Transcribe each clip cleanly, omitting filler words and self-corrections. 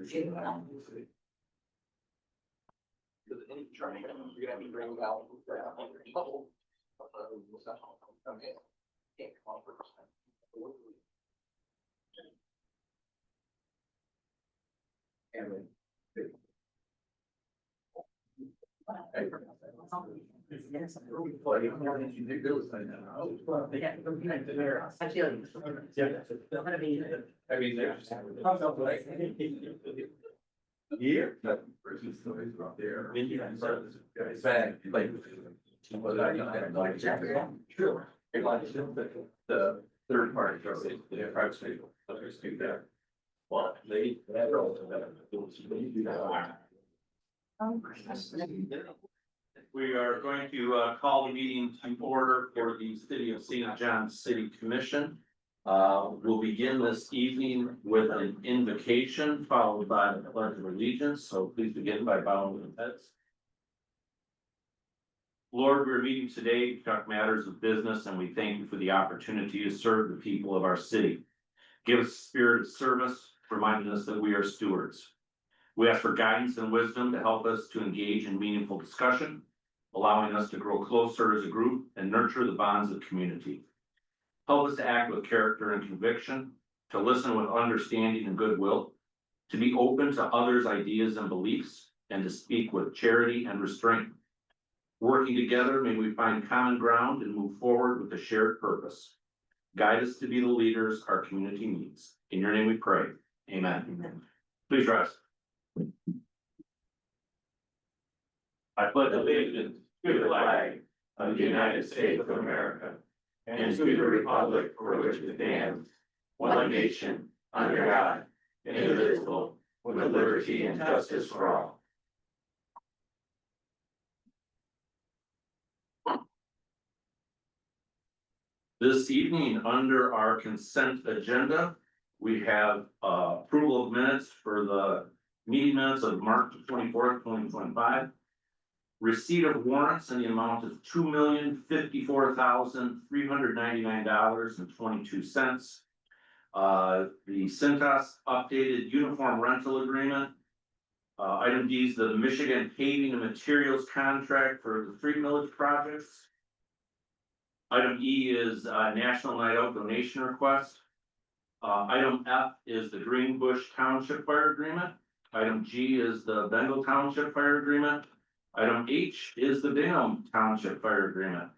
You're gonna have to bring out. I mean, there's. Here. There. It's bad, like. Sure. The third party, the private state, others do that. Well, they. We are going to call the meeting to order for the City of St. John's City Commission. We'll begin this evening with an invocation followed by the pledge of allegiance. So please begin by bowing your heads. Lord, we're meeting today to talk matters of business, and we thank you for the opportunity to serve the people of our city. Give us a spirit of service, reminding us that we are stewards. We ask for guidance and wisdom to help us to engage in meaningful discussion, allowing us to grow closer as a group and nurture the bonds of community. Help us to act with character and conviction, to listen with understanding and goodwill, to be open to others' ideas and beliefs, and to speak with charity and restraint. Working together, may we find common ground and move forward with a shared purpose. Guide us to be the leaders our community needs. In your name we pray. Amen. Amen. Please rise. I pledge allegiance to the flag of the United States of America and to the republic for which it stands, one nation, under God, indivisible, with liberty and justice for all. This evening, under our consent agenda, we have approval of minutes for the meeting minutes of March 24th, 2025. Receipt of warrants in the amount of $2,054,399.22. The Cintas updated uniform rental agreement. Item D is the Michigan paving and materials contract for the street millage projects. Item E is National Night Out donation request. Item F is the Green Bush Township Fire Agreement. Item G is the Bengal Township Fire Agreement. Item H is the Bingham Township Fire Agreement.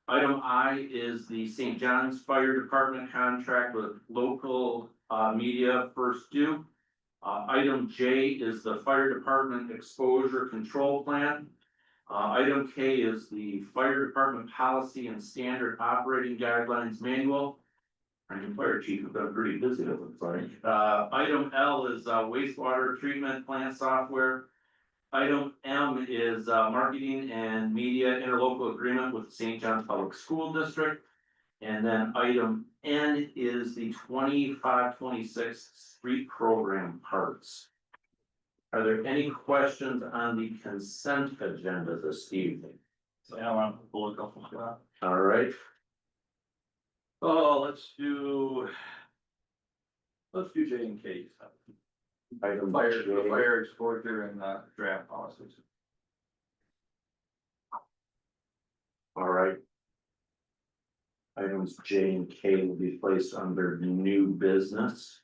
Item I is the St. John's Fire Department contract with local media first due. Item J is the Fire Department exposure control plan. Item K is the Fire Department policy and standard operating guidelines manual. Our new fire chief has been pretty busy, it looks like. Item L is wastewater treatment plant software. Item M is marketing and media interlocal agreement with the St. John's Public School District. And then item N is the 25-26 street program parts. Are there any questions on the consent agenda this evening? All right. Oh, let's do J and K. Item fire exposure and draft policies. All right. Items J and K will be placed under new business.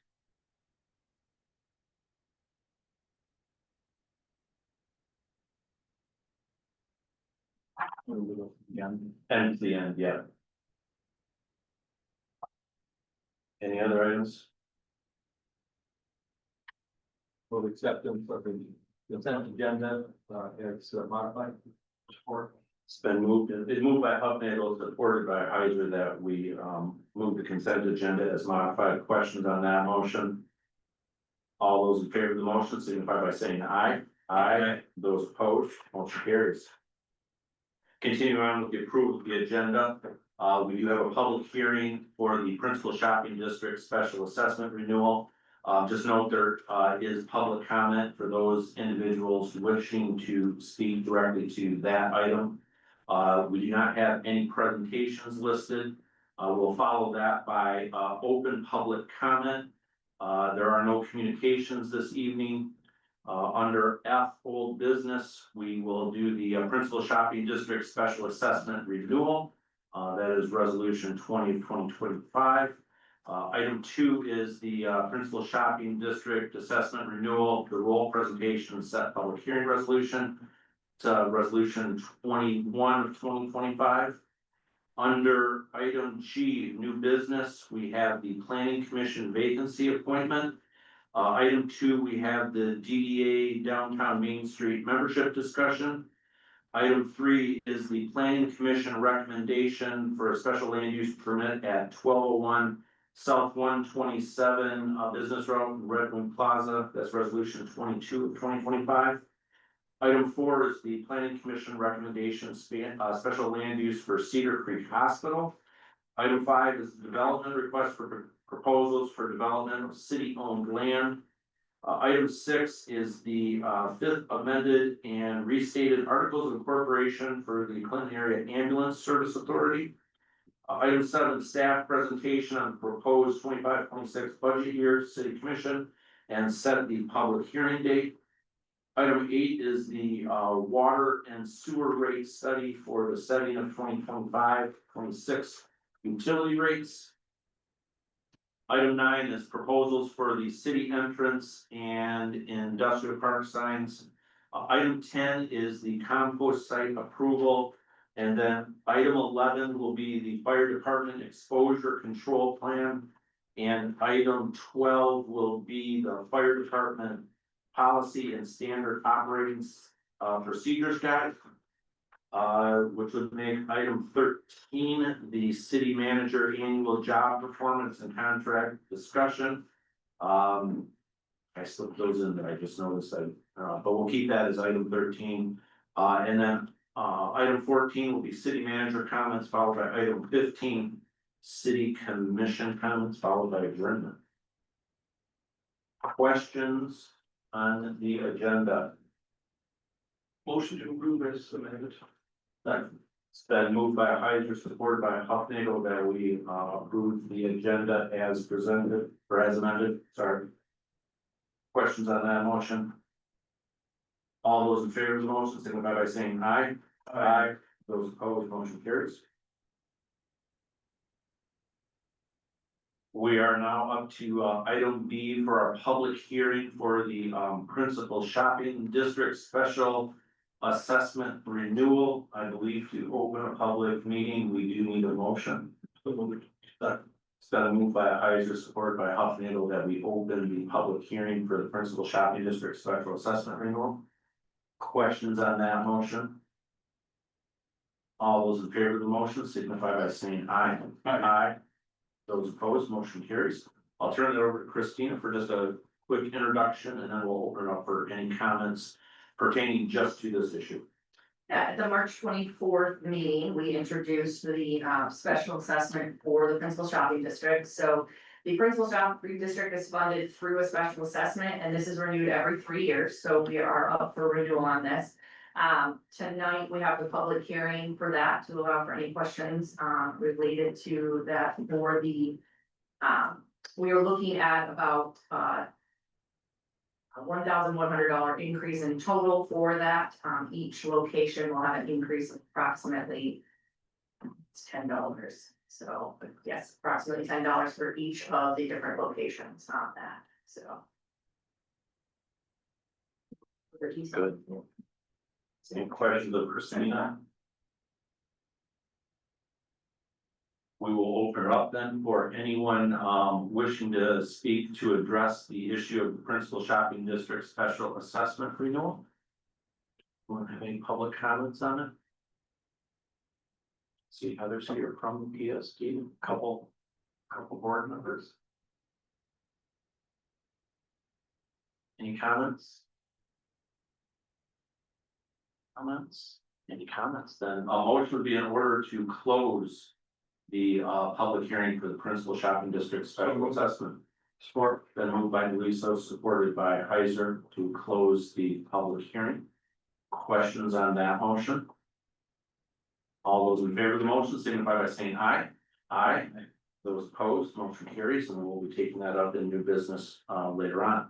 And the end, yeah. Any other items? Full acceptance of the consent agenda, as modified. Support. It's been moved, it's moved by Hufnagel, supported by Heiser, that we move the consent agenda as modified. Questions on that motion? All those in favor of the motion signify by saying aye. Aye. Those opposed, motion carries. Continuing on with the approval of the agenda, we do have a public hearing for the Principal Shopping District Special Assessment Renewal. Just note there is public comment for those individuals wishing to speak directly to that item. We do not have any presentations listed. We'll follow that by open public comment. There are no communications this evening. Under F, old business, we will do the Principal Shopping District Special Assessment Renewal. That is resolution 20/2025. Item 2 is the Principal Shopping District Assessment Renewal, the role presentation and set public hearing resolution. It's resolution 21/2025. Under item G, new business, we have the Planning Commission vacancy appointment. Item 2, we have the DDA Downtown Main Street membership discussion. Item 3 is the Planning Commission recommendation for a special land use permit at 1201 South 127 Business Road, Red Wing Plaza. That's resolution 22/2025. Item 4 is the Planning Commission recommendation special land use for Cedar Creek Hospital. Item 5 is the development request for proposals for development of city-owned land. Item 6 is the 5th amended and restated articles of incorporation for the Clinton Area Ambulance Service Authority. Item 7, staff presentation on proposed 25-26 budget year, city commission, and set the public hearing date. Item 8 is the water and sewer rate study for the setting of 2025-26 utility rates. Item 9 is proposals for the city entrance and industrial park signs. Item 10 is the compost site approval. And then item 11 will be the fire department exposure control plan. And item 12 will be the fire department policy and standard operating procedures guide. Which would make item 13, the city manager annual job performance and contract discussion. I slipped those in there, I just noticed that, but we'll keep that as item 13. And then item 14 will be city manager comments, followed by item 15, city commission comments, followed by adjournment. Questions on the agenda? Motion to approve as amended. It's been moved by Heiser, supported by Huffnagle, that we approve the agenda as presented, or as amended, sorry. Questions on that motion? All those in favor of the motion, signify by saying aye. Aye. Those opposed, motion carries. We are now up to item B for our public hearing for the Principal Shopping District Special Assessment Renewal. I believe to open a public meeting, we do need a motion. It's been moved by Heiser, supported by Huffnagle, that we open the public hearing for the Principal Shopping District Special Assessment Renewal. Questions on that motion? All those in favor of the motion signify by saying aye. Aye. Those opposed, motion carries. I'll turn it over to Christina for just a quick introduction, and then we'll open it up for any comments pertaining just to this issue. At the March 24th meeting, we introduced the special assessment for the Principal Shopping District. So the Principal Shopping District is funded through a special assessment, and this is renewed every 3 years. So we are up for renewal on this. Tonight, we have the public hearing for that to allow for any questions related to that for the, we are looking at about $1,100 increase in total for that. Each location will have an increase of approximately $10. So yes, approximately $10 for each of the different locations on that, so. Good. Any questions of Christina? We will open it up then for anyone wishing to speak to address the issue of the Principal Shopping District Special Assessment Renewal. Want to have any public comments on it? See Heather's here from the PSD, couple board members. Any comments? Any comments? Then a motion would be in order to close the public hearing for the Principal Shopping District Special Assessment. Support. Then moved by Deliso, supported by Heiser, to close the public hearing. Questions on that motion? All those in favor of the motion signify by saying aye. Aye. Those opposed, motion carries, and we'll be taking that up in new business, later on.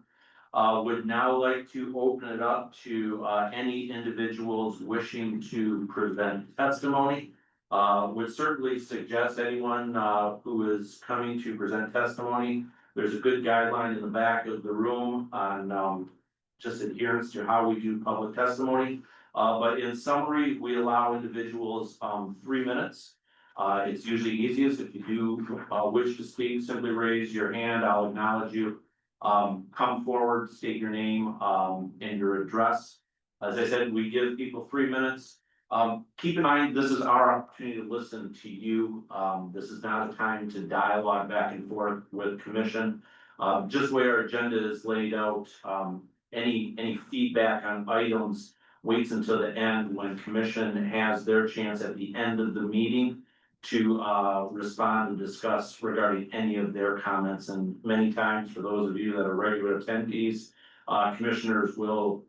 Would now like to open it up to, any individuals wishing to present testimony. Would certainly suggest anyone, who is coming to present testimony, there's a good guideline in the back of the room on, just adherence to how we do public testimony. But in summary, we allow individuals, 3 minutes. It's usually easiest if you do, wish to speak, simply raise your hand, I'll acknowledge you. Come forward, state your name, and your address. As I said, we give people 3 minutes. Keep in mind, this is our opportunity to listen to you. This is not a time to dialogue back and forth with commission. Just the way our agenda is laid out, any feedback on items waits until the end when commission has their chance at the end of the meeting to respond and discuss regarding any of their comments. And many times, for those of you that are regular attendees, commissioners will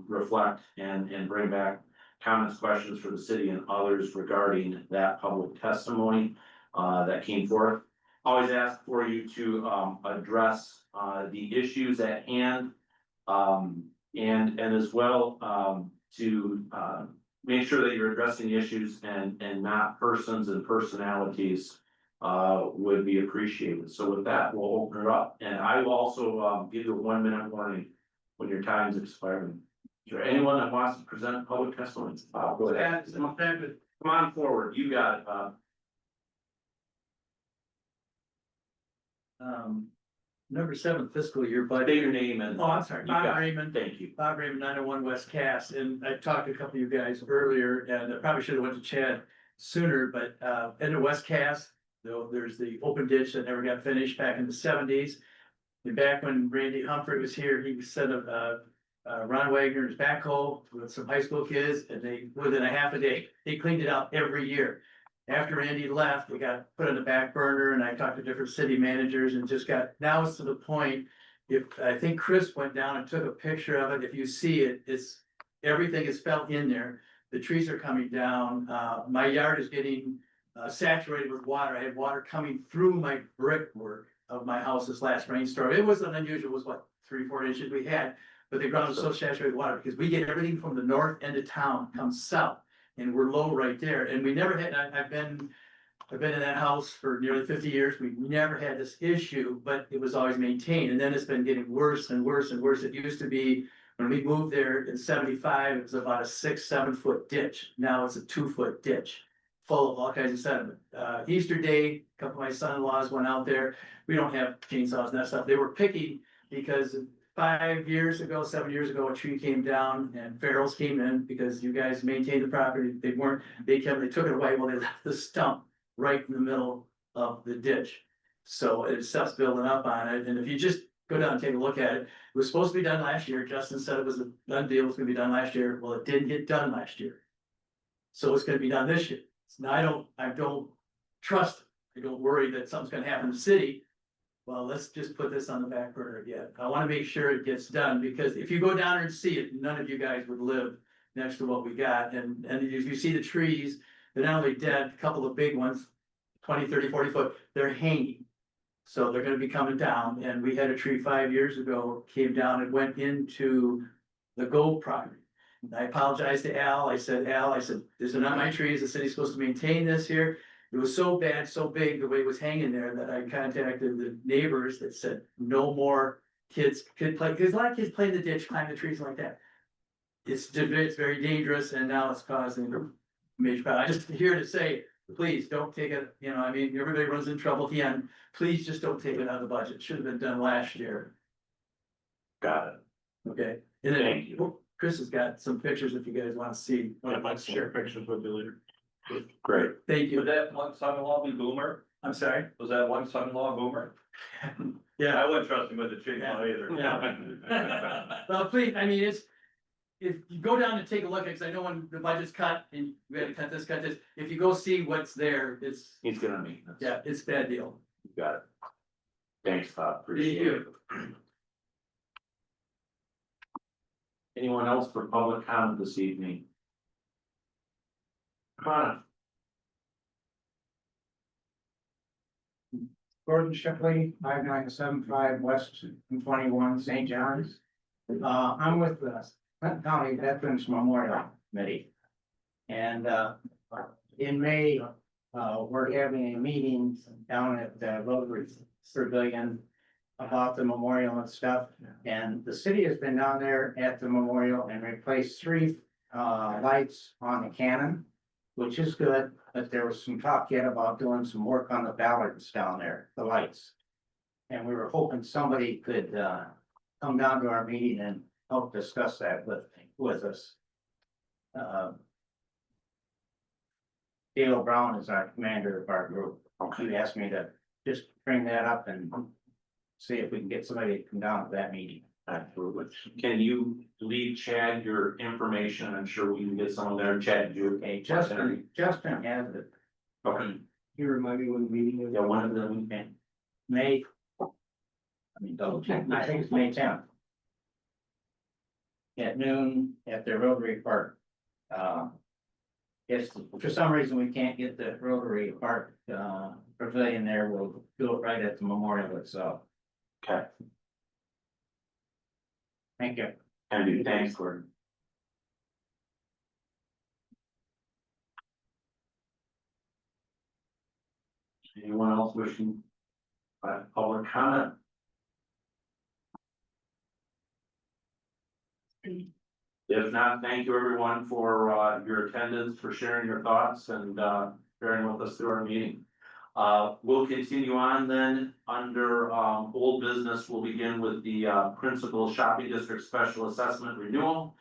reflect and bring back comments, questions for the city and others regarding that public testimony that came forth. Always ask for you to address the issues at hand, and as well to make sure that you're addressing the issues and not persons and personalities would be appreciated. So with that, we'll open it up, and I will also give you a 1 minute warning when your time's expiring. Is there anyone that wants to present public testimony? Go ahead. Come on forward. You got it, Number 7 fiscal year budget. State your name and. Oh, I'm sorry, You got Bob it. Raymond. Thank you. Bob Raymond, 901 West Cass, and I talked to a couple of you guys earlier, and I probably should have went to Chad sooner, but in the West Cass, though, there's the open ditch that never got finished back in the 70s. And back when Randy Humphrey was here, he sent Ron Wagner's backhoe with some high school kids, and they, within a half a day, they cleaned it out every year. After Randy left, it got put on the back burner, and I talked to different city managers and just got, now it's to the point. If, I think Chris went down and took a picture of it, if you see it, it's, everything is felt in there. The trees are coming down, my yard is getting saturated with water. I had water coming through my brickwork of my house this last rainstorm. It wasn't unusual, it was what, 3-4 inches we had. But the ground was so saturated with water, because we get everything from the north end of town comes south. And we're low right there, and we never had, I've been in that house for nearly 50 years, we never had this issue, but it was always maintained, and then it's been getting worse and worse and worse. It used to be, when we moved there in 75, it was about a 6-7 foot ditch, now it's a 2-foot ditch. Full of all kinds of sediment. Easter Day, a couple of my son-in-laws went out there, we don't have chainsaws and that stuff, they were picking because 7 years ago, a tree came down and ferals came in because you guys maintained the property. They took it away. Well, they left the stump right in the middle of the ditch. So it stuff's building up on it. And if you just go down and take a look at it, it was supposed to be done last year. Justin said it was a done deal. It was gonna be done last year. Well, it didn't get done last year. So it's gonna be done this year. Now, I don't trust, I don't worry that something's gonna happen in the city. Well, let's just put this on the back burner again. I wanna make sure it gets done, because if you go down there and see it, none of you guys would live next to what we got. And if you see the trees, they're not only dead, a couple of big ones, 20, 30, 40 foot, they're hanging. So they're gonna be coming down, and we had a tree 5 years ago, came down and went into the Gold property. And I apologized to Al, I said, these are not my trees, the city's supposed to maintain this here. It was so bad, so big, the way it was hanging there, that I contacted the neighbors that said, no more kids could play, because a lot of kids play in the ditch, climb the trees like that. It's very dangerous, and now it's causing a major problem. I just here to say, please don't take it, I mean, everybody runs in trouble at the end. Please just don't take it out of the budget. Should have been done last year. Got it. Okay. And then Thank you. Chris has got some pictures if you guys want to see. I'd like to share pictures with you later. Great. Thank you. Would that one son-in-law be Boomer? I'm sorry. Was that one son-in-law Boomer? Yeah. I wouldn't trust him with the chainsaw either. Yeah. Well, please, I mean, if you go down and take a look, because I know when the budget's cut and we had to cut this, if you go see what's there, it's, He's gonna meet us. yeah, it's a bad deal. You got it. Thanks, Todd. Appreciate it. Anyone else for public comment this evening? Come on. Gordon Shipley, 5975 West 21 St. John's. I'm with the Clinton County Veterans Memorial Committee. And, in May, we're having a meeting down at the Rotary Pavilion about the memorial and stuff. And the city has been down there at the memorial and replaced three, lights on the cannon, which is good, but there was some talk yet about doing some work on the ballards down there, the lights. And we were hoping somebody could, come down to our meeting and help discuss that with us. Dale Brown is our commander of our group. He asked me to just bring that up and see if we can get somebody to come down to that meeting. Absolutely. Can you leave Chad your information? I'm sure we can get someone there. Chad, you. Okay, Justin has it. Okay. You remind me when the meeting is? Yeah, one of them. May. I mean, double check. I think it's May 10th. At noon at the Rotary Park. If for some reason we can't get the Rotary Park, pavilion there, we'll do it right at the memorial itself. Okay. Thank you. And thanks, Gordon. Anyone else wishing? Public comment? If not, thank you everyone for your attendance, for sharing your thoughts and bearing with us through our meeting. We'll continue on then under old business. We'll begin with the Principal Shopping District Special Assessment Renewal.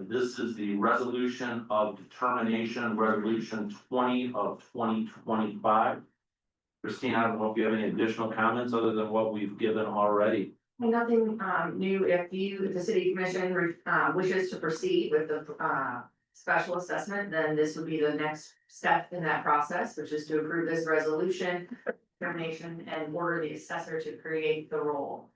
This is the resolution of determination, resolution 20 of 2025. Christine, I don't know if you have any additional comments other than what we've given already. Nothing new. If the city commission wishes to proceed with the special assessment, then this would be the next step in that process, which is to approve this resolution, determination, and order the assessor to create the role.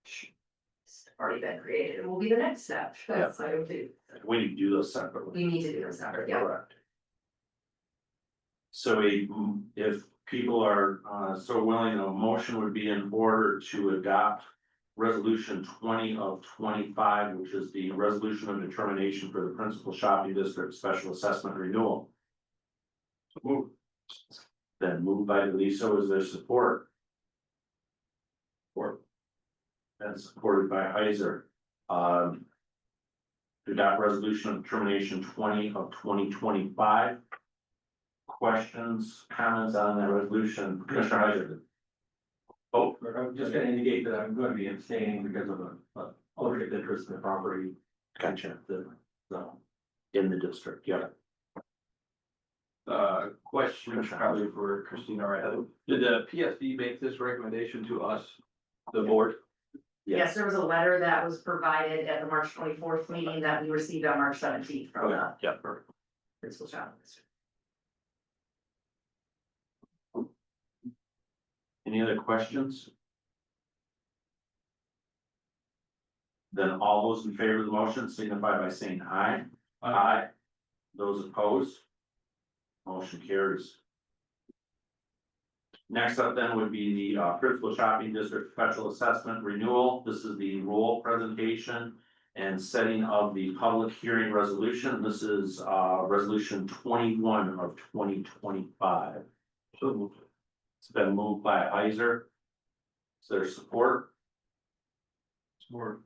It's already been created. It will be the next step. That's I would do. We need to do those separately. We need to do them separate. Yeah. Correct. So if people are so willing, a motion would be in order to adopt resolution 20 of 25, which is the resolution of determination for the Principal Shopping District Special Assessment Renewal. Then moved by Deliso, is there support? Support. And supported by Heiser. To adopt resolution of determination 20 of 2025. Questions, comments on that resolution, Commissioner Heiser? Oh, I'm just gonna indicate that I'm going to be abstaining because of a ownership interest in the property. gotcha, in the district, yeah. Question probably for Christina or Heather. Did the PSD make this recommendation to us, the board? Yes, there was a letter that was provided at the March 24th meeting that we received on March 17th from the Yeah, perfect. Principal Shopping District. Any other questions? Then all those in favor of the motion signify by saying aye. Aye. Those opposed? Motion carries. Next up then would be the Principal Shopping District Special Assessment Renewal. This is the role presentation and setting of the public hearing resolution. This is resolution 21 of 2025. So it's been moved by Heiser. Is there support? Support.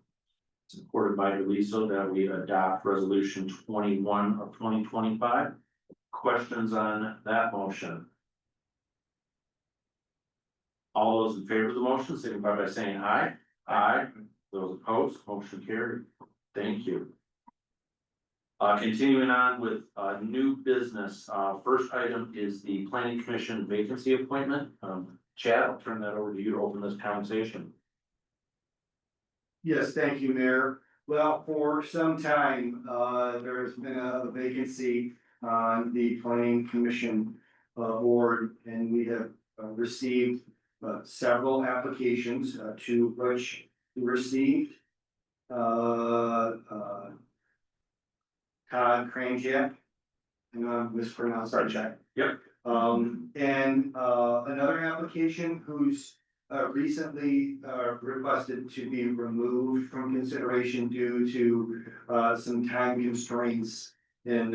Supported by Deliso that we adopt resolution 21 of 2025. Questions on that motion? All those in favor of the motion signify by saying aye. Aye. Those opposed, motion carried. Thank you. Continuing on with new business, first item is the Planning Commission vacancy appointment. Chad, I'll turn that over to you to open this conversation. Yes, thank you, Mayor. Well, for some time, there's been a vacancy on the planning commission board, and we have received several applications, to which we received Todd Kranjak, and I'm mispronouncing that. Yep. And another application who's recently requested to be removed from consideration due to some time constraints and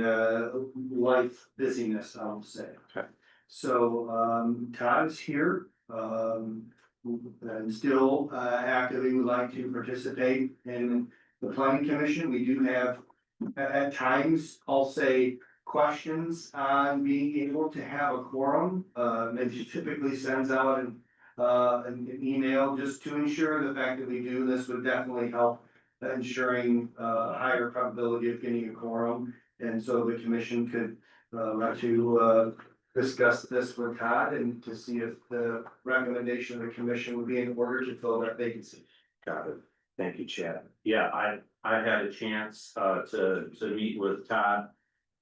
life busyness, I'll say. Okay. So Todd's here, and still actively would like to participate in the planning commission. We do have at times, I'll say, questions on being able to have a quorum. Maybe typically sends out an email just to ensure the fact that we do this would definitely help ensuring a higher probability of getting a quorum. And so the commission could like to discuss this with Todd and to see if the recommendation of the commission would be in order to fill that vacancy. Got it. Thank you, Chad. Yeah, I had a chance to meet with Todd.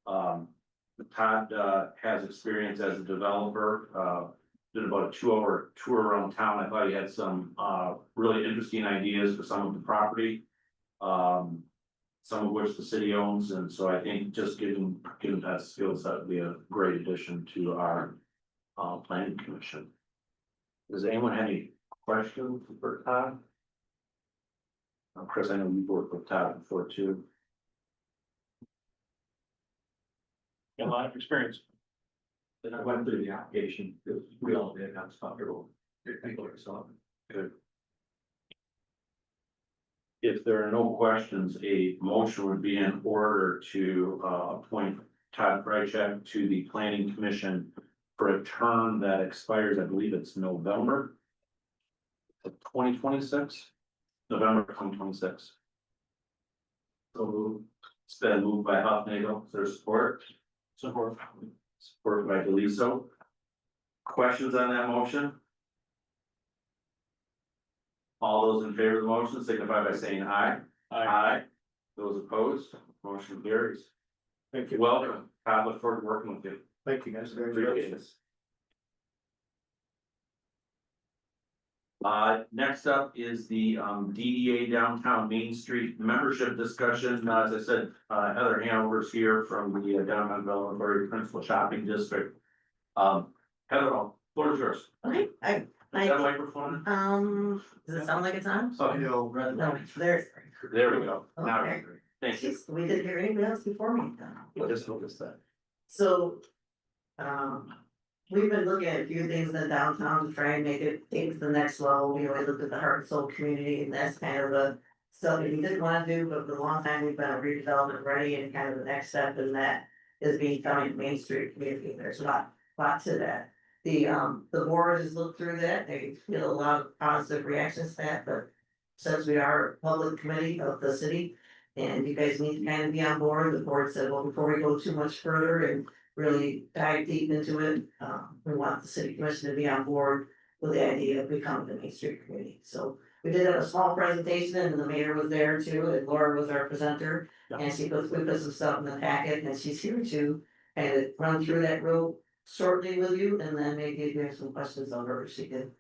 Todd has experience as a developer, did about a 2-hour tour around town. I thought he had some really interesting ideas for some of the property. Some of which the city owns, and so I think just given that skill set would be a great addition to our planning commission. Does anyone have any questions for Todd? Chris, I know you've worked with Todd before too. Got a lot of experience. Then I went through the application, we all did, I was comfortable. People are so Good. If there are no questions, a motion would be in order to appoint Todd Krychek to the planning commission for a term that expires, I believe it's November of 2026, November 2026. So it's been moved by Huffnagel. Is there support? Support. Support by Deliso. Questions on that motion? All those in favor of the motion signify by saying aye. Aye. Those opposed, motion carries. Thank you. Welcome. I look forward to working with you. Thank you, guys. Appreciate this. Next up is the DDA Downtown Main Street membership discussion. As I said, Heather Hanover's here from the Downtown Development Authority Principal Shopping District. Heather, floor is yours. Okay, Is that microphone? does it sound like it's on? Oh, No, there's. there we go. Now, Okay. thank you. Jeez, we didn't hear anyone else before me. I just noticed that. So, we've been looking at a few things in downtown to try and make it take to the next level. We always looked at the heart and soul community, and that's kind of the stuff that we didn't wanna do, but for a long time, we've been a redevelopment ready, and kind of the next step in that is becoming Main Street community. There's a lot to that. The board has looked through that, they feel a lot of positive reactions to that, but since we are a public committee of the city, and you guys need to kind of be on board, the board said, well, before we go too much further and really dive deep into it, we want the city commission to be on board with the idea of becoming the Main Street committee. So we did have a small presentation, and the mayor was there too, and Laura was our presenter, and we put some stuff in the packet, and she's here to kind of run through that real shortly with you, and then maybe if you have some questions on her, she can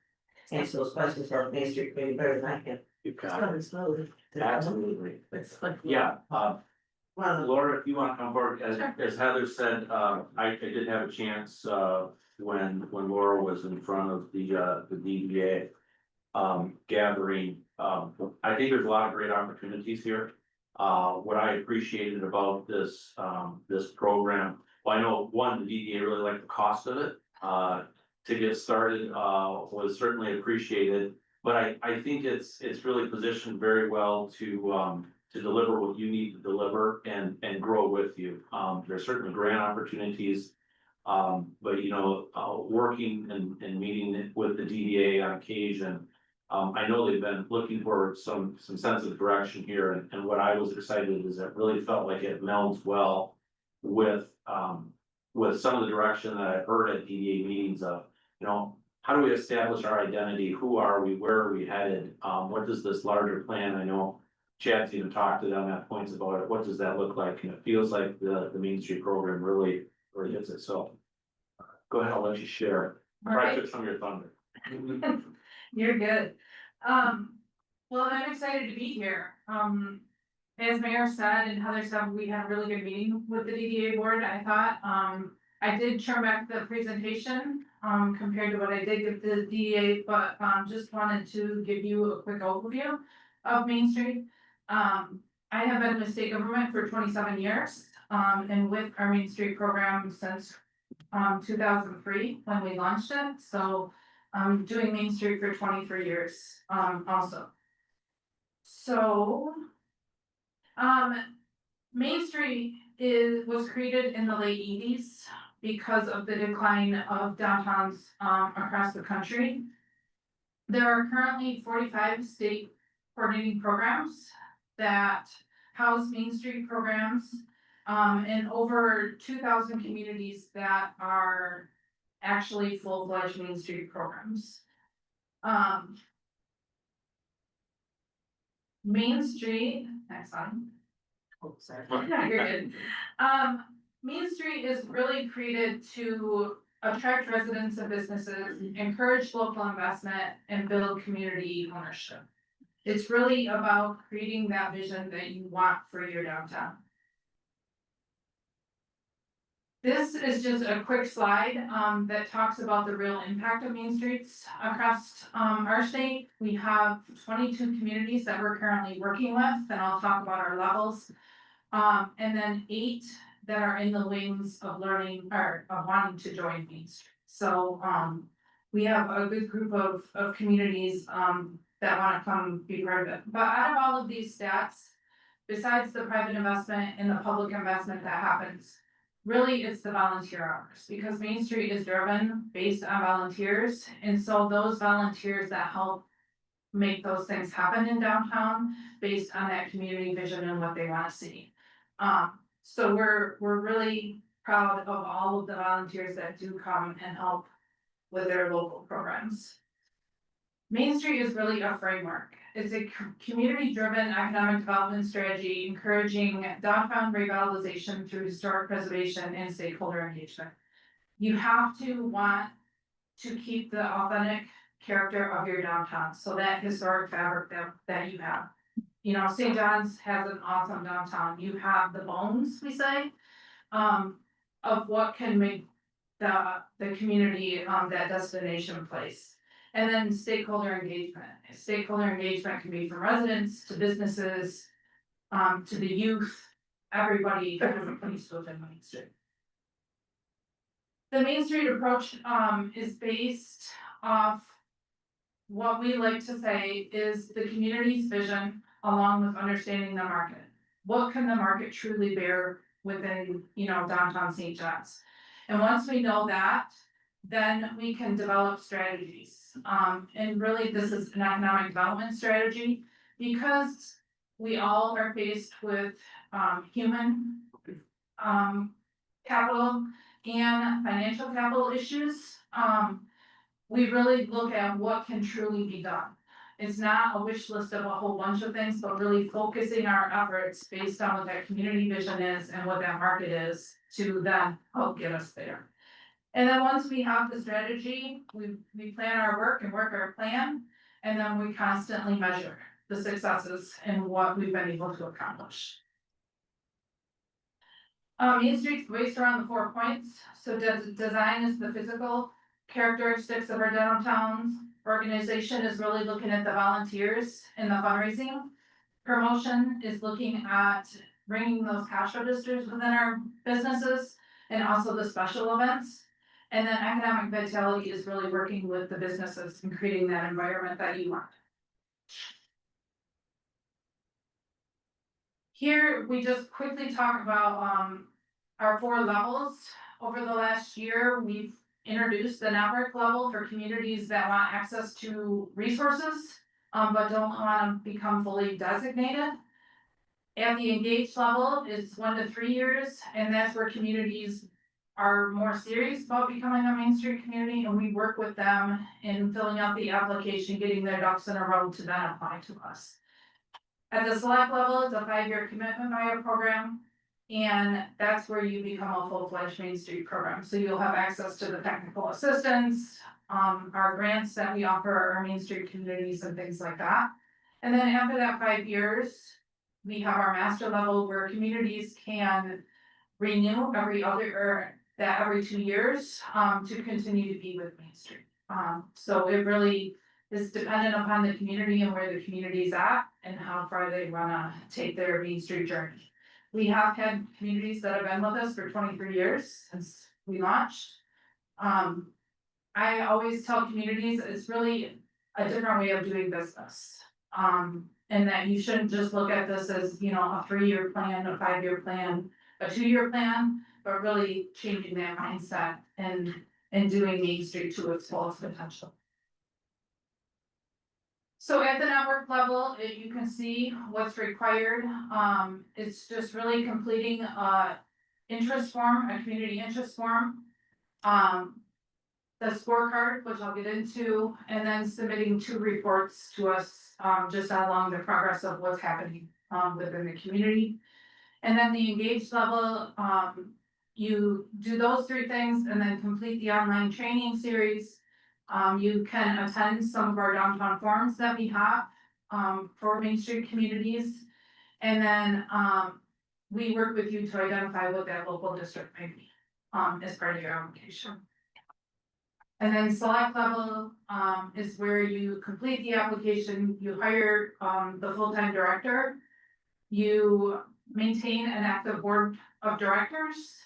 answer those questions for the Main Street committee better than I can. You've got it. Absolutely. It's like. Yeah, Well, Laura, if you want to come forward, as Heather said, I did have a chance, when Laura was in front of the DDA. Gathering, I think there's a lot of great opportunities here. What I appreciated about this program, well, I know one, the DDA really liked the cost of it, to get started, was certainly appreciated. But I think it's really positioned very well to deliver what you need to deliver and grow with you. There's certainly grant opportunities. But working and meeting with the DDA on occasion, I know they've been looking for some sense of direction here, and what I was excited is it really felt like it melds well with some of the direction that I've heard at DDA meetings of, how do we establish our identity? Who are we? Where are we headed? What does this larger plan? I know Chad's even talked to them at points about it. What does that look like? And it feels like the Main Street program really hits it. So go ahead, I'll let you share. Probably took some of your thunder. You're good. Well, I'm excited to be here. As Mayor said and Heather said, we had a really good meeting with the DDA board, I thought. I did turn back the presentation, compared to what I did with the DDA, but, just wanted to give you a quick overview of Main Street. I have been with state government for 27 years, and with our Main Street program since, 2003, when we launched it, so I'm doing Main Street for 23 years, also. So, Main Street was created in the late 80s because of the decline of downtowns, across the country. There are currently 45 state coordinating programs that house Main Street programs, and over 2,000 communities that are actually full-fledged Main Street programs. Main Street, next slide. Oh, sorry. You're good. Main Street is really created to attract residents and businesses, encourage local investment, and build community ownership. It's really about creating that vision that you want for your downtown. This is just a quick slide, that talks about the real impact of Main Streets across, our state. We have 22 communities that we're currently working with, and I'll talk about our levels. And then 8 that are in the wings of learning or of wanting to join Main Street. So, we have a good group of communities, that wanna come be part of it. But out of all of these stats, besides the private investment and the public investment that happens, really it's the volunteer hours, because Main Street is driven based on volunteers, and so those volunteers that help make those things happen in downtown based on that community vision and what they wanna see. So we're really proud of all of the volunteers that do come and help with their local programs. Main Street is really a framework. It's a community-driven economic development strategy encouraging downtown revitalization through historic preservation and stakeholder engagement. You have to want to keep the authentic character of your downtown, so that historic fabric that you have. You know, St. John's has an awesome downtown. You have the bones, we say, of what can make the community, that destination place. And then stakeholder engagement. Stakeholder engagement can be from residents to businesses, to the youth, everybody has a place within Main Street. The Main Street approach, is based off what we like to say is the community's vision along with understanding the market. What can the market truly bear within, downtown St. John's? And once we know that, then we can develop strategies. And really this is an economic development strategy because we all are faced with, human, capital and financial capital issues. We really look at what can truly be done. It's not a wish list of a whole bunch of things, but really focusing our efforts based on what that community vision is and what that market is to then help get us there. And then once we have the strategy, we plan our work and work our plan, and then we constantly measure the successes and what we've been able to accomplish. Main Street's based around the 4 points. So design is the physical characteristics of our downtowns. Organization is really looking at the volunteers and the fundraising. Promotion is looking at bringing those cash registers within our businesses and also the special events. And then economic vitality is really working with the businesses and creating that environment that you want. Here, we just quickly talk about our 4 levels. Over the last year, we've introduced the network level for communities that want access to resources, but don't want to become fully designated. And the engaged level is 1 to 3 years, and that's where communities are more serious about becoming a Main Street community, and we work with them in filling out the application, getting their ducks in a row to then apply to us. At the select level, it's a 5-year commitment by our program, and that's where you become a full-fledged Main Street program. So you'll have access to the technical assistance, our grants that we offer our Main Street communities and things like that. And then after that 5 years, we have our master level where communities can renew every other, or that every 2 years, to continue to be with Main Street. So it really is dependent upon the community and where the community's at and how far they wanna take their Main Street journey. We have had communities that have been with us for 23 years since we launched. I always tell communities it's really a different way of doing business. And that you shouldn't just look at this as, you know, a 3-year plan, a 5-year plan, a 2-year plan, but really changing that mindset and doing Main Street to its fullest potential. So at the network level, you can see what's required. It's just really completing a interest form, a community interest form. The scorecard, which I'll get into, and then submitting 2 reports to us, just along the progress of what's happening, within the community. And then the engaged level, you do those 3 things and then complete the online training series. You can attend some of our downtown forums that we have, for Main Street communities. And then, we work with you to identify what that local district may be, as part of your application. And then select level, is where you complete the application, you hire, the full-time director. You maintain an active board of directors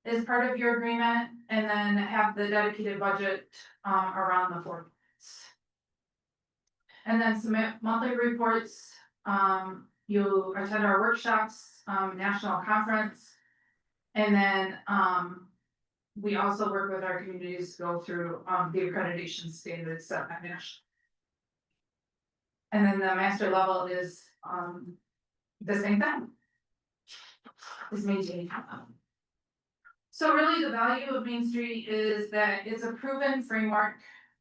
as part of your agreement, and then have the dedicated budget, around the 4 months. And then submit monthly reports, you attend our workshops, national conference. And then, we also work with our communities to go through, the accreditation standards set by national. And then the master level is, the same thing. Is maintaining. So really the value of Main Street is that it's a proven framework,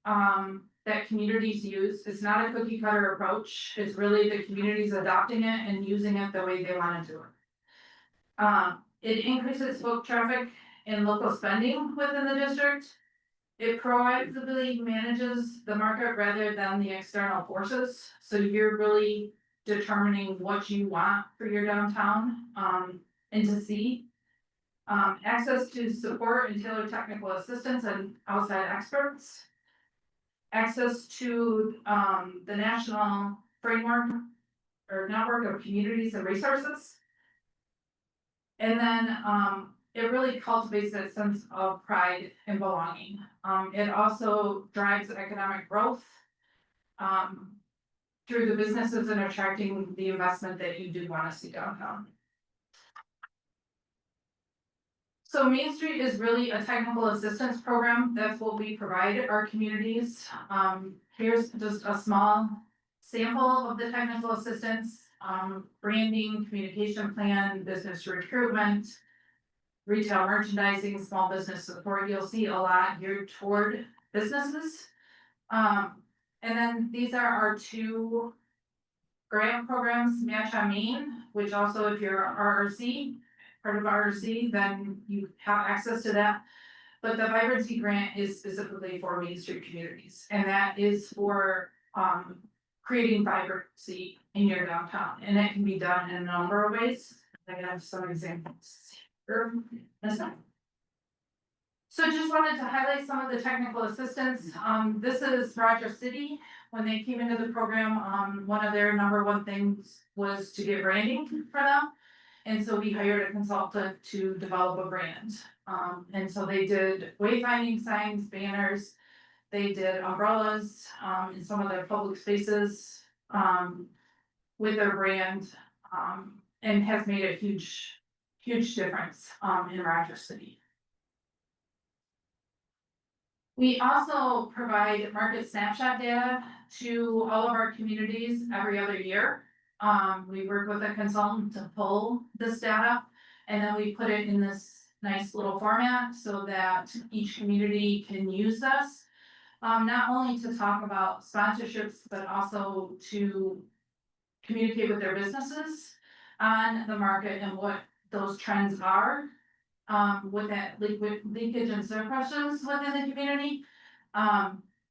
that communities use. It's not a cookie cutter approach. It's really the communities adopting it and using it the way they wanna do it. It increases foot traffic and local spending within the district. It proactively manages the market rather than the external forces. So you're really determining what you want for your downtown, and to see. Access to support and tailored technical assistance and outside experts. Access to, the national framework or network of communities and resources. And then, it really cultivates that sense of pride and belonging. It also drives economic growth, through the businesses and attracting the investment that you do wanna see downtown. So Main Street is really a technical assistance program. That's what we provide our communities. Here's just a small sample of the technical assistance, branding, communication plan, business recruitment, retail merchandising, small business support. You'll see a lot geared toward businesses. And then these are our 2 grant programs, Match on Main, which also if you're RRC, part of RRC, then you have access to that. But the vibrancy grant is specifically for Main Street communities, and that is for, creating vibrancy in your downtown, and it can be done in a number of ways. I have some examples here. So just wanted to highlight some of the technical assistance. This is Roger City. When they came into the program, one of their number 1 things was to get branding for them. And so we hired a consultant to develop a brand. And so they did wayfinding signs, banners, they did umbrellas, in some of their public spaces, with their brand, and has made a huge difference, in Roger City. We also provide market snapshot data to all of our communities every other year. We work with a consultant to pull this data, and then we put it in this nice little format so that each community can use this. Not only to talk about sponsorships, but also to communicate with their businesses on the market and what those trends are. With that leakage and surpluses within the community.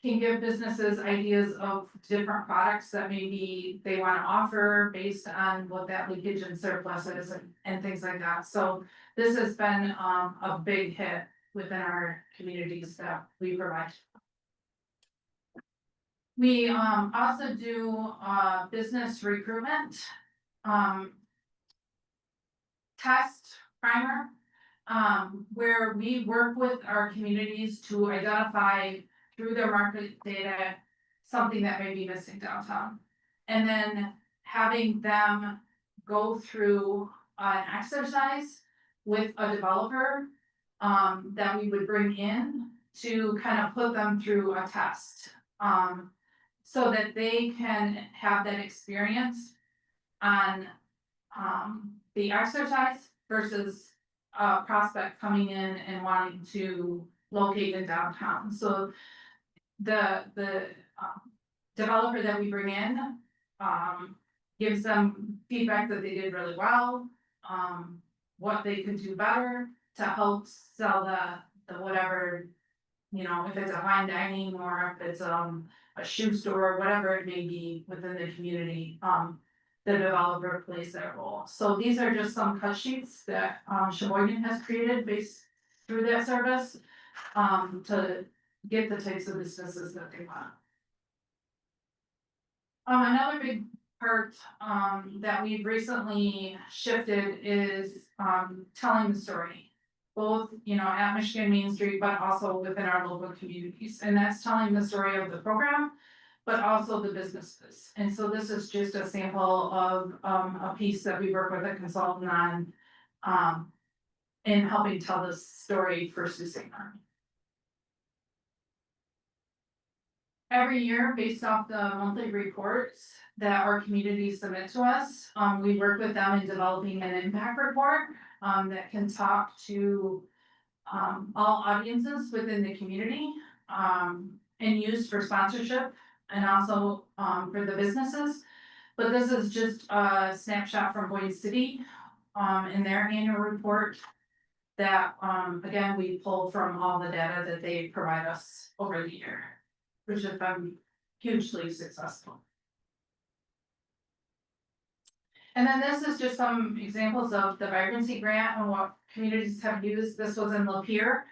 can give businesses ideas of different products that maybe they wanna offer based on what that leakage and surplus is and things like that. So this has been, a big hit within our communities that we provide. We, also do, business recruitment, test primer, where we work with our communities to identify through their market data, something that may be missing downtown. And then having them go through an exercise with a developer, that we would bring in to kind of put them through a test. So that they can have that experience on, the exercise versus a prospect coming in and wanting to locate in downtown. So the developer that we bring in, gives them feedback that they did really well, what they could do better to help sell the whatever, you know, if it's a fine dining or if it's, a shoe store, whatever it may be within the community, the developer plays their role. So these are just some cut sheets that, Sheboygan has created based through that service, to get the types of businesses that they want. Another big part, that we've recently shifted is, telling the story. Both, you know, at Michigan Main Street, but also within our local communities, and that's telling the story of the program, but also the businesses. And so this is just a sample of, a piece that we work with a consultant on, in helping tell the story for Sault Ste. Marie. Every year, based off the monthly reports that our communities submit to us, we work with them in developing an impact report, that can talk to, all audiences within the community, and used for sponsorship and also, for the businesses. But this is just a snapshot from Boyd City, in their annual report that, again, we pulled from all the data that they provide us over the year, which has been hugely successful. And then this is just some examples of the vibrancy grant and what communities have used. This was in Lapeer.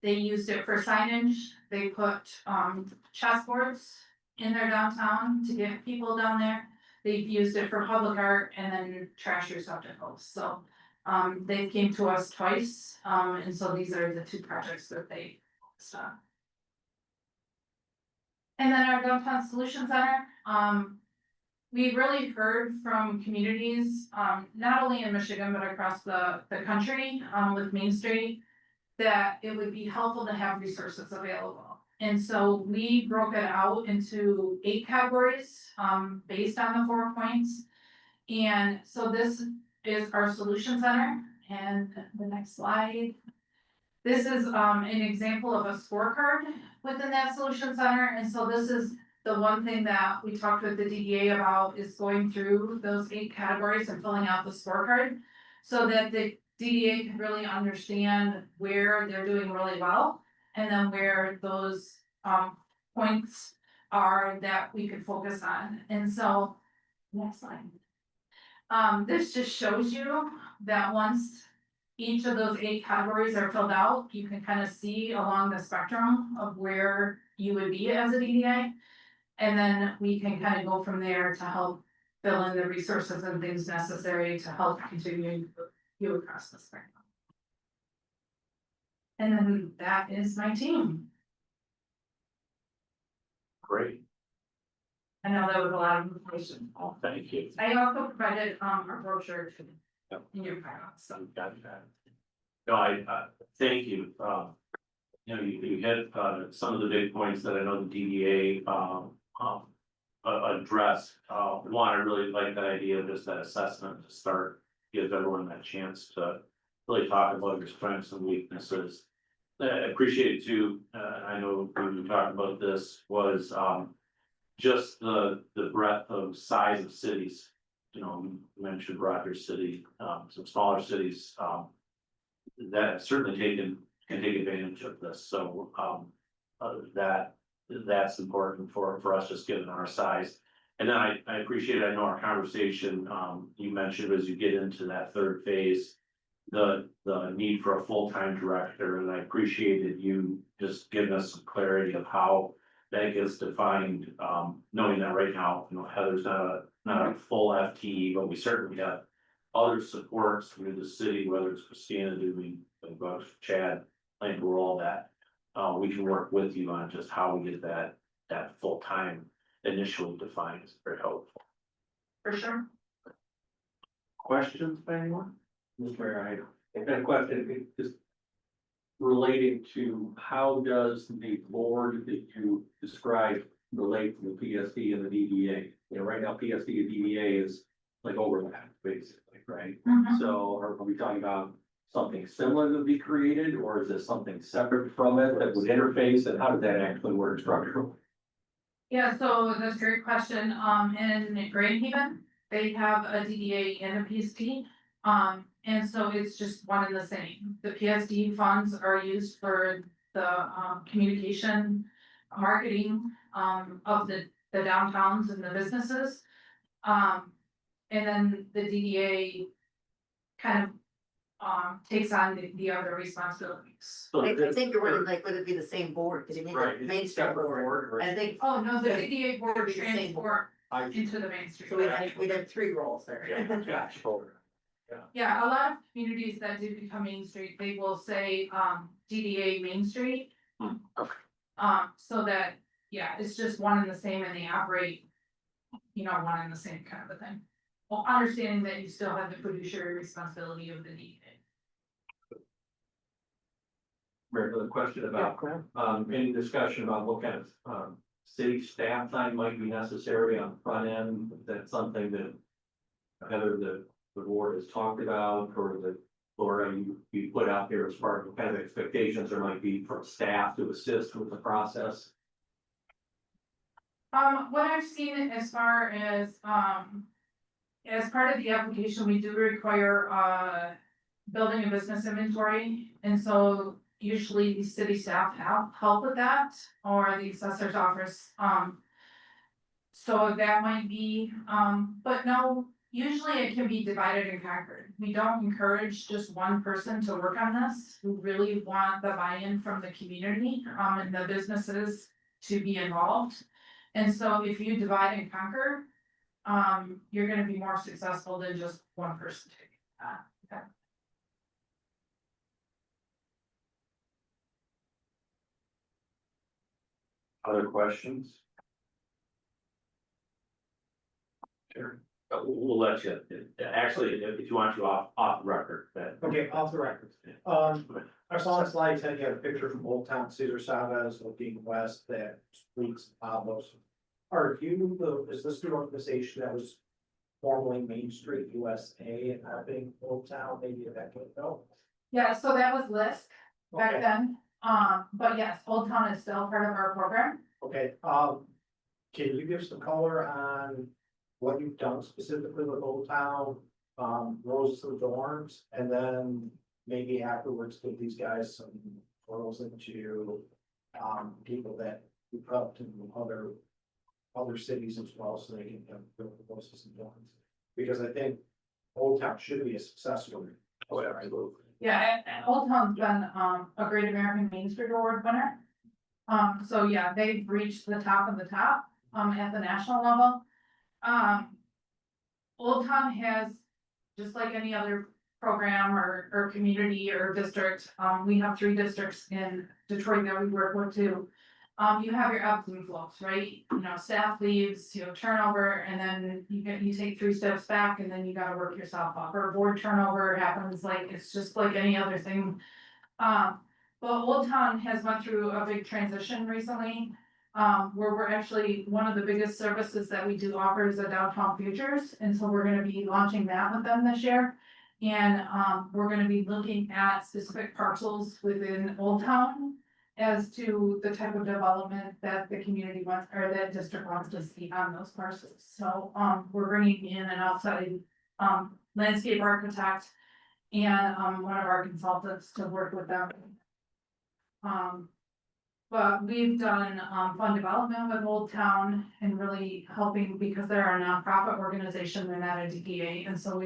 They used it for signage. They put, chessboards in their downtown to get people down there. They've used it for public art and then trash receptacles. So, they came to us twice. And so these are the two projects that they saw. And then our Downtown Solution Center, we really heard from communities, not only in Michigan, but across the country, with Main Street, that it would be helpful to have resources available. And so we broke it out into 8 categories, based on the 4 points. And so this is our Solution Center, and the next slide. This is, an example of a scorecard within that Solution Center, and so this is the one thing that we talked with the DDA about is going through those 8 categories and filling out the scorecard. So that the DDA can really understand where they're doing really well, and then where those points are that we could focus on. And so, next slide. This just shows you that once each of those 8 categories are filled out, you can kind of see along the spectrum of where you would be as a DDA. And then we can kind of go from there to help fill in the resources and things necessary to help continue you across the spectrum. And then that is my team. Great, I know that was a lot of information. thank you. I also provided, a brochure to Yep. in your file, so. Got that. No, I thank you, you know, you hit, some of the big points that I know the DDA, addressed. One, I really like that idea of just that assessment to start, give everyone that chance to really talk about your strengths and weaknesses. I appreciate it too, I know when we talked about this, was, just the breadth of size of cities. You know, you mentioned Rogers City, some smaller cities, that have certainly can take advantage of this, so, that that's important for us, just given our size. And then I appreciate, I know our conversation, you mentioned as you get into that third phase, the need for a full-time director, and I appreciated you just giving us some clarity of how that gets defined, knowing that right now, you know, Heather's not a full FTE, but we certainly have other supports through the city, whether it's Christina doing, Chad, playing a role that we can work with you on just how we get that full-time initially defined is very helpful. For sure. Questions by anyone? Mr. Mayor, I got a question, just relating to how does the board that you described relate to the PSD and the DDA? You know, right now PSD and DDA is like overlap, basically, right? Mhm. So are we talking about something similar to be created, or is this something separate from it that would interface, and how does that actually work structurally? Yeah, so that's a great question. In Grand Haven, they have a DDA and a PSD. And so it's just one and the same. The PSD funds are used for the, communication, marketing, of the downtowns and the businesses. And then the DDA kind of, takes on the other responsibilities. I think it really like, would it be the same board, cause you need Right, the it's Main Street separate board, board, or- I think, Oh, no, the Yeah. DDA board It'd be the same transport I into the Main Street. so we'd have 3 roles there. Gotcha. Yeah, a lot of communities that do become Main Street, they will say, DDA Main Street. So that, yeah, it's just one and the same and they operate, you know, one and the same kind of a thing. Well, understanding that you still have the fiduciary responsibility of the DDA. Mayor, another question about, any discussion about what kind of, city staff time might be necessary on the front end? Is that something that Heather, the board has talked about, or that Laura, you put out there as far as what kind of expectations there might be from staff to assist with the process? What I've seen as far as part of the application, we do require, building a business inventory. And so usually the city staff help with that, or the assessor's office, so that might be, but no, usually it can be divided and conquered. We don't encourage just one person to work on this. We really want the buy-in from the community, and the businesses to be involved. And so if you divide and conquer, you're gonna be more successful than just one person taking that. Okay. Other questions? Sure. We'll let you, actually, if you want to off the record, that. Okay, off the record. I saw on slide 10, you had a picture from Old Town Cesar Chavez looking west that speaks Pablos. Is this the organization that was formerly Main Street USA and having Old Town maybe a decade ago? Yeah, so that was Lisk back Okay. then, but yes, Old Town is still part of our program. Okay, can you give some color on what you've done specifically with Old Town, Roses and Dorms, and then maybe afterwards give these guys some photos into, people that you've helped in other cities as well, so they can have Roses and Dorms. Because I think Old Town should be a success story. Oh, absolutely. Yeah, and Old Town's been, a Great American Main Street Award winner. So yeah, they've reached the top of the top, at the national level. Old Town has, just like any other program or community or district, we have 3 districts in Detroit that we work with too. You have your ebbs and flows, right? You know, staff leaves, you know, turnover, and then you take 3 steps back and then you gotta work yourself up, or board turnover happens, like, it's just like any other thing. But Old Town has went through a big transition recently, where we're actually, one of the biggest services that we do offer is the Downtown Futures, and so we're gonna be launching that with them this year. And, we're gonna be looking at specific parcels within Old Town as to the type of development that the community wants, or that district wants to see on those parcels. So, we're bringing in an outside, landscape architect and, one of our consultants to work with them. But we've done, fund development with Old Town and really helping because they're a nonprofit organization, they're not a DDA, and so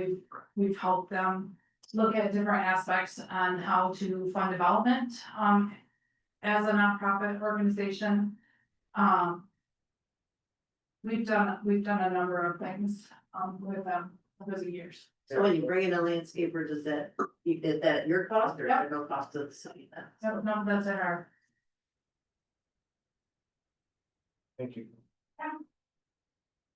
we've helped them look at different aspects on how to fund development, as a nonprofit organization. We've done a number of things, with them over the years. So when you bring in a landscaper, is that at your cost or is there no cost to the city then? No, that's in our. Thank you.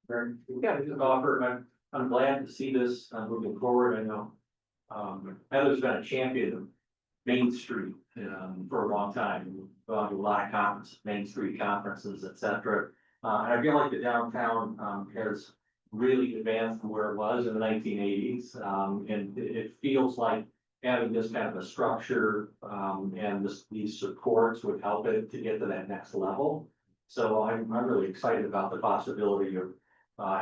We got a good offer, and I'm glad to see this moving forward. I know Heather's been a champion of Main Street for a long time. Gone to a lot of conferences, Main Street conferences, et cetera. And I feel like the downtown has really advanced from where it was in the 1980s. And it feels like having this kind of a structure and these supports would help it to get to that next level. So I'm really excited about the possibility of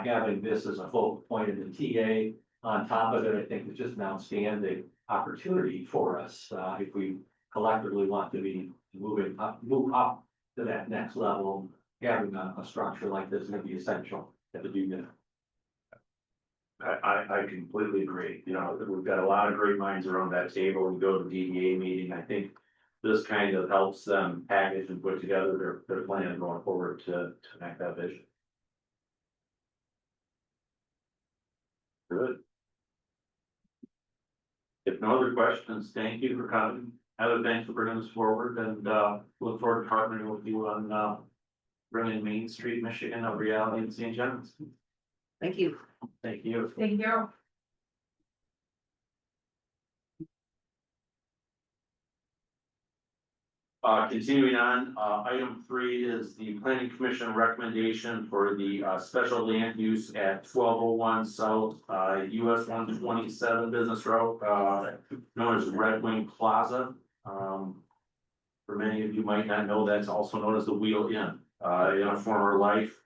having this as a focal point in the TA. On top of it, I think it's just an outstanding opportunity for us if we collectively want to be move up to that next level. Having a structure like this is going to be essential at the beginning. I completely agree. You know, we've got a lot of great minds around that table. We go to DDA meeting. I think this kind of helps them package and put together their plan going forward to make that vision. Good. If no other questions, thank you for coming. Heather, thanks for bringing this forward, and look forward to partnering with you on bringing Main Street, Michigan, a reality in St. John's. Thank you. Thank you. Thank you. Continuing on, item 3 is the planning commission recommendation for the special land use at 1201 South US 127 Business Road, known as Red Wing Plaza. For many of you might not know, that's also known as the Wheel Inn. In a former life,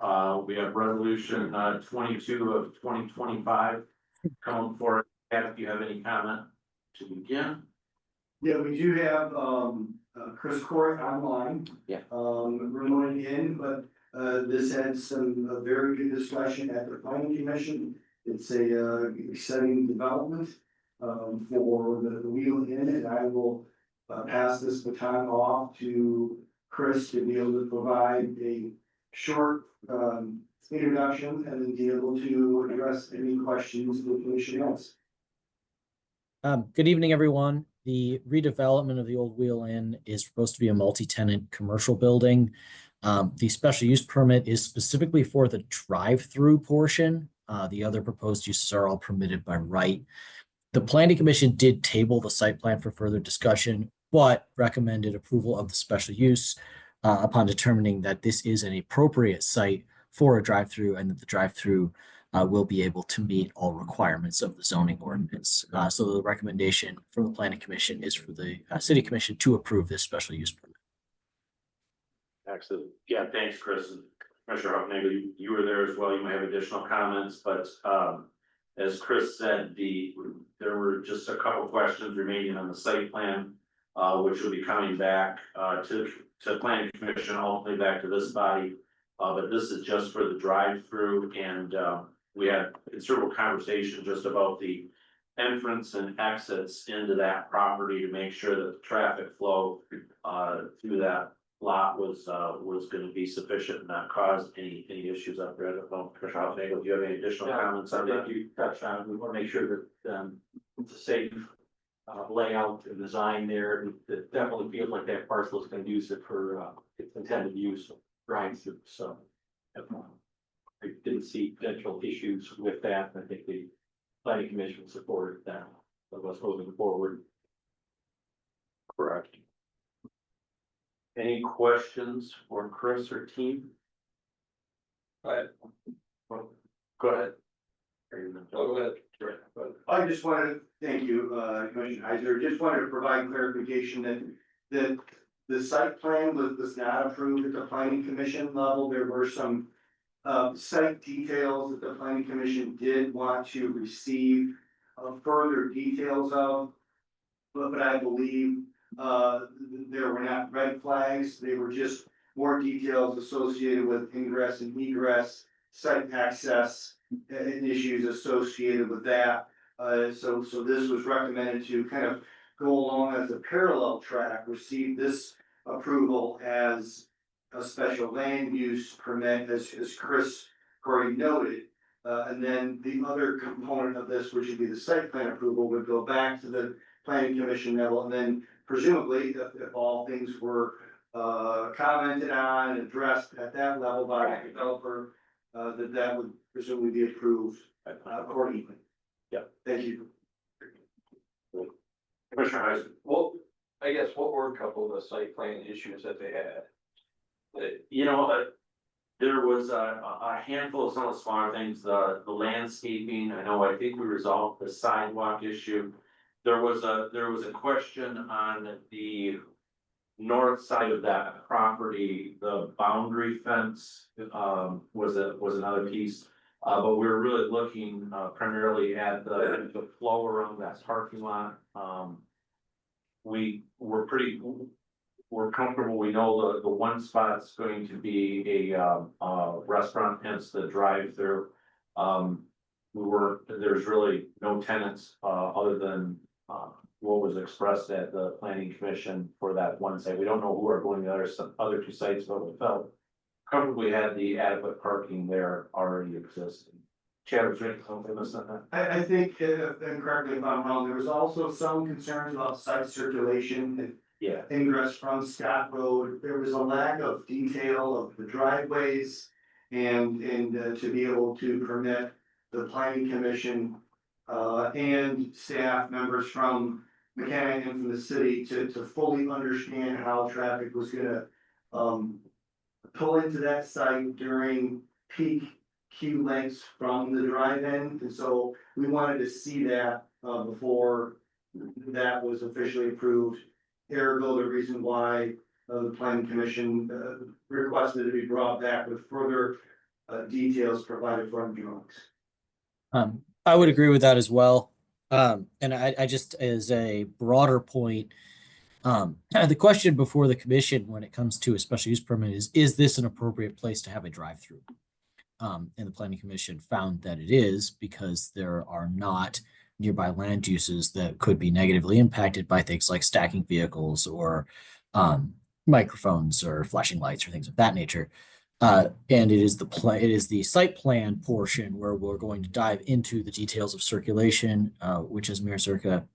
we have resolution 22 of 2025 coming for it. If you have any comment to begin. Yeah, we do have, Chris Court online. Yeah. Remote in, but, this had some, very good discussion at the planning commission. It's a, exciting development, for the Wheel Inn, and I will, pass this baton off to Chris to be able to provide a short, introduction and then be able to address any questions the commission has. Good evening, everyone. The redevelopment of the old Wheel Inn is supposed to be a multi-tenant commercial building. The special use permit is specifically for the drive-through portion. The other proposed uses are all permitted by right. The planning commission did table the site plan for further discussion, but recommended approval of the special use upon determining that this is an appropriate site for a drive-through and that the drive-through will be able to meet all requirements of the zoning ordinance. So the recommendation from the planning commission is for the city commission to approve this special use permit. Excellent. Yeah, thanks, Chris. Commissioner Huffnagel, you were there as well. You may have additional comments, but as Chris said, there were just a couple questions remaining on the site plan, which will be coming back to planning commission, ultimately back to this body. But this is just for the drive-through, and we had considerable conversation just about the entrance and exits into that property to make sure that the traffic flow through that lot was going to be sufficient and not cause any issues up there. I don't know, Commissioner Huffnagel, do you have any additional comments on that? You touched on it. We want to make sure that it's a safe layout and design there. It definitely feels like that parcel is conducive for its intended use of drive-through. So I didn't see potential issues with that. I think the planning commission supported that of us moving forward. Correct. Any questions for Chris or team? Go ahead. Go ahead. Go ahead. I just wanted to thank you, Commissioner Heiser, just wanted to provide clarification that the site plan was not approved at the planning commission level. There were some site details that the planning commission did want to receive further details of. But I believe there were not red flags, they were just more details associated with ingress and egress, site access, and issues associated with that. So this was recommended to kind of go along as a parallel track, receive this approval as a special land use permit, as Chris already noted. And then the other component of this, which would be the site plan approval, would go back to the planning commission level, and then presumably, if all things were commented on and addressed at that level by the developer, that would presumably be approved accordingly. Yeah. Thank you. Commissioner Heisen. Well, I guess what were a couple of the site plan issues that they had? You know, there was a handful of some of the smaller things, the landscaping, I think we resolved the sidewalk issue. There was a question on the north side of that property, the boundary fence, was another piece. But we were really looking, primarily at the flow around that parking lot. We're comfortable, we know the one spot's going to be a restaurant, hence the drive-through. There's really no tenants, other than, what was expressed at the planning commission for that one site. We don't know who are going to the other two sites, but we felt comfortable we had the adequate parking there already existing. Chad, was there anything else on that? I think, and correct me if I'm wrong, there was also some concerns about site circulation and Yeah. ingress from Scott Road. There was a lack of detail of the driveways and to be able to permit the planning commission and staff members from Mechanic and from the city to fully understand how traffic was gonna pull into that site during peak queue lengths from the drive-in. And so we wanted to see that before that was officially approved. Ergo, the reason why the planning commission requested to be brought back with further details provided from drawings. I would agree with that as well. And I just, as a broader point, the question before the commission when it comes to a special use permit is this an appropriate place to have a drive-through? And the planning commission found that it is, because there are not nearby land uses that could be negatively impacted by things like stacking vehicles or microphones or flashing lights or things of that nature. And it is the site plan portion where we're going to dive into the details of circulation, which, as Mayor Zerka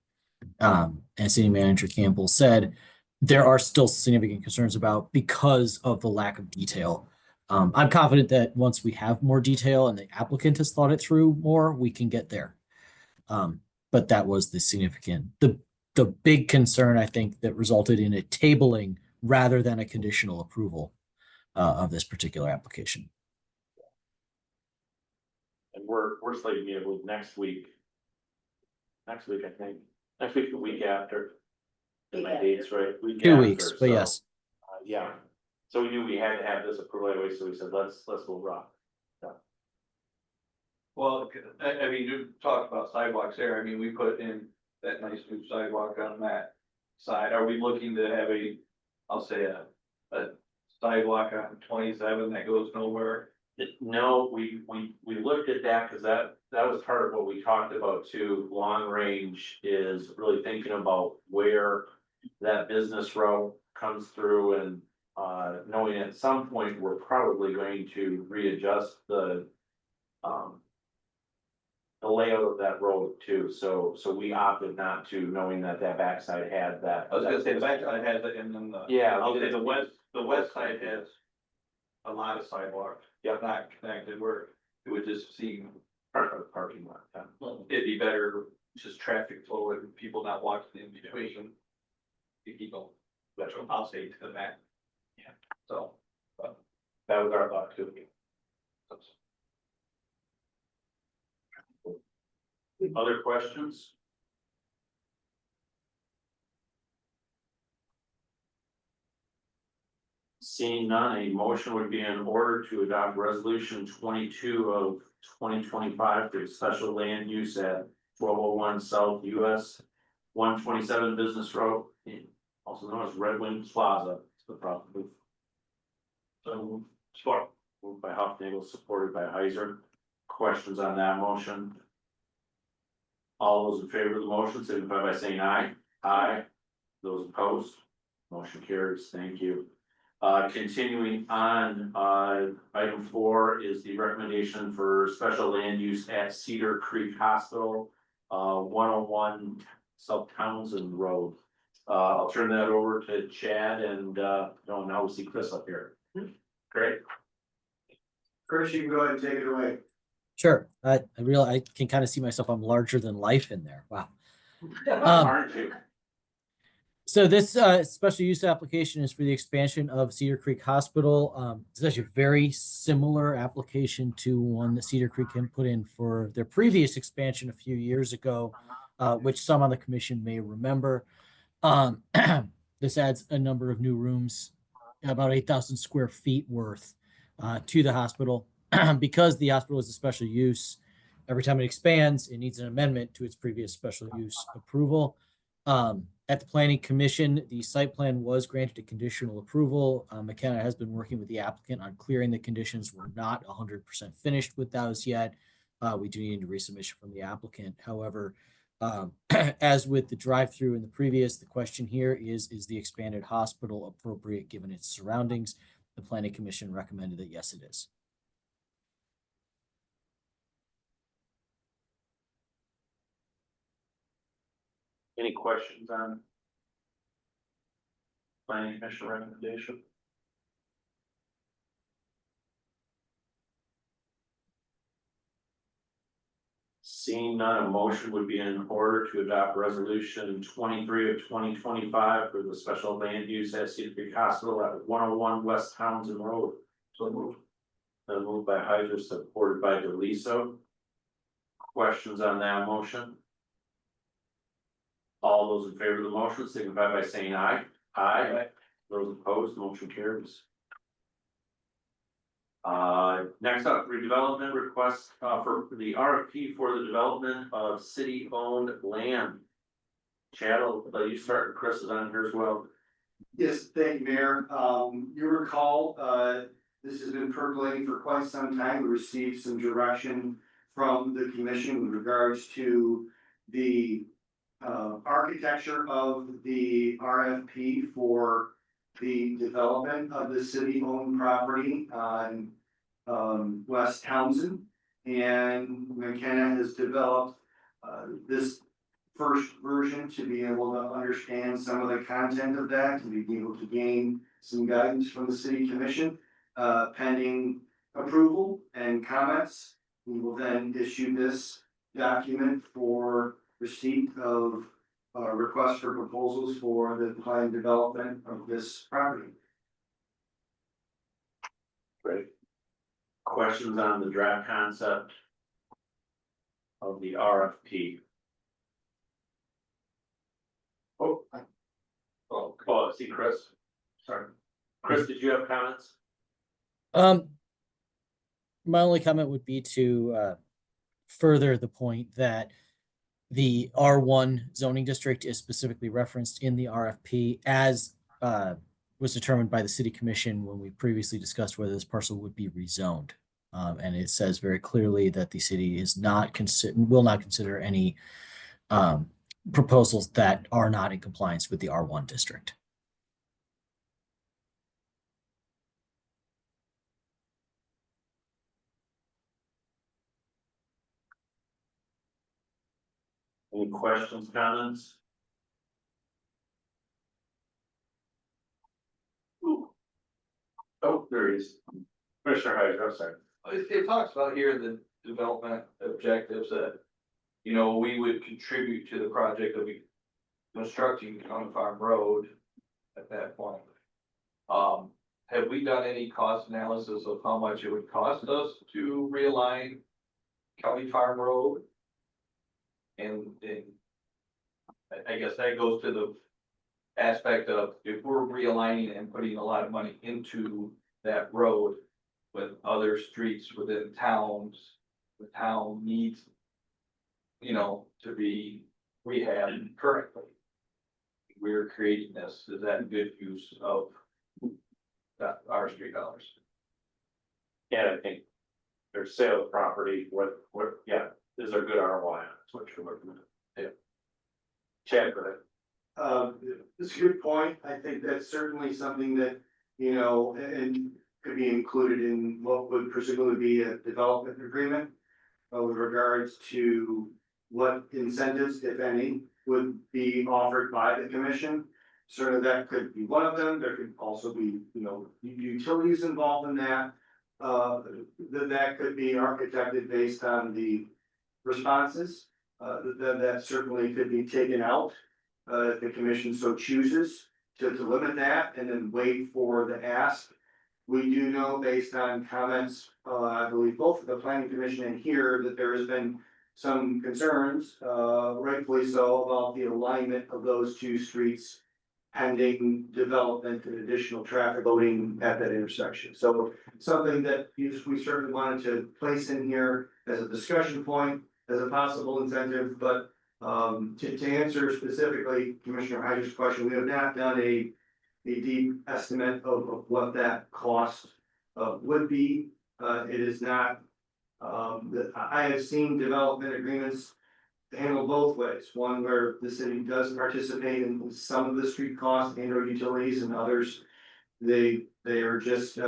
and City Manager Campbell said, there are still significant concerns about because of the lack of detail. I'm confident that once we have more detail and the applicant has thought it through more, we can get there. But that was the big concern, I think, that resulted in a tabling rather than a conditional approval of this particular application. And we're slated to meet with next week. Next week, I think. Next week, the week after. Get my dates right. Week 2 after, weeks, but so, yes. Yeah. So we knew we had to have this approval anyway, so we said, let's go rock. Well, I mean, you talked about sidewalks there, I mean, we put in that nice new sidewalk on that side, are we looking to have I'll say a sidewalk on 27 that goes nowhere? No, we looked at that because that was part of what we talked about too. Long range is really thinking about where that business route comes through and knowing at some point we're probably going to readjust the layout of that road too. So we opted not to, knowing that backside had that. I was gonna say the backside has it, and then I'll say the west side has a lot of sidewalks. Yeah, not connected, where it would just seem Part of the parking lot. Yeah. it'd be better, just traffic flow and people not walking in between. You keep going, that's what I'll say to the back. Yeah. So, That was our thought too. Other questions? Seeing none, a motion would be in order to adopt resolution 22 of 2025 for special land use at 1201 South US 127 Business Road also known as Red Wing Plaza, it's the property. So, support, moved by Huffnagel, supported by Heiser. Questions on that motion? All those in favor of the motion signify by saying aye. Aye. Those opposed, motion carries, thank you. Continuing on, item 4 is the recommendation for special land use at Cedar Creek Hospital, 101 South Townsend Road. I'll turn that over to Chad and, now we see Chris up here. Great. Chris, you can go ahead and take it away. Sure. I can kind of see myself. I'm larger than life in there. Wow. Aren't you? So this special use application is for the expansion of Cedar Creek Hospital. It's actually a very similar application to one that Cedar Creek had put in for their previous expansion a few years ago, which some on the commission may remember. This adds a number of new rooms, about 8,000 square feet worth, to the hospital. Because the hospital is a special use, every time it expands, it needs an amendment to its previous special use approval. At the Planning Commission, the site plan was granted a conditional approval. McKenna has been working with the applicant on clearing the conditions. We're not 100% finished with those yet. We do need a resubmission from the applicant. However, as with the drive-through in the previous, the question here is the expanded hospital appropriate given its surroundings? The Planning Commission recommended that yes, it is. Any questions on planning commission recommendation? Seeing none, a motion would be in order to adopt resolution 23 of 2025 for the special land use at Cedar Creek Hospital at 101 West Townsend Road. So moved. Then moved by Heiser, supported by Deliso. Questions on that motion? All those in favor of the motion signify by saying aye. Aye. Those opposed, motion carries. Next up, redevelopment request for the RFP for the development of city-owned land. Chad, I'll let you start, and Chris is on here as well. Yes, thank you, Mayor. You recall, this has been percolating for quite some time. We received some direction from the commission with regards to the architecture of the RFP for the development of the city-owned property on West Townsend. And McKenna has developed this first version to be able to understand some of the content of that, to be able to gain some guidance from the city commission. Pending approval and comments, we will then issue this document for receipt of request for proposals for the planned development of this property. Great. Questions on the draft concept of the RFP? Oh, see Chris. Sorry. Chris, did you have comments? My only comment would be to further the point that the R1 zoning district is specifically referenced in the RFP as was determined by the city commission when we previously discussed whether this parcel would be rezoned. And it says very clearly that the city is will not consider any proposals that are not in compliance with the R1 district. Any questions, comments? Oh, there he is. Commissioner Heiser, I'm sorry. It talks about here the development objectives that, you know, we would contribute to the project of constructing County Farm Road at that point. Have we done any cost analysis of how much it would cost us to realign County Farm Road? And I guess that goes to the aspect of if we're realigning and putting a lot of money into that road with other streets within towns, the town needs, you know, to be rehabbed correctly. we're creating this, is that good use of our street dollars? Yeah, I think there's sale of property, what, yeah, is there good ROI? That's what you're looking at. Yeah. Chad, go ahead. It's a good point. I think that's certainly something that, you know, and could be included in what would presumably be a development agreement. With regards to what incentives, if any, would be offered by the commission. Sort of that could be one of them. There could also be, you know, utilities involved in that. That could be architected based on the responses. That certainly could be taken out. If the commission so chooses to limit that and then wait for the ask. We do know based on comments, I believe both of the planning commission and here, that there has been some concerns, rightfully so, about the alignment of those two streets pending development and additional traffic loading at that intersection. So something that we certainly wanted to place in here as a discussion point, as a possible incentive, but to answer specifically Commissioner Hyder's question, we have not done a deep estimate of what that cost would be. It is not, I have seen development agreements handle both ways. One where the city does participate in some of the street costs and or utilities, and others, they are just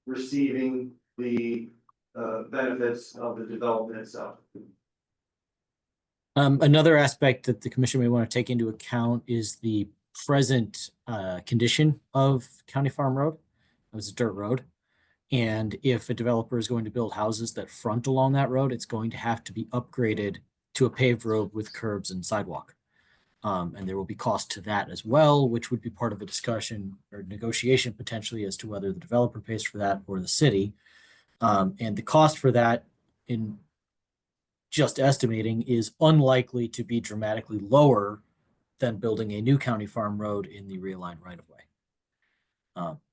receiving the benefits of the development itself. Another aspect that the commission may want to take into account is the present condition of County Farm Road. It was a dirt road. And if a developer is going to build houses that front along that road, it's going to have to be upgraded to a paved road with curbs and sidewalk. And there will be cost to that as well, which would be part of a discussion or negotiation potentially as to whether the developer pays for that or the city. And the cost for that, in just estimating, is unlikely to be dramatically lower than building a new county farm road in the realigned right of way.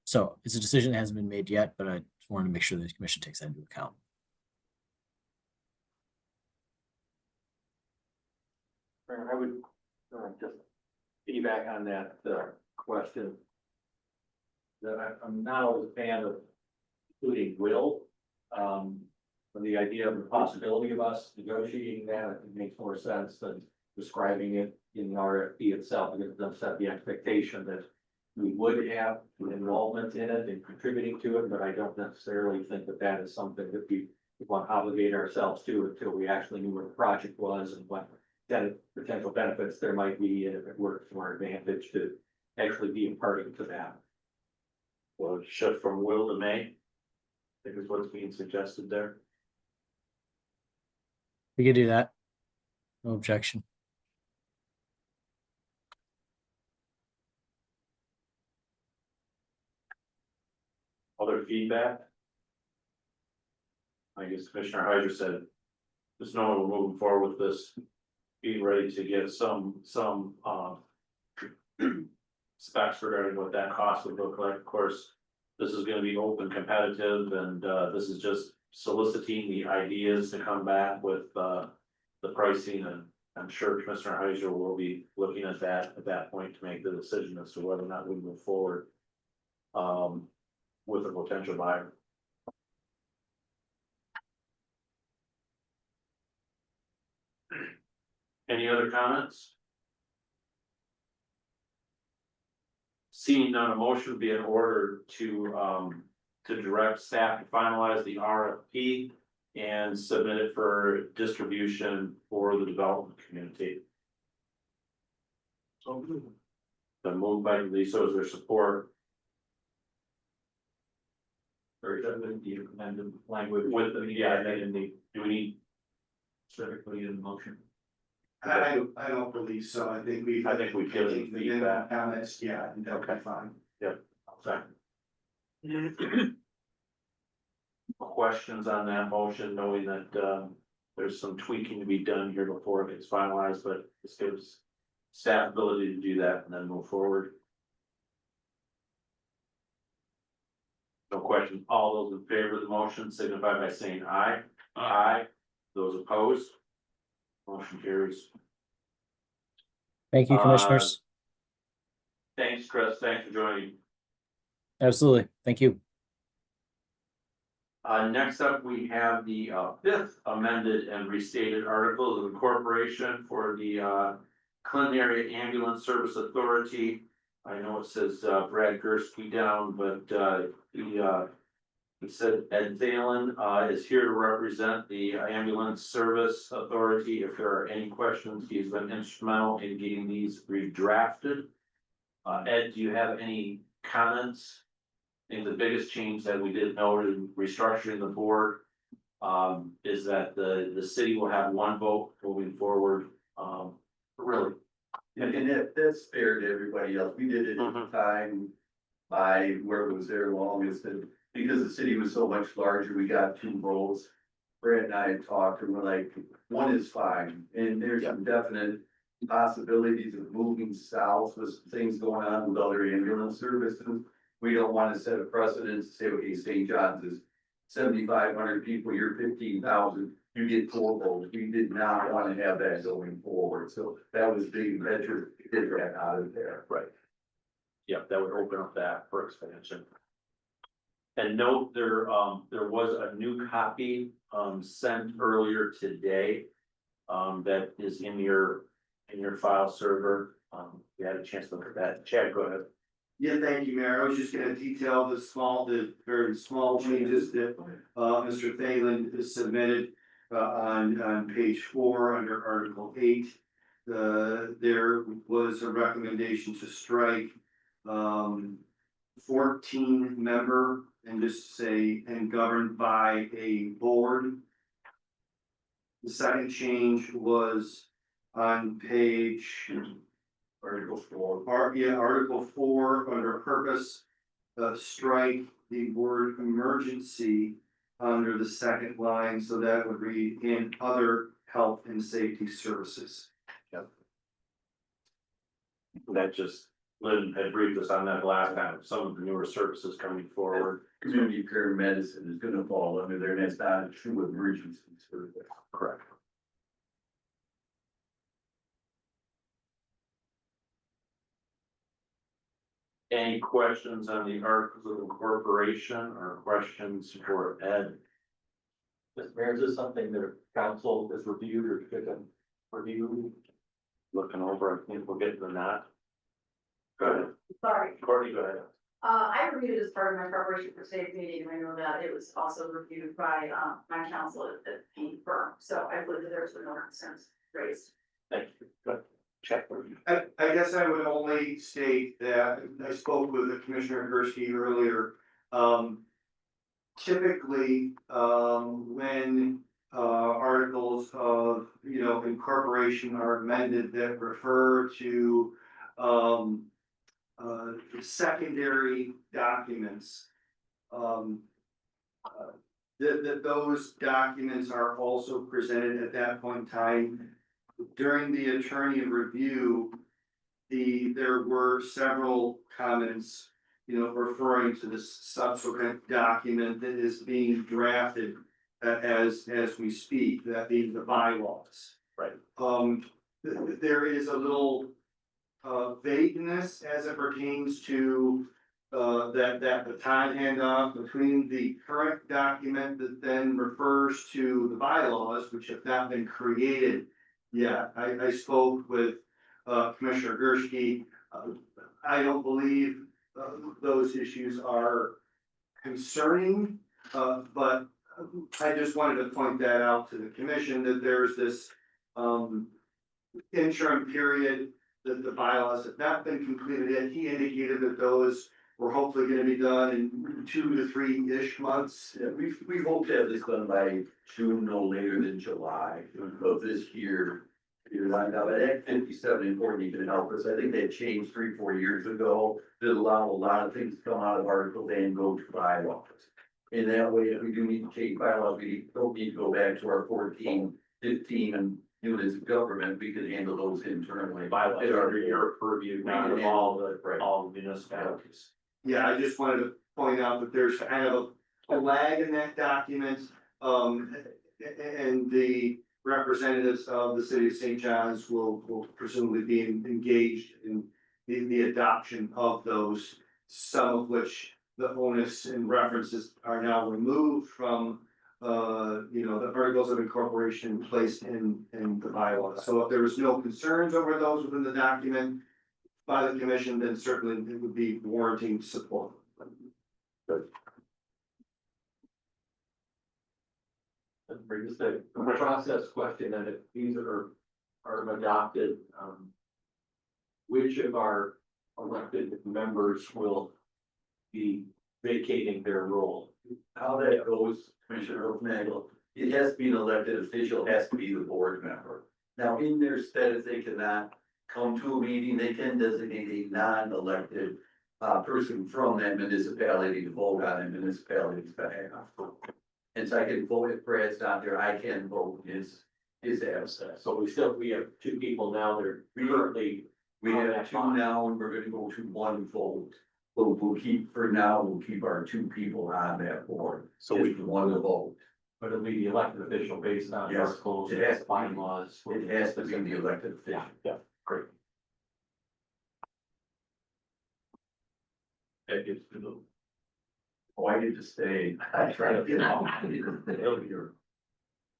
So it's a decision that hasn't been made yet, but I just wanted to make sure the commission takes that into account. I would just piggyback on that question. That I'm not always a fan of including will. The idea of the possibility of us negotiating that, I think makes more sense than describing it in the RFP itself, because it does set the expectation that we would have involvement in it and contributing to it, but I don't necessarily think that that is something that we want to obligate ourselves to until we actually knew what the project was and what potential benefits there might be, and if it works to our advantage to actually be a party to that. Well, shift from will to may, I think is what's being suggested there. We could do that. No objection. Other feedback? I guess Commissioner Hyder said, just knowing we're moving forward with this, being ready to get some specs regarding what that cost would look like. Of course, this is gonna be open competitive, and this is just soliciting the ideas to come back with the pricing, and I'm sure Commissioner Heiser will be looking at that point to make the decision as to whether or not we move forward with a potential buyer. Any other comments? Seeing none, a motion would be in order to direct staff to finalize the RFP and submit it for distribution for the development community. So the move by Lisa, is there support? Or doesn't the amended language With the, yeah, do we need specifically in the motion? I don't believe so. I think we've given feedback. Comments, yeah, I think that'll be fine. Second. Questions on that motion, knowing that there's some tweaking to be done here before it gets finalized, but this gives staff ability to do that and then move forward. No question. All those in favor of the motion signify by saying aye. Aye. Those opposed? Motion carries. Thank you, commissioners. Thanks, Chris. Thanks for joining. Absolutely. Thank you. Next up, we have the fifth amended and restated articles of incorporation for the Clinton Area Ambulance Service Authority. I know it says Brad Gursky down, but he said Ed Thalen is here to represent the Ambulance Service Authority. If there are any questions, he's been instrumental in getting these redrafted. Ed, do you have any comments? I think the biggest change that we did note in restructuring the board is that the city will have one vote moving forward. Really. And that's fair to everybody else. We did it at the time by whoever was there longest, and because the city was so much larger, we got two votes. Brad and I had talked and we're like, one is fine, and there's some definite possibilities of moving south with things going on with other ambulance services. We don't want to set a precedent to say, okay, St. John's is 7,500 people, you're 15,000, you get 4 votes. We did not want to have that going forward, so that was big measure to get that out of there. Right. Yep, that would open up that for expansion. And note there was a new copy sent earlier today that is in your file server. We had a chance to look at that. Chad, go ahead. Yeah, thank you, Mayor. I was just gonna detail the very small changes that, Mr. Thalen has submitted, on page 4 under Article 8. There was a recommendation to strike, 14 member and just say, and governed by a board. The second change was on page Article 4. Article 4 under purpose, strike the word emergency under the second line, so that would read in other health and safety services. That just, Lynn had briefed us on that last time, some of the newer services coming forward. Community care medicine is gonna fall under there, and that's not a true emergency service. Correct. Any questions on the articles of incorporation or questions for Ed? Mr. Mayor, is this something that council has reviewed or should have reviewed? Looking over, I think we'll get to that. Go ahead, Sorry, Courtney, go ahead. I reviewed it as part of my preparation for today's meeting, and I know that it was also reviewed by, my counsel at the firm, so I believe that there's no concerns raised. Thank you. Go ahead. Check. I guess I would only state that I spoke with Commissioner Gursky earlier. Typically, when articles of, incorporation are amended that refer to secondary documents, that those documents are also presented at that point in time. During the attorney review, there were several comments, referring to this subsequent document that is being drafted as we speak, that being the bylaws. Right. There is a little vagueness as it pertains to that baton handoff between the current document that then refers to the bylaws, which have not been created yet. I spoke with Commissioner Gursky. I don't believe those issues are concerning, but I just wanted to point that out to the commission, that there's this interim period that the bylaws have not been completed yet. He indicated that those were hopefully gonna be done in 2 to 3-ish months. Yeah, we hope to have this done by June, no later than July of this year. But Act 57 and 40 can help us. I think they changed 3-4 years ago that allow a lot of things to come out of Article and go to bylaws. And that way, if we do need to change bylaws, we don't need to go back to our 14, 15 and units of government. We can handle those internally. Bylaws are under your purview, not all the municipalities. Yeah, I just wanted to point out that there's kind of a lag in that document. And the representatives of the city of St. John's will presumably be engaged in the adoption of those, some of which the onus and references are now removed from the articles of incorporation placed in the bylaws. So if there was no concerns over those within the document by the commission, then certainly it would be warranting support. That brings us to a process question, and if these are adopted, which of our elected members will be vacating their role? How that goes, Commissioner O'Neill, it has to be an elected official, it has to be the board member. Now, in their stead, if they cannot come to a meeting, they can designate a non-elected person from that municipality to vote on a municipality's behalf. And so I can vote if Brad's not there, I can vote his absence. So we have two people now that are currently. We have two now, and we're gonna go to one vote. We'll keep, for now, we'll keep our two people on that board, so we can one vote. But it'll be the elected official based on Yes, articles, it has to be. bylaws. It has to be the elected official. Yeah, great. That gets to the. Oh, I get to stay. I try to get out.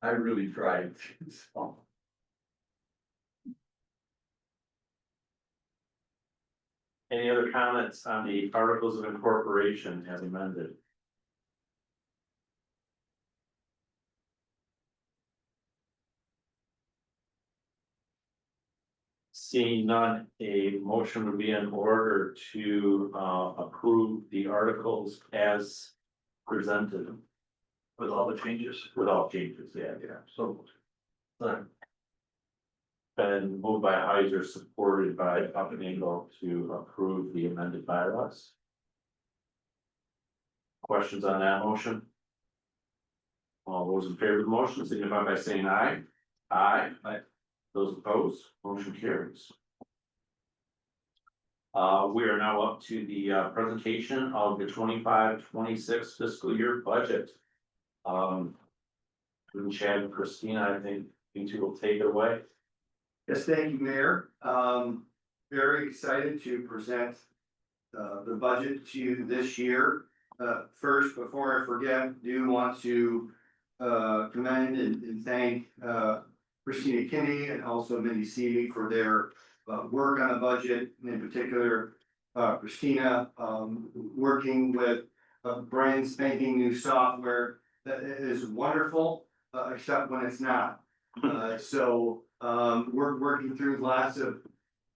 I really tried. So. Any other comments on the articles of incorporation as amended? Seeing none, a motion would be in order to approve the articles as presented. With all the changes. With all changes, yeah. So. Been moved by Heiser, supported by Uppenagel to approve the amended bylaws. Questions on that motion? All those in favor of the motion signify by saying aye. Aye. Aye. Those opposed, motion carries. We are now up to the presentation of the 25-26 fiscal year budget. Chad and Christina, I think you two will take it away. Yes, thank you, Mayor. Very excited to present the budget to you this year. First, before I forget, do want to commend and thank Christina Kinney and also Mindy Seeley for their work on the budget, and in particular, Christina working with brand spanking new software that is wonderful, except when it's not. We're working through lots of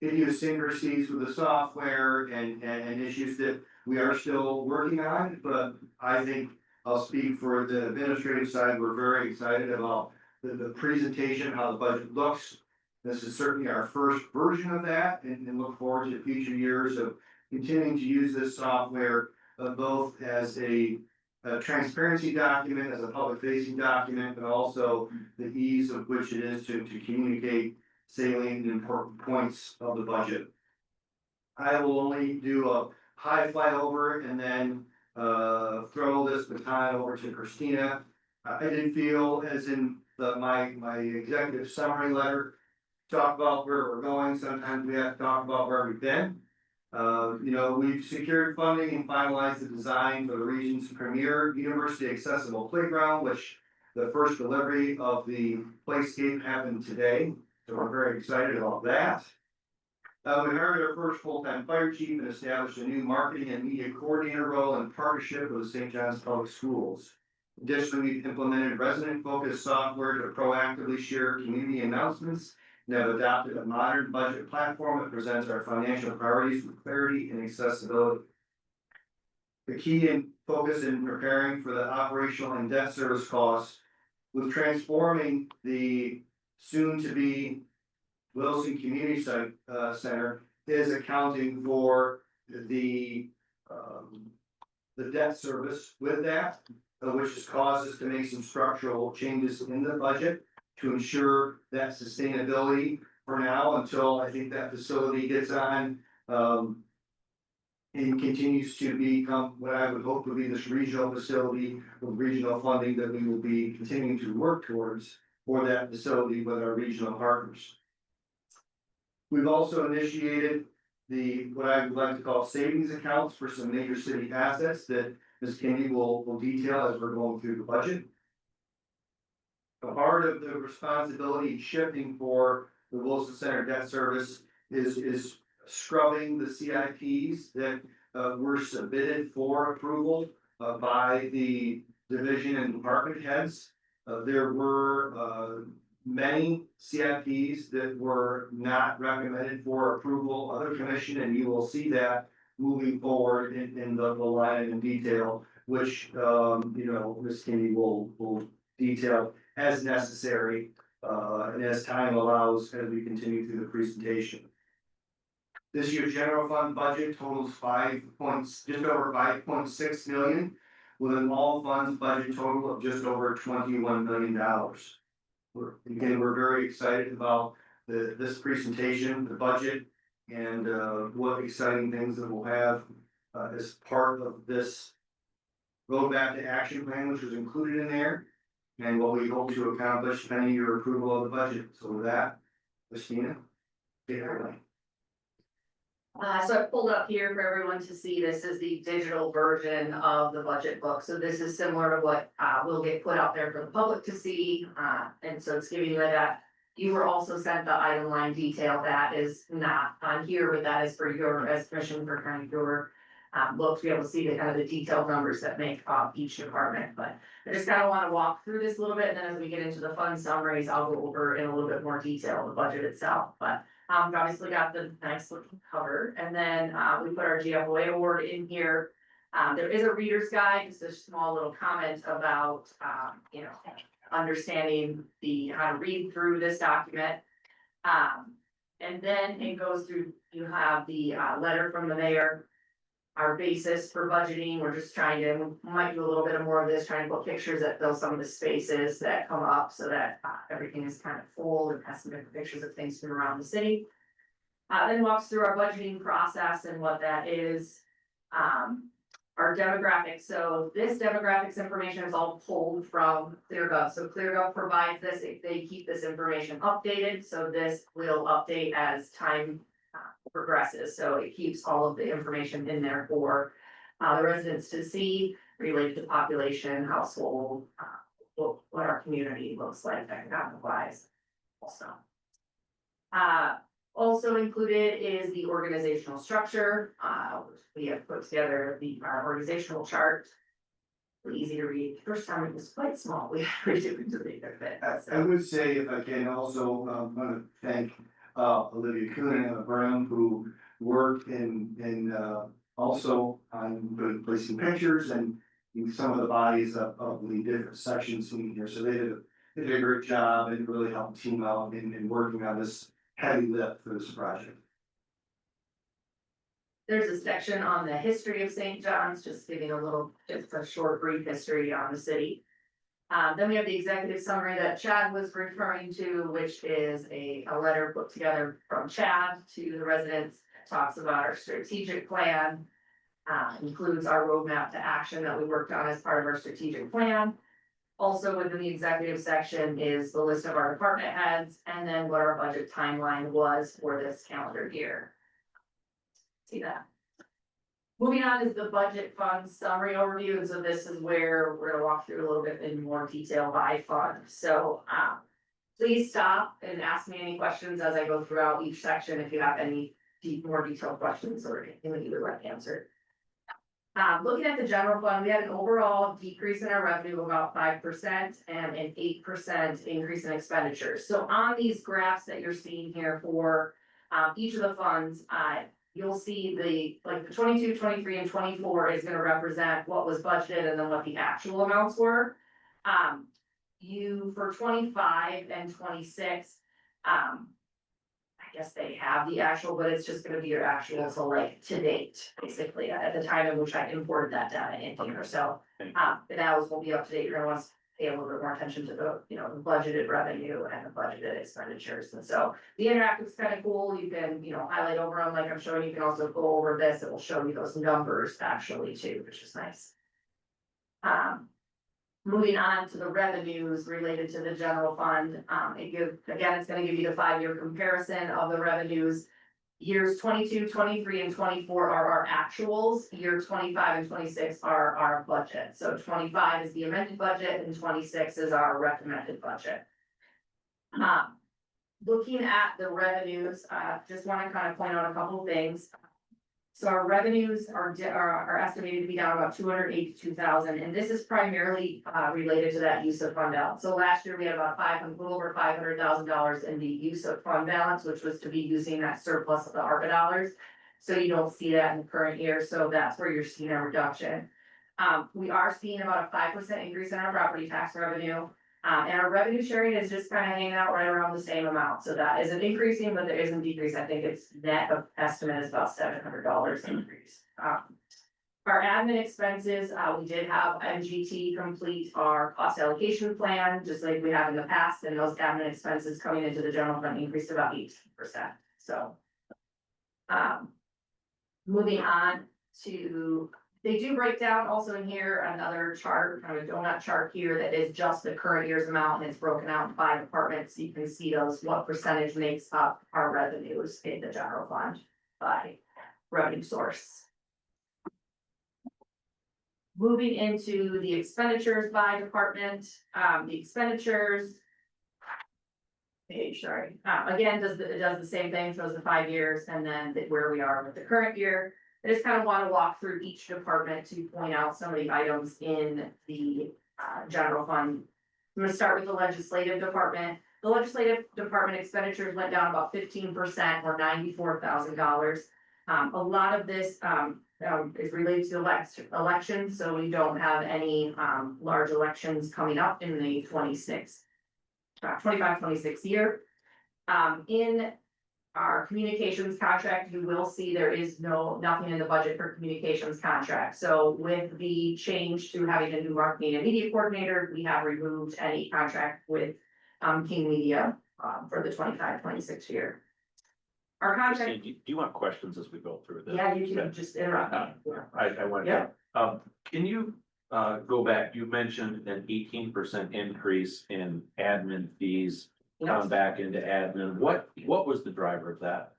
idiosyncrasies with the software and issues that we are still working on, but I think I'll speak for the administrative side. We're very excited about the presentation, how the budget looks. This is certainly our first version of that, and look forward to future years of continuing to use this software, both as a transparency document, as a public facing document, but also the ease of which it is to communicate salient and important points of the budget. I will only do a high flyover and then throw this baton over to Christina. I didn't feel, as in my executive summary letter, talk about where we're going. Sometimes we have to talk about where we've been. We've secured funding and finalized the design for the region's premier university accessible playground, which the first delivery of the playscape happened today. So we're very excited about that. We hired our first full-time fire chief and established a new marketing and media coordinator role in partnership with the St. John's Public Schools. Additionally, we've implemented resident-focused software to proactively share community announcements and have adopted a modern budget platform that presents our financial priorities with clarity and accessibility. The key and focus in preparing for the operational and debt service costs with transforming the soon-to-be Wilson Community Center is accounting for the debt service with that, which has caused us to make some structural changes in the budget to ensure that sustainability for now, until I think that facility gets on and continues to become what I would hope to be this regional facility with regional funding that we will be continuing to work towards. for that facility with our regional partners. We've also initiated what I would like to call savings accounts for some major city assets that Ms. Kennedy will detail as we're going through the budget. A part of the responsibility shifting for the Wilson Center debt service is scrubbing the CIPs that were submitted for approval by the division and department heads. There were many CIPs that were not recommended for approval of the commission, and you will see that moving forward in the line in detail, which, Ms. Kinney will detail as necessary, and as time allows, as we continue through the presentation. This year's general fund budget totals just over 5.6 million, with an all funds budget total of just over $21 million. We're very excited about this presentation, the budget, and what exciting things that we'll have as part of this roadmap to action plan, which was included in there, and what we hope to accomplish pending your approval of the budget. So with that, Christina, take it away. So I pulled up here for everyone to see, this is the digital version of the budget book. So this is similar to what will get put out there for the public to see. And so it's giving you that. You were also sent the item line detail that is not on here, but that is for your, as commission for kind of your look to be able to see the kind of the detailed numbers that make up each department. But I just kind of want to walk through this a little bit, and then as we get into the fund summaries, I'll go over in a little bit more detail the budget itself. But we obviously got the nice looking cover, and then we put our GFOA award in here. There is a reader's guide, just a small little comment about understanding how to read through this document. And then it goes through, you have the letter from the mayor. Our basis for budgeting, we're just trying to, might do a little bit more of this, trying to put pictures that fill some of the spaces that come up so that everything is kind of full and has some different pictures of things from around the city. Then walks through our budgeting process and what that is. Our demographics, so this demographics information is all pulled from ClearGov. So ClearGov provides this, they keep this information updated, so this will update as time progresses, so it keeps all of the information in there for the residents to see related to population, household, what our community looks like economic wise. Also included is the organizational structure. We have put together our organizational chart. Easy to read. First time it was quite small. We had to read it to read it. I would say, if I can also want to thank Olivia Kuhn and Emma Brown, who worked in also on placing pictures and some of the bodies of the different sections in here. So they did a great job and really helped team out in working on this heavy lift for this project. There's a section on the history of St. John's, just giving just a short brief history on the city. Then we have the executive summary that Chad was referring to, which is a letter put together from Chad to the residents. It talks about our strategic plan, includes our roadmap to action that we worked on as part of our strategic plan. Also within the executive section is the list of our department heads, and then what our budget timeline was for this calendar year. See that? Moving on is the budget fund summary overview, and so this is where we're gonna walk through a little bit in more detail by fund. So please stop and ask me any questions as I go throughout each section if you have any more detailed questions or anything that you would like answered. Looking at the general fund, we had an overall decrease in our revenue of about 5% and an 8% increase in expenditures. So on these graphs that you're seeing here for each of the funds, you'll see the 22, 23, and 24 is gonna represent what was budgeted and then what the actual amounts were. For 25 and 26, I guess they have the actual, but it's just gonna be your actual, so like to date, basically, at the time in which I imported that data in here, so. The hours will be up to date, you're gonna want to pay a little bit more attention to the, the budgeted revenue and the budgeted expenditures, and so. The interactive is kind of cool, you can, highlight over them like I'm showing, you can also go over this, it will show you those numbers actually too, which is nice. Moving on to the revenues related to the general fund, it's gonna give you the 5-year comparison of the revenues. Years 22, 23, and 24 are our actuals, year 25 and 26 are our budget, so 25 is the amended budget and 26 is our recommended budget. Looking at the revenues, just wanna kind of point out a couple of things. So our revenues are estimated to be down about 282,000, and this is primarily related to that use of fund balance. So last year we had about a little over $500,000 in the use of fund balance, which was to be using that surplus of the ARPA dollars. So you don't see that in the current year, so that's where you're seeing a reduction. We are seeing about a 5% increase in our property tax revenue. And our revenue sharing is just kind of hanging out right around the same amount, so that isn't increasing, but there isn't decrease, I think it's net of estimate is about $700 increase. Our admin expenses, we did have MGT complete our cost allocation plan, just like we have in the past, and those admin expenses coming into the general fund increased about 18%, so. Moving on to, they do break down also in here another chart, kind of a donut chart here that is just the current year's amount, and it's broken out by department, so you can see those, what percentage makes up our revenues in the general fund by revenue source. Moving into the expenditures by department, the expenditures. Page, sorry, again, it does the same thing, shows the 5 years, and then where we are with the current year. I just kind of want to walk through each department to point out some of the items in the general fund. I'm going to start with the legislative department. The legislative department expenditures went down about 15% or $94,000. A lot of this is related to elections, so we don't have any large elections coming up in the 25-26 year. In our communications contract, you will see there is nothing in the budget for communications contract. So with the change to having a new marketing and media coordinator, we have removed any contract with King Media for the 25-26 year. Our contract. Christine, do you want questions as we go through this? Yeah, you can just interrupt me. I want to. Can you go back? You mentioned an 18% increase in admin fees. Come back into admin. What was the driver of that?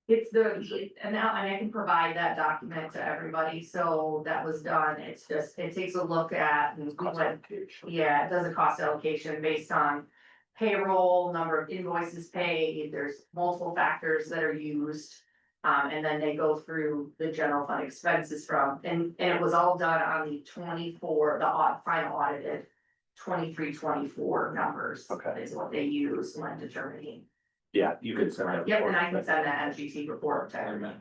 It's and now, and I can provide that document to everybody, so that was done, it's just, it takes a look at. And it does a cost allocation based on payroll, number of invoices paid, there's multiple factors that are used. And then they go through the general fund expenses and it was all done on the final audited 23-24 numbers. Okay. Is what they use when determining. Yeah, you can send that. Yep, and I can send that MGT report to everyone.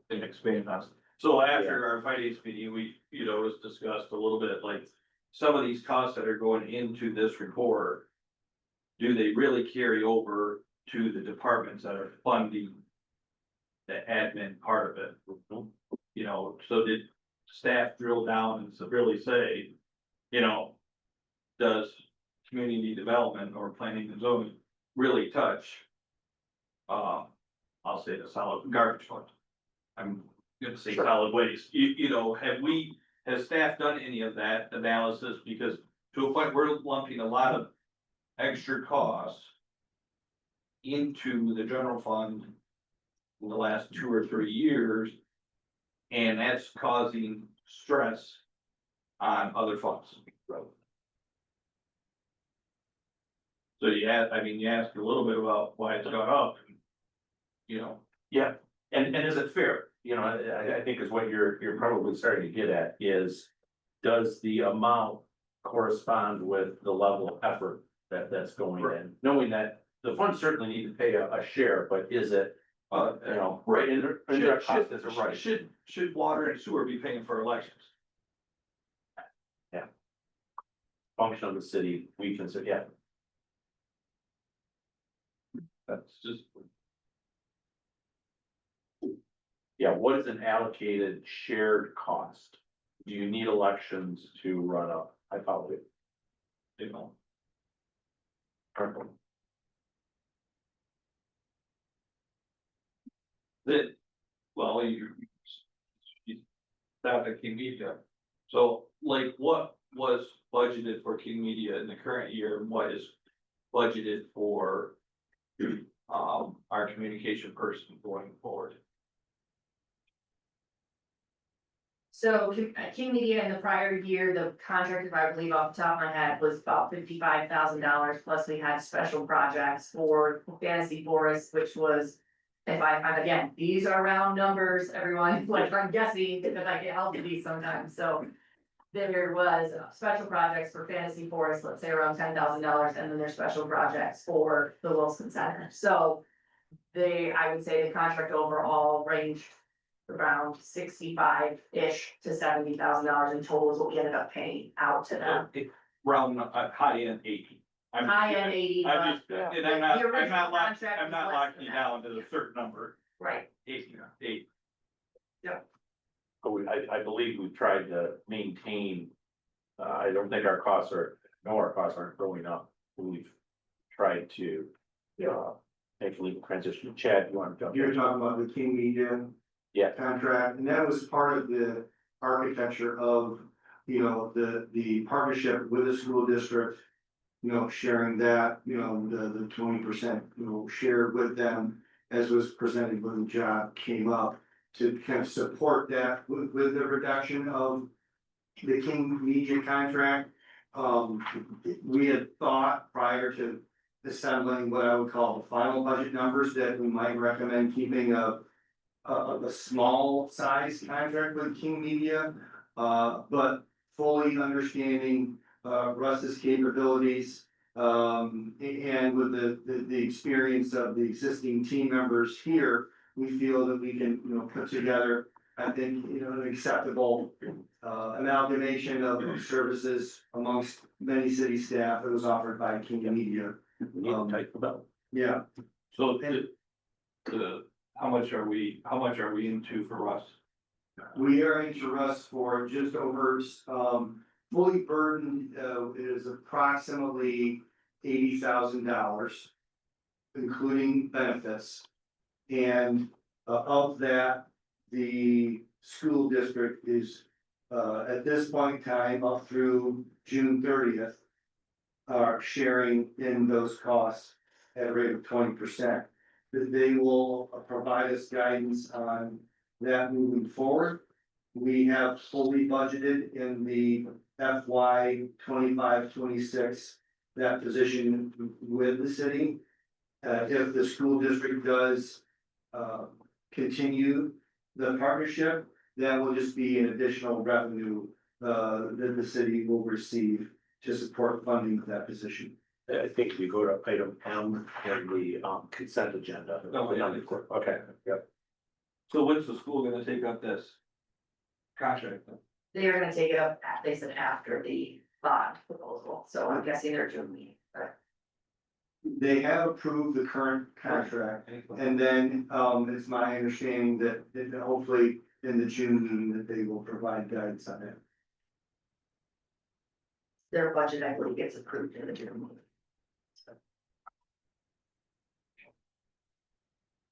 And expand on. So after our finance meeting, we, it was discussed a little bit, like, some of these costs that are going into this report. Do they really carry over to the departments that are funding the admin part of it? So did staff drill down and really say, does community development or planning and zoning really touch? I'll say the solid garbage fund. I'm gonna say solid waste. Has staff done any of that analysis? Because to a point, we're lumping a lot of extra costs into the general fund in the last 2 or 3 years. And that's causing stress on other funds. So you asked a little bit about why it's gone up. Yeah, and is it fair? I think is what you're probably starting to get at is, does the amount correspond with the level of effort that's going in? Knowing that the funds certainly need to pay a share, but is it, Right. indirect cost is a right? Should water and sewer be paying for elections? Function of the city, we consider, yeah. That's just. Yeah, what is an allocated shared cost? Do you need elections to run up? I probably. You that can media. So like what was budgeted for King Media in the current year and what is budgeted for our communication person going forward? So King Media in the prior year, the contract, if I believe off the top of my head, was about $55,000, plus we had special projects for Fantasy Forest, which was. If I, again, these are round numbers, everyone, like I'm guessing, because I get help with these sometimes, so. There was special projects for Fantasy Forest, let's say around $10,000, and then there's special projects for the Wilson Center, so. I would say the contract overall ranged around 65-ish to $70,000 in total is what we ended up paying out to them. Round, high end 80. I'm- High end 80, I'm just, but and the original locking, contract I'm was not less locking than you that. down to a certain number, right, 8. But I believe we've tried to maintain, I don't think our costs aren't growing up. We've tried to, actually transition. Chad, you want to jump in? You're talking about the King Media Yeah. contract, and that was part of the architecture of, the partnership with the school district. Sharing that, the 20%, shared with them as was presented when the job came up. To kind of support that with the reduction of the King Media contract. We had thought prior to assembling what I would call the final budget numbers, that we might recommend keeping a small size contract with King Media. But fully understanding Russ's capabilities, and with the experience of the existing team members here, we feel that we can, put together, I think, an acceptable amalgamation of services amongst many city staff that was offered by King Media. We need to tighten the belt. Yeah, So how much are we into for Russ? we are into Russ for just over, fully burdened, is approximately $80,000, including benefits. And of that, the school district is, at this point in time, up through June 30th, are sharing in those costs at a rate of 20%. They will provide us guidance on that moving forward. We have fully budgeted in the FY 25-26 that position with the city. If the school district does continue the partnership, that will just be an additional revenue that the city will receive to support funding of that position. I think if you go to item M in the consent agenda. Oh, yeah. Okay, yep. So when's the school gonna take up this contract? they are gonna take it up, they said after the bond proposal, so I'm guessing they're doing me, but. They have approved the current contract, and then, it's my understanding that hopefully in the June meeting that they will provide guidance on it. Their budget, I believe, gets approved in the June meeting.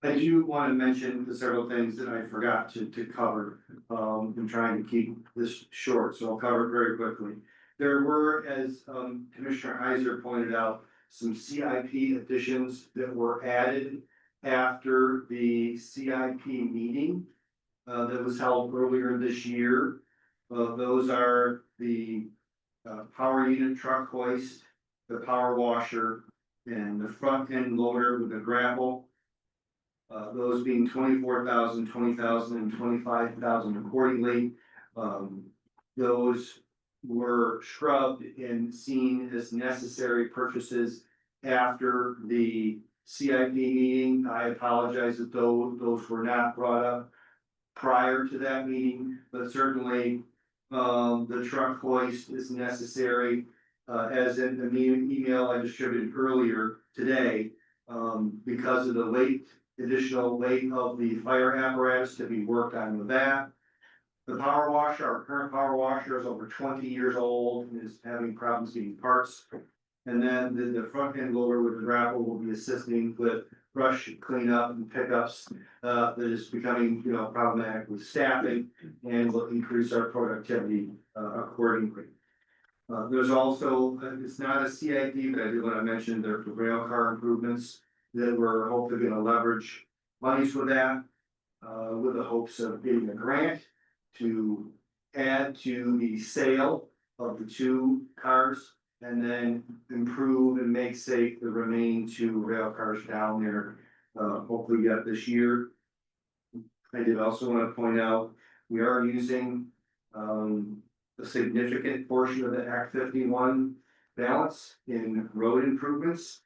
I do want to mention the several things that I forgot to cover. I'm trying to keep this short, so I'll cover it very quickly. There were, as Commissioner Heiser pointed out, some CIP additions that were added after the CIP meeting that was held earlier this year. Those are the power unit truck hoist, the power washer, and the front end loader with the grapple. Those being 24,000, 20,000, and 25,000 accordingly. Those were scrubbed and seen as necessary purchases after the CIP meeting. I apologize that those were not brought up prior to that meeting, but certainly the truck hoist is necessary, as in the email I distributed earlier today, because of the additional weight of the fire apparatus to be worked on with that. The power washer, our current power washer is over 20 years old and is having problems getting parts. And then the front end loader with the grapple will be assisting with brush cleanup and pickups, that is becoming, problematic with staffing and will increase our productivity, accordingly. There's also, it's not a CIP, but I do want to mention there are rail car improvements that we're hopefully gonna leverage monies for that. With the hopes of getting a grant to add to the sale of the 2 cars. And then improve and make safe the remaining 2 rail cars down there, hopefully yet this year. I did also want to point out, we are using, a significant portion of the Act 51 balance in road improvements.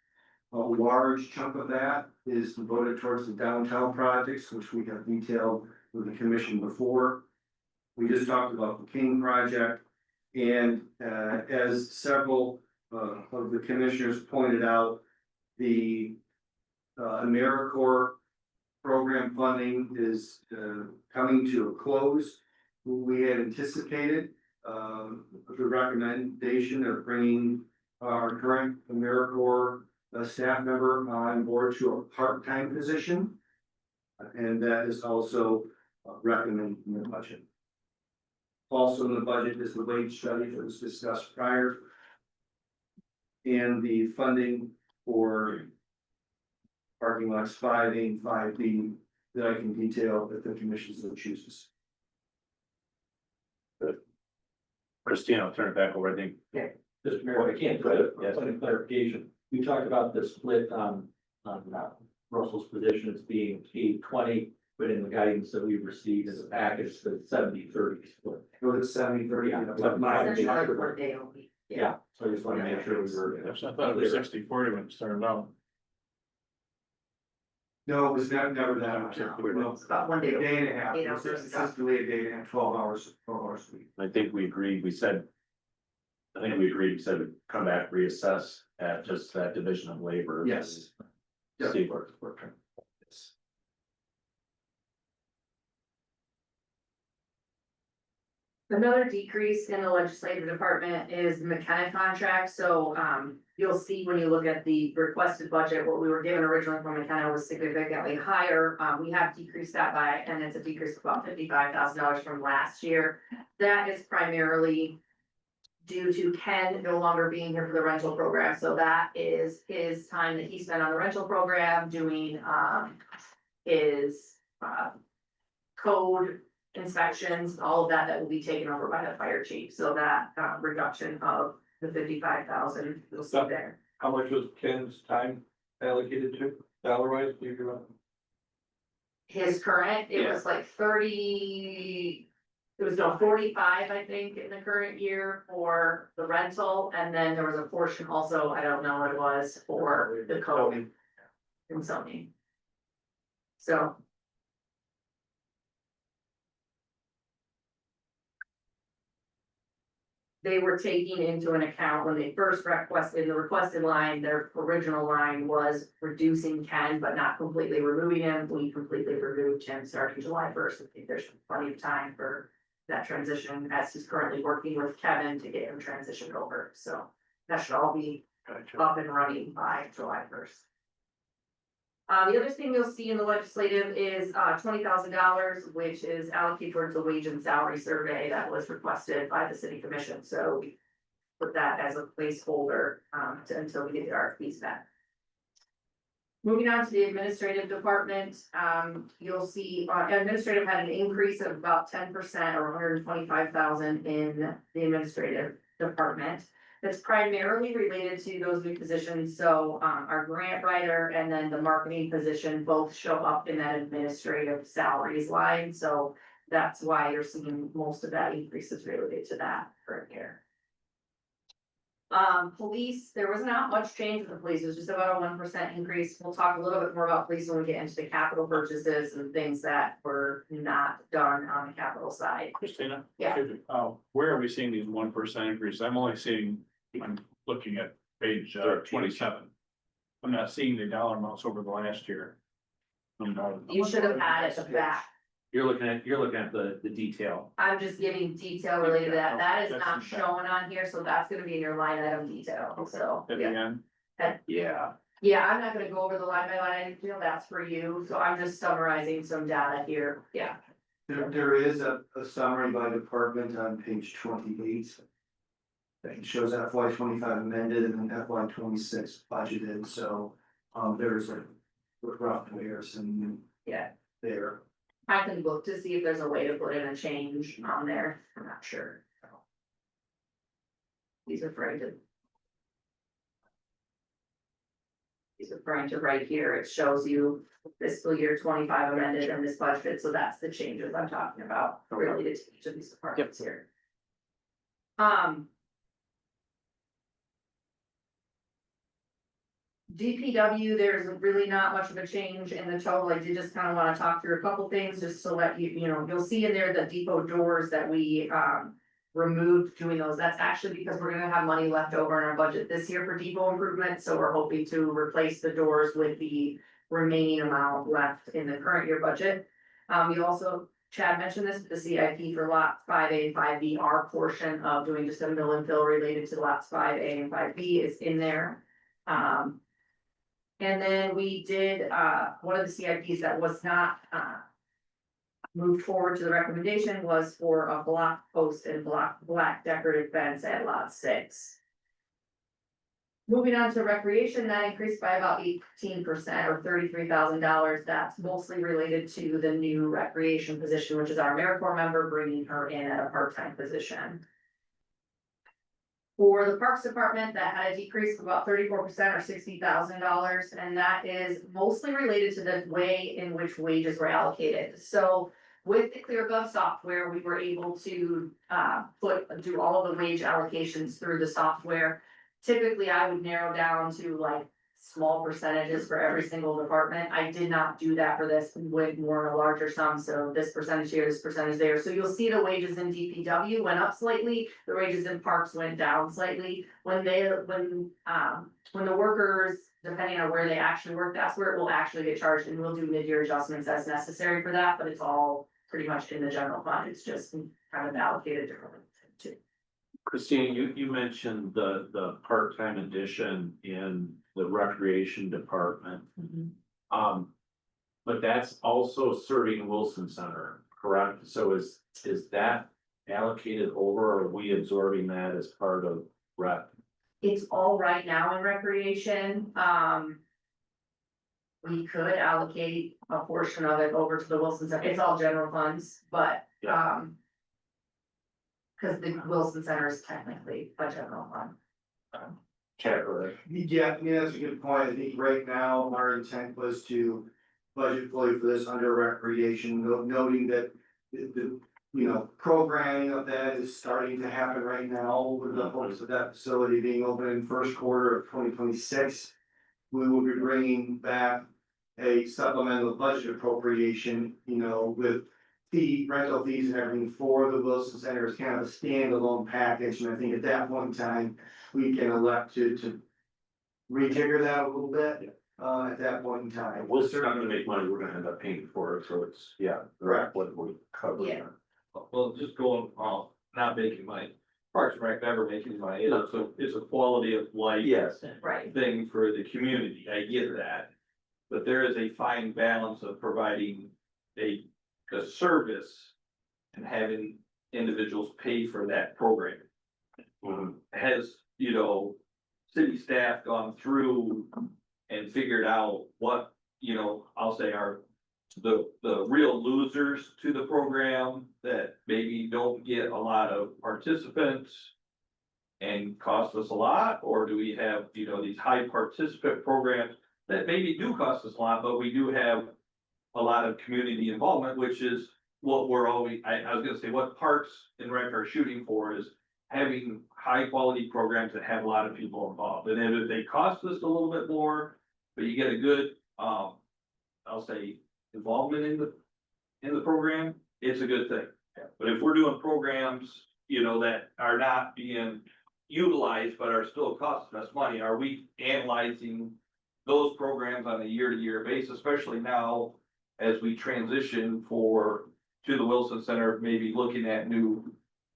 A large chunk of that is devoted towards the downtown projects, which we have detailed with the commission before. We just talked about the King project. And as several of the commissioners pointed out, the AmeriCorps program funding is coming to a close. We had anticipated the recommendation of bringing our current AmeriCorps staff member on board to a part-time position. And that is also recommended in the budget. Also in the budget is the wage study that was discussed prior. And the funding for parking lots 5A and 5B that I can detail if the commission so chooses. Christina, I'll turn it back over, I think. Mr. Mayor, I can't put a point of clarification. We talked about the split on Russell's position as being 80-20, but in the guidance that we received as a package, the 70-30 split. Go to 70-30. Yeah. Essentially like 1 day a week. Yeah, so I just want to make sure we were. I thought it was 60-40 when it started out. No, it was never that much. No, It's about 1 day a a week. day and a half. 8 hours. Consistently a day and a half, 12 hours a week. I think we agreed, we said. I think we agreed, we said we'd come back, reassess at just that division of labor. Yes. Yep. See where it's working. Another decrease in the legislative department is the McKenna contract, so, you'll see when you look at the requested budget, what we were given originally from McKenna was significantly higher. We have decreased that by, and it's a decrease of about $55,000 from last year. That is primarily due to Ken no longer being here for the rental program, so that is his time that he spent on the rental program doing, his, code inspections, all of that will be taken over by the fire chief, so that reduction of the 55,000 you'll see there. How much was Ken's time allocated to, dollar wise, do you remember? His current, it was like 45, I think, in the current year for the rental, and then there was a portion also, I don't know what it was, for the code and zoning. So. They were taking into an account when they first requested, the requested line, their original line was reducing Ken, but not completely removing him. We completely removed him starting July 1st. I think there's plenty of time for that transition as he's currently working with Kevin to get him transitioned over. So that should all be up and running by July 1st. The other thing you'll see in the legislative is $20,000, which is allocated towards the wage and salary survey that was requested by the city commission. So we put that as a placeholder until we get the RFPs back. Moving on to the administrative department, you'll see administrative had an increase of about 10% or 125,000 in the administrative department. That's primarily related to those new positions, so our grant writer and then the marketing position both show up in that administrative salaries line, so that's why you're seeing most of that increase is related to that current year. Police, there was not much change with the police, it was just about a 1% increase. We'll talk a little bit more about police when we get into the capital purchases and things that were not done on the capital side. Christina? Yeah. Where are we seeing these 1% increases? I'm only seeing, I'm looking at page 27. I'm not seeing the dollar amounts over the last year. You should have had it back. You're looking at the detail. I'm just giving detail related to that. That is not shown on here, so that's gonna be in your line item detail, so. At the end, Yeah. Yeah, I'm not gonna go over the line by line detail, that's for you, so I'm just summarizing some data here, yeah. There is a summary by department on page 28. It shows FY 25 amended and then FY 26 budgeted, so, there's a rough comparison Yeah, there. I can look to see if there's a way to put in a change on there, I'm not sure. He's referring to. He's referring to right here, it shows you fiscal year 25 amended and this budget, so that's the changes I'm talking about related to each of these departments here. DPW, there's really not much of a change in the total, I did just kind of wanna talk through a couple things, just to let you, you'll see in there the depot doors that we, removed doing those, that's actually because we're gonna have money left over in our budget this year for depot improvement, so we're hoping to replace the doors with the remaining amount left in the current year budget. We also, Chad mentioned this, the CIP for lots 5A and 5B, our portion of doing just a mill and fill related to lots 5A and 5B is in there. And then we did, one of the CIPs that was not, moved forward to the recommendation was for a block post and black decorative fence at lot 6. Moving on to recreation, that increased by about 18% or $33,000. That's mostly related to the new recreation position, which is our AmeriCorps member, bringing her in at a part-time position. For the Parks Department, that had a decrease of about 34% or $60,000, and that is mostly related to the way in which wages were allocated. So with the ClearGov software, we were able to do all of the wage allocations through the software. Typically, I would narrow down to like small percentages for every single department. I did not do that for this, we went more in a larger sum, so this percentage here, this percentage there. So you'll see the wages in DPW went up slightly, the wages in parks went down slightly. When the workers, depending on where they actually work, that's where it will actually get charged, and we'll do mid-year adjustments as necessary for that, but it's all pretty much in the general fund, it's just kind of allocated differently too. Christine, you mentioned the part-time addition in the recreation department. But that's also serving Wilson Center, correct? So is that allocated over, or are we absorbing that as part of rec? It's all right now in recreation, we could allocate a portion of it over to the Wilson Center, it's all general funds, but, cause the Wilson Center is technically a general fund. Chat, right? Yeah, that's a good point. I think right now, our intent was to budget fully for this under recreation, noting that the programming of that is starting to happen right now with the hopes of that facility being open in first quarter of 2026. We will be bringing back a supplemental budget appropriation, with rental fees and everything for the Wilson Center is kind of a standalone package, and I think at that point in time, we can elect to rejigger that a little bit, at that point in time. We're not gonna make money, we're gonna end up paying for it, so it's, Correct. what we cover. Yeah. Well, just going, not making money, Parks and Rec never making money, it's a quality of life. Yes. Right. Thing for the community, I get that. But there is a fine balance of providing a service and having individuals pay for that program. Has, city staff gone through and figured out what, I'll say are the real losers to the program that maybe don't get a lot of participants and cost us a lot, or do we have, these high participant programs that maybe do cost us a lot, but we do have a lot of community involvement, which is what we're always, I was gonna say, what Parks and Rec are shooting for is having high quality programs that have a lot of people involved, and if they cost us a little bit more, but you get a good, I'll say, involvement in the program, it's a good thing. But if we're doing programs, that are not being utilized but are still costing us money, are we analyzing those programs on a year-to-year basis, especially now as we transition to the Wilson Center, maybe looking at new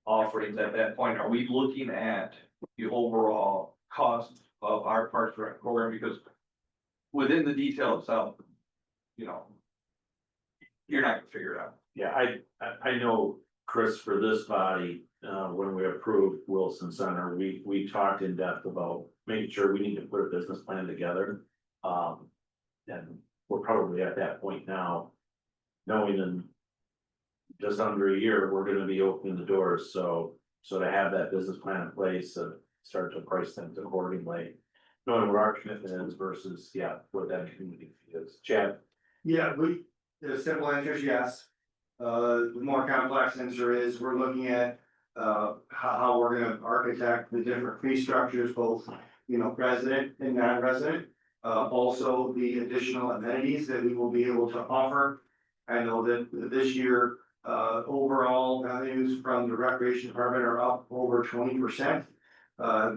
offerings at that point? Are we looking at the overall cost of our Parks and Rec program? Because within the detail itself, you're not gonna figure it out. Yeah, I know Chris, for this body, when we approved Wilson Center, we talked in depth about making sure we need to put a business plan together. And we're probably at that point now, knowing in just under a year, we're gonna be opening the doors, so to have that business plan in place, start to price things accordingly. Knowing what our commitment is versus, what that community is. Chad? Yeah, the simple answer is yes. The more complex answer is, we're looking at, how we're gonna architect the different fee structures, both, resident and non-resident. Also the additional amenities that we will be able to offer. I know that this year, overall revenues from the recreation department are up over 20%.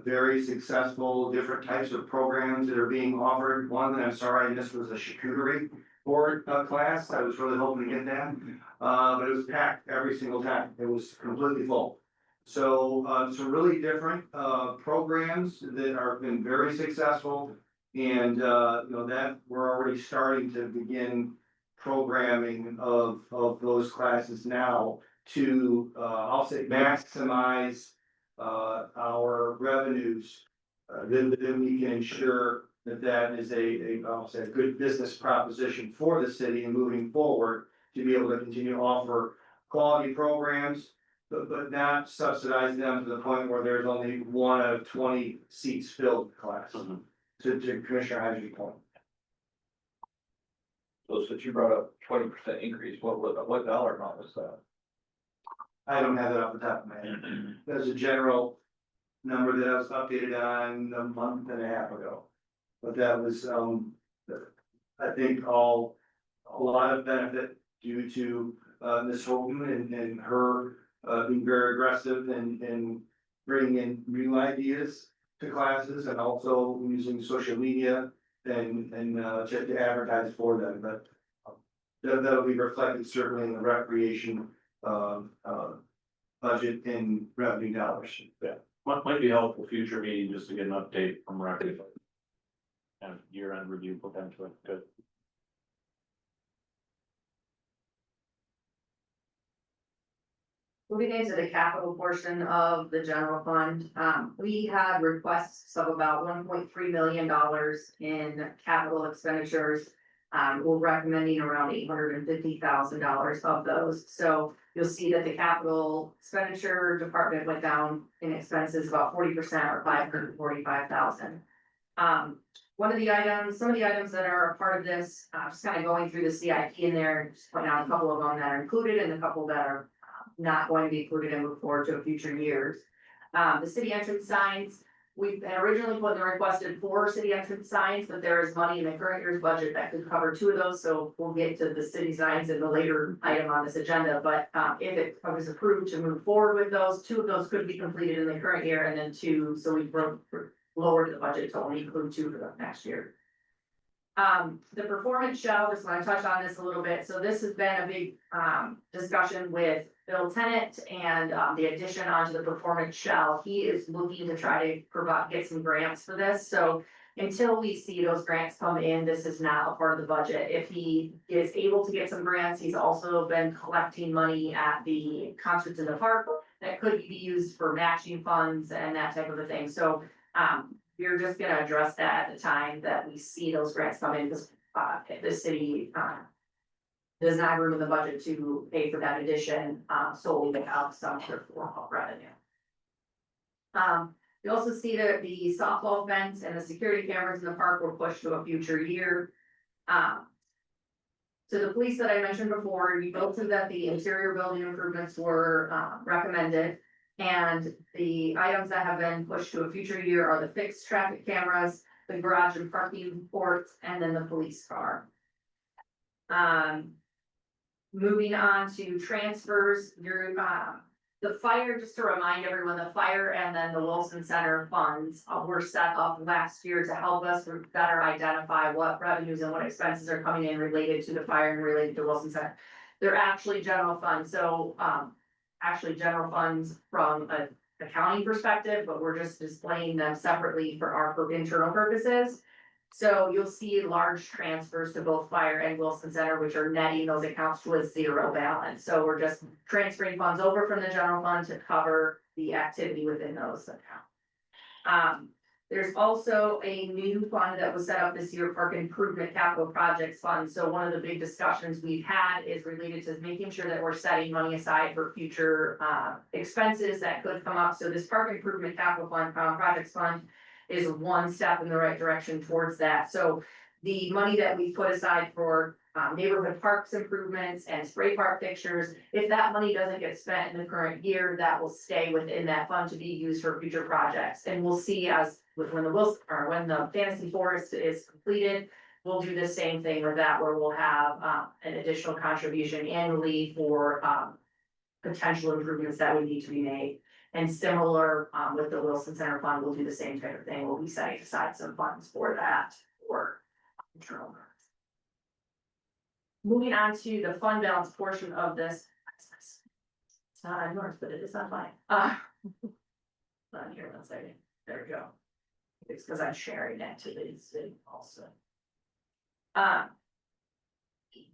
Very successful, different types of programs that are being offered. One that I'm sorry, I missed was a charcuterie board class. I was really hoping to get that. But it was packed every single time. It was completely full. So, some really different, programs that are been very successful. And, that we're already starting to begin programming of those classes now to, I'll say maximize, our revenues. Then we can ensure that is I'll say a good business proposition for the city and moving forward to be able to continue to offer quality programs, but not subsidize them to the point where there's only one of 20 seats filled class. To Commissioner Hodges' point. So since you brought up 20% increase, what dollar amount was that? I don't have that off the top of my head. That's a general number that I was updated on a month and a half ago. But that was, I think a lot of benefit due to, Ms. Holton and her, being very aggressive and bringing in new ideas to classes and also using social media and to advertise for them, but that'll be reflected certainly in the recreation budget and revenue dollars. Might be helpful future meeting just to get an update from Rocky. And year-end review potentially, good. Moving into the capital portion of the general fund, we had requests of about $1.3 million in capital expenditures. We're recommending around $850,000 of those. So you'll see that the capital expenditure department went down in expenses about 40% or $545,000. Some of the items that are a part of this, just kind of going through the CIP in there, just pointing out a couple of them that are included and a couple that are not going to be included and move forward to future years. The city entrance signs, we originally put the requested 4 city entrance signs, but there is money in the current year's budget that could cover 2 of those, so we'll get to the city signs in the later item on this agenda, but if it was approved to move forward with those, 2 of those could be completed in the current year, and then 2, so we lowered the budget to only include 2 for the next year. The performance shell, just want to touch on this a little bit, so this has been a big discussion with Bill Tennant and the addition onto the performance shell. He is looking to try to get some grants for this, so until we see those grants come in, this is not a part of the budget. If he is able to get some grants, he's also been collecting money at the concerts in the park that could be used for matching funds and that type of a thing, so we're just gonna address that at the time that we see those grants come in, because the city does not have room in the budget to pay for that addition, solely without some sort of revenue. You also see that the softball fence and the security cameras in the park were pushed to a future year. To the police that I mentioned before, we noted that the interior building improvements were recommended. And the items that have been pushed to a future year are the fixed traffic cameras, the garage and parking ports, and then the police car. Moving on to transfers, the fire, just to remind everyone, the fire and then the Wilson Center funds were set up last year to help us better identify what revenues and what expenses are coming in related to the fire and related to Wilson Center. They're actually general funds, so actually general funds from an accounting perspective, but we're just displaying them separately for our internal purposes. So you'll see large transfers to both fire and Wilson Center, which are netting those accounts to a zero balance. So we're just transferring funds over from the general fund to cover the activity within those accounts. There's also a new fund that was set up this year, Park Improvement Capital Projects Fund. So one of the big discussions we've had is related to making sure that we're setting money aside for future expenses that could come up. So this Park Improvement Capital Fund, Projects Fund is one step in the right direction towards that. So the money that we put aside for neighborhood parks improvements and spray park fixtures, if that money doesn't get spent in the current year, that will stay within that fund to be used for future projects. And we'll see as when the Wilson, or when the Fantasy Forest is completed, we'll do the same thing with that, where we'll have an additional contribution annually for potential improvements that would need to be made. And similar with the Wilson Center Fund, we'll do the same type of thing. We'll be setting aside some funds for that for internal. Moving on to the fund balance portion of this. It's not on yours, but it is on mine. Not here, one second. There we go. It's because I'm sharing that to this also.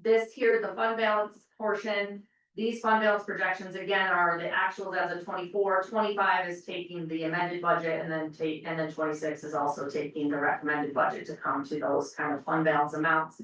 This here, the fund balance portion. These fund balance projections again are the actuals as of 24, 25 is taking the amended budget and then 26 is also taking the recommended budget to come to those kind of fund balance amounts.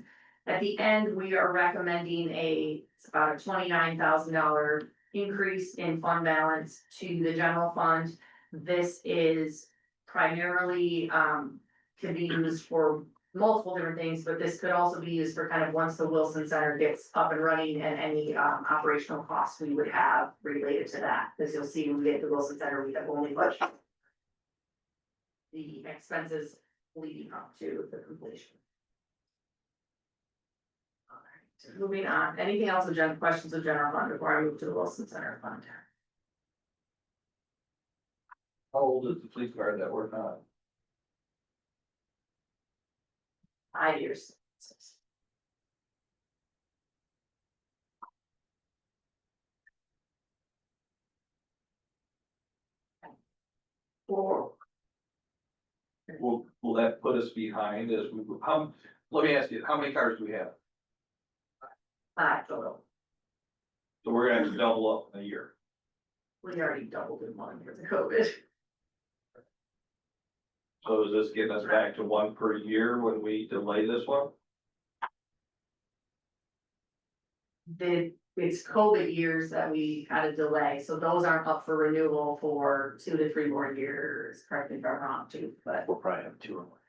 At the end, we are recommending it's about a $29,000 increase in fund balance to the general fund. This is primarily can be used for multiple different things, but this could also be used for kind of once the Wilson Center gets up and running and any operational costs we would have related to that. As you'll see, when we get the Wilson Center, we have only budgeted the expenses leading up to the completion. All right, moving on. Anything else with questions of general fund before I move to the Wilson Center fund? How old is the police car that we're on? 5 years. Or Will that put us behind as we, let me ask you, how many cars do we have? 5 total. So we're gonna have to double up in a year. We already doubled in 1 year of COVID. So does this get us back to one per year when we delay this one? It's COVID years that we had a delay, so those aren't up for renewal for 2 to 3 more years, correct me if I'm wrong too, but. We'll probably have 2 or more.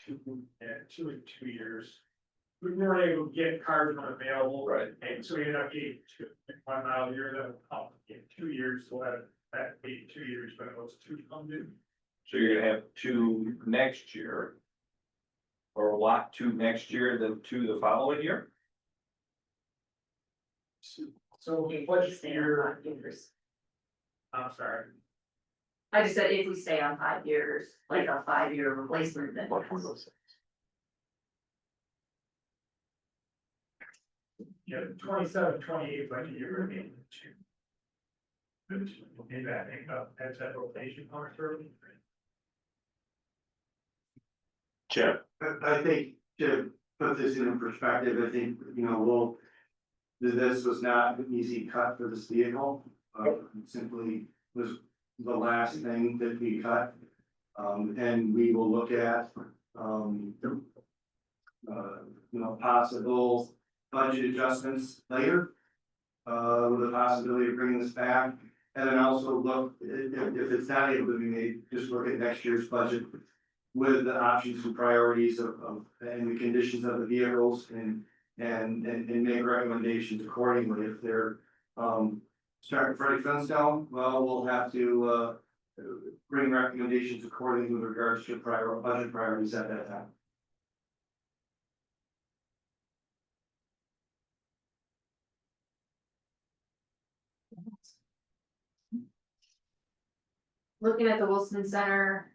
2 years. We weren't able to get cars unavailable. Right. And so we ended up getting 1 mile a year that will get 2 years, so that be 2 years, but it was 2 come due. So you're gonna have 2 next year. Or a lot 2 next year, then 2 the following year? So what's your, I'm sorry. I just said if we stay on 5 years, like a 5-year replacement, then. Yeah, 27, 28, like you're gonna be 2. Maybe that make up as that rotation comes through. Chip. I think to put this in perspective, I think, this was not an easy cut for this vehicle. Simply was the last thing that we cut. And we will look at, possible budget adjustments later. With the possibility of bringing this back. And then also look, if it's not able to be made, just look at next year's budget. With the options and priorities and the conditions of the vehicles and make recommendations accordingly. If they're, starting Freddie Flintstone, well, we'll have to, bring recommendations accordingly with regards to budget priorities at that time. Looking at the Wilson Center.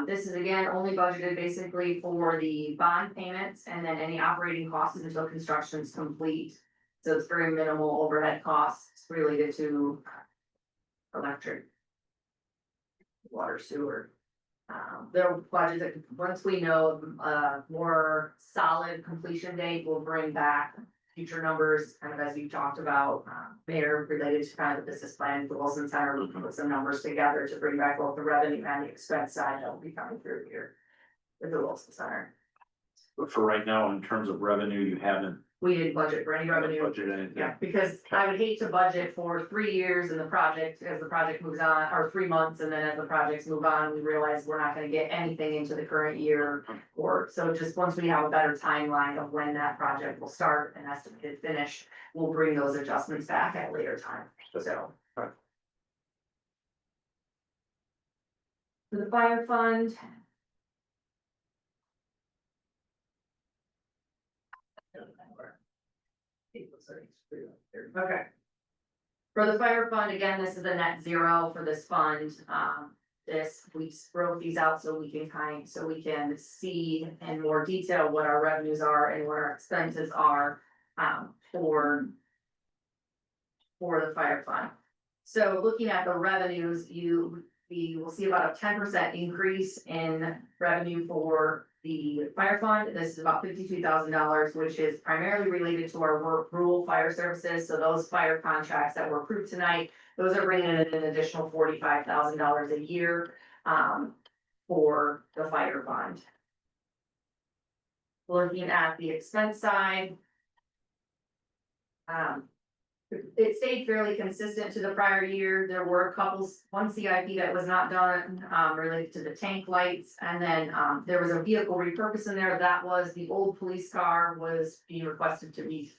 This is again only budgeted basically for the bond payments and then any operating costs until construction is complete. So it's very minimal overhead costs related to electric, water, sewer. Their budget, once we know, more solid completion date, we'll bring back future numbers, kind of as you talked about, Mayor, related to kind of the business plan for Wilson Center, we can put some numbers together to bring back both the revenue and the expense side that will be coming through here with the Wilson Center. But for right now, in terms of revenue, you haven't We didn't budget for any revenue. budgeted anything. Yeah, because I would hate to budget for 3 years in the project, as the project moves on, or 3 months, and then as the projects move on, we realize we're not gonna get anything into the current year. Or, so just once we have a better timeline of when that project will start and estimated finish, we'll bring those adjustments back at a later time, so. Right. For the fire fund. Okay. For the fire fund, again, this is a net zero for this fund. We wrote these out so we can see in more detail what our revenues are and what our expenses are, for the fire fund. So looking at the revenues, we will see about a 10% increase in revenue for the fire fund. This is about $52,000, which is primarily related to our rural fire services. So those fire contracts that were approved tonight, those are bringing in an additional $45,000 a year, for the fire fund. Looking at the expense side. It stayed fairly consistent to the prior year. There were one CIP that was not done, related to the tank lights. And then, there was a vehicle repurpose in there. That was the old police car was being requested to be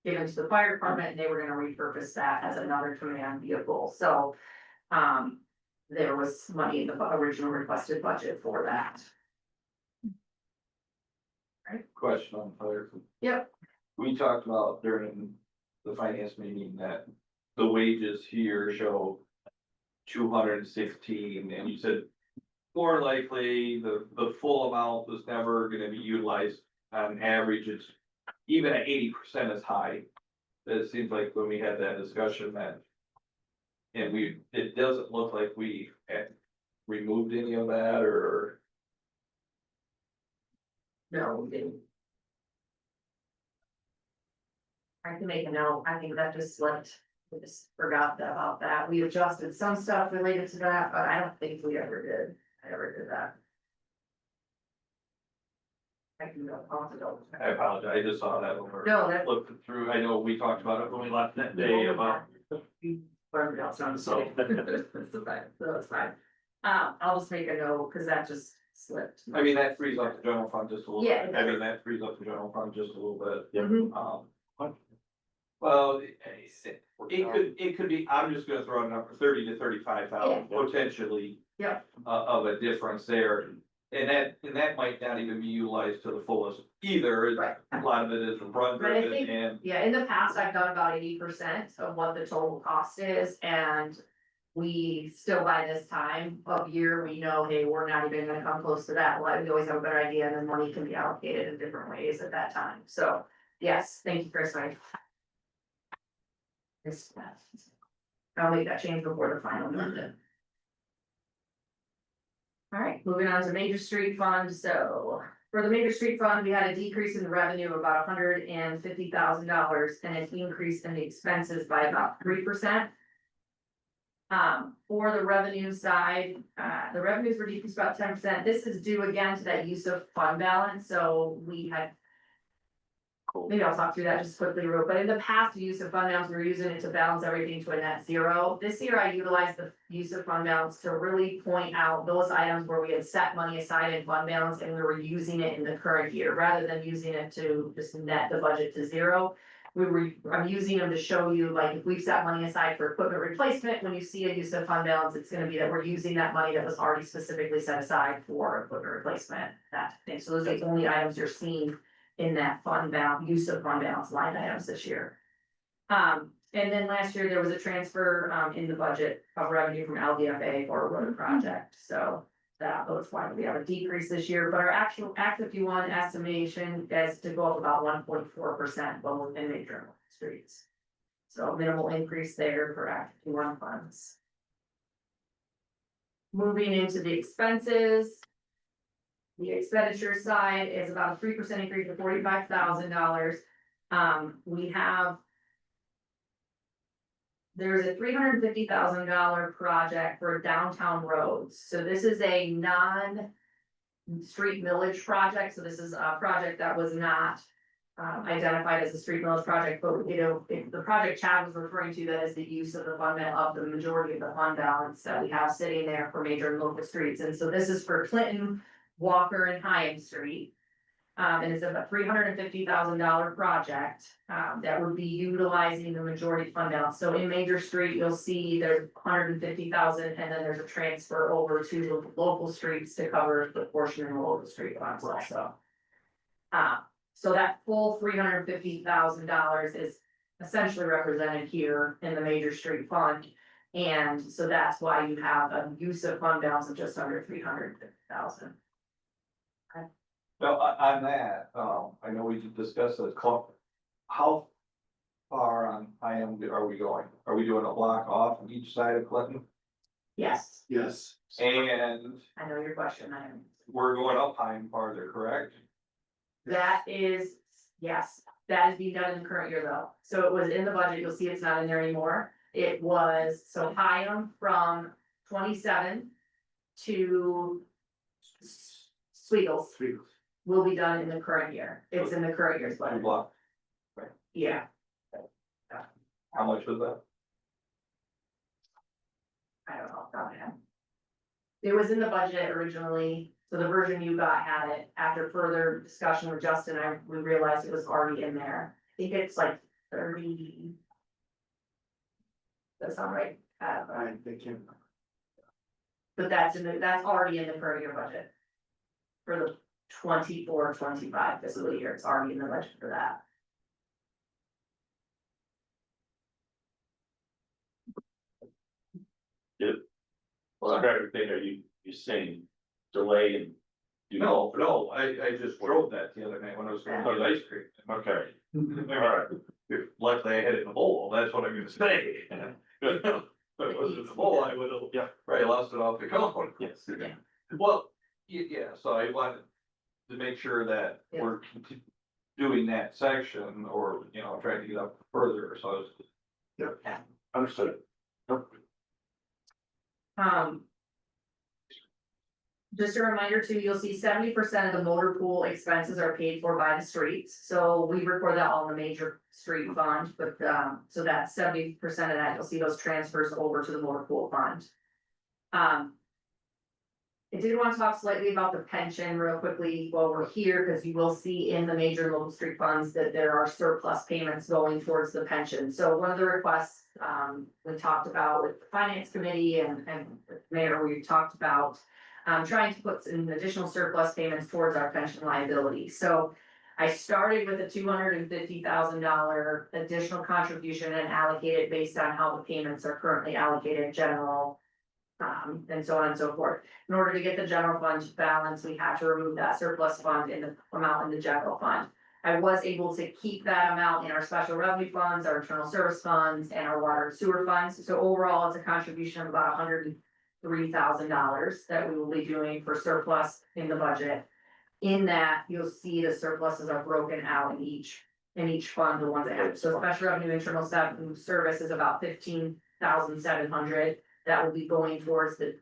given to the fire department, and they were gonna repurpose that as another command vehicle. So, there was money in the original requested budget for that. Question on fire. Yep. We talked about during the finance meeting that the wages here show 216, and you said more likely the full amount was never gonna be utilized. On average, it's even at 80% is high. It seems like when we had that discussion that. And it doesn't look like we had removed any of that or. No, we didn't. I can make a note. I think that just slipped. We just forgot about that. We adjusted some stuff related to that, but I don't think we ever did. That. I can go. I'll have to double check. I apologize, I just saw that when we No, that's. looking through, I know we talked about it when we left that day about. Whatever else on the site. That's fine. I'll just make a note, cause that just slipped. I mean, that frees up the general fund just a little Yeah, bit, it I mean, that frees up the general fund just a little bit. Mhm. Well, it could be, I'm just gonna throw a number, 30 to 35,000 potentially. Yep. Of a difference there, and that might not even be utilized to the fullest either. Right. A lot of it is run But I driven think- and, Yeah, in the past, I've done about 80% of what the total cost is, and we still by this time of year, we know, hey, we're not even gonna come close to that. Well, we always have a better idea, and then money can be allocated in different ways at that time. So, yes, thank you, Chris. I'll make that change before the final budget. All right, moving on to Major Street Fund. So for the Major Street Fund, we had a decrease in the revenue of about $150,000 and an increase in the expenses by about 3%. For the revenue side, the revenues were decreased about 10%. This is due again to that use of fund balance. So we had. Maybe I'll talk through that just quickly, but in the past, the use of fund balance, we were using it to balance everything to a net zero. This year, I utilized the use of fund balance to really point out those items where we had set money aside in fund balance and we were using it in the current year, rather than using it to just net the budget to zero. I'm using them to show you, like, if we've set money aside for equipment replacement, when you see a use of fund balance, it's gonna be that we're using that money that was already specifically set aside for equipment replacement, that thing. So those are the only items you're seeing in that fund balance, use of fund balance line items this year. And then last year, there was a transfer, in the budget of revenue from LDFA for a road project, so that's why we have a decrease this year, but our actual Act 51 estimation is to go up about 1.4%, both in major streets. So minimal increase there for Act 51 funds. Moving into the expenses. The expenditure side is about a 3% increase to $45,000. We have. There's a $350,000 project for downtown roads, so this is a non-street millage project, so this is a project that was not. Identified as a street millage project, but you know, the project Chad was referring to, that is the use of the of the majority of the fund balance that we have sitting there for major and local streets, and so this is for Clinton, Walker and Hyam Street. And it's a $350,000 project, that would be utilizing the majority fund balance. So in Major Street, you'll see there's $150,000, and then there's a transfer over to the local streets to cover the portion in the local street funds also. So that full $350,000 is essentially represented here in the Major Street Fund. And so that's why you have a use of fund balance of just under $350,000. Well, on that, I know we discussed this, how far on IM are we going? Are we doing a block off on each side of Clinton? Yes, Yes. And I know your question, I am. we're going up IM farther, correct? That is, yes, that is being done in the current year though. So it was in the budget, you'll see it's not in there anymore. It was, so Hyam from 27 to Sweetles will be done in the current year. It's in the current year's Two budget. blocks. Yeah, How much was that? I don't know, off the top of my head. It was in the budget originally, so the version you got had it. After further discussion with Justin, we realized it was already in there. I think it's like 30. Does that sound right? They can. But that's that's already in the current year budget. For the 24-25 fiscal year, it's already in the budget for that. Well, I'm trying to think, are you saying delay and? No, I just drove that the other night when I was going to the ice cream. Okay, all right. Luckily I had it in the bowl, that's what I'm gonna say. If it wasn't in the bowl, I would have, Yeah. probably lost it off the cone. Yes. Yeah. Well, yeah, so I wanted to make sure that we're doing that section or, you know, trying to get up further, so I was. Understood. Just a reminder too, you'll see 70% of the motor pool expenses are paid for by the streets, so we record that all in the major street fund, but, so that's 70% of that, you'll see those transfers over to the motor pool fund. I did want to talk slightly about the pension real quickly while we're here, because you will see in the major local street funds that there are surplus payments going towards the pension. So one of the requests, we talked about with the finance committee and the mayor, we talked about trying to put some additional surplus payments towards our pension liability. So I started with a $250,000 additional contribution and allocated based on how the payments are currently allocated general. And so on and so forth. In order to get the general fund balance, we had to remove that surplus fund in the amount in the general fund. I was able to keep that amount in our special revenue funds, our internal service funds, and our water and sewer funds. So overall, it's a contribution of about $103,000 that we will be doing for surplus in the budget. In that, you'll see the surpluses are broken out in each fund, the ones that have. So special revenue internal service is about 15,700. That will be going towards the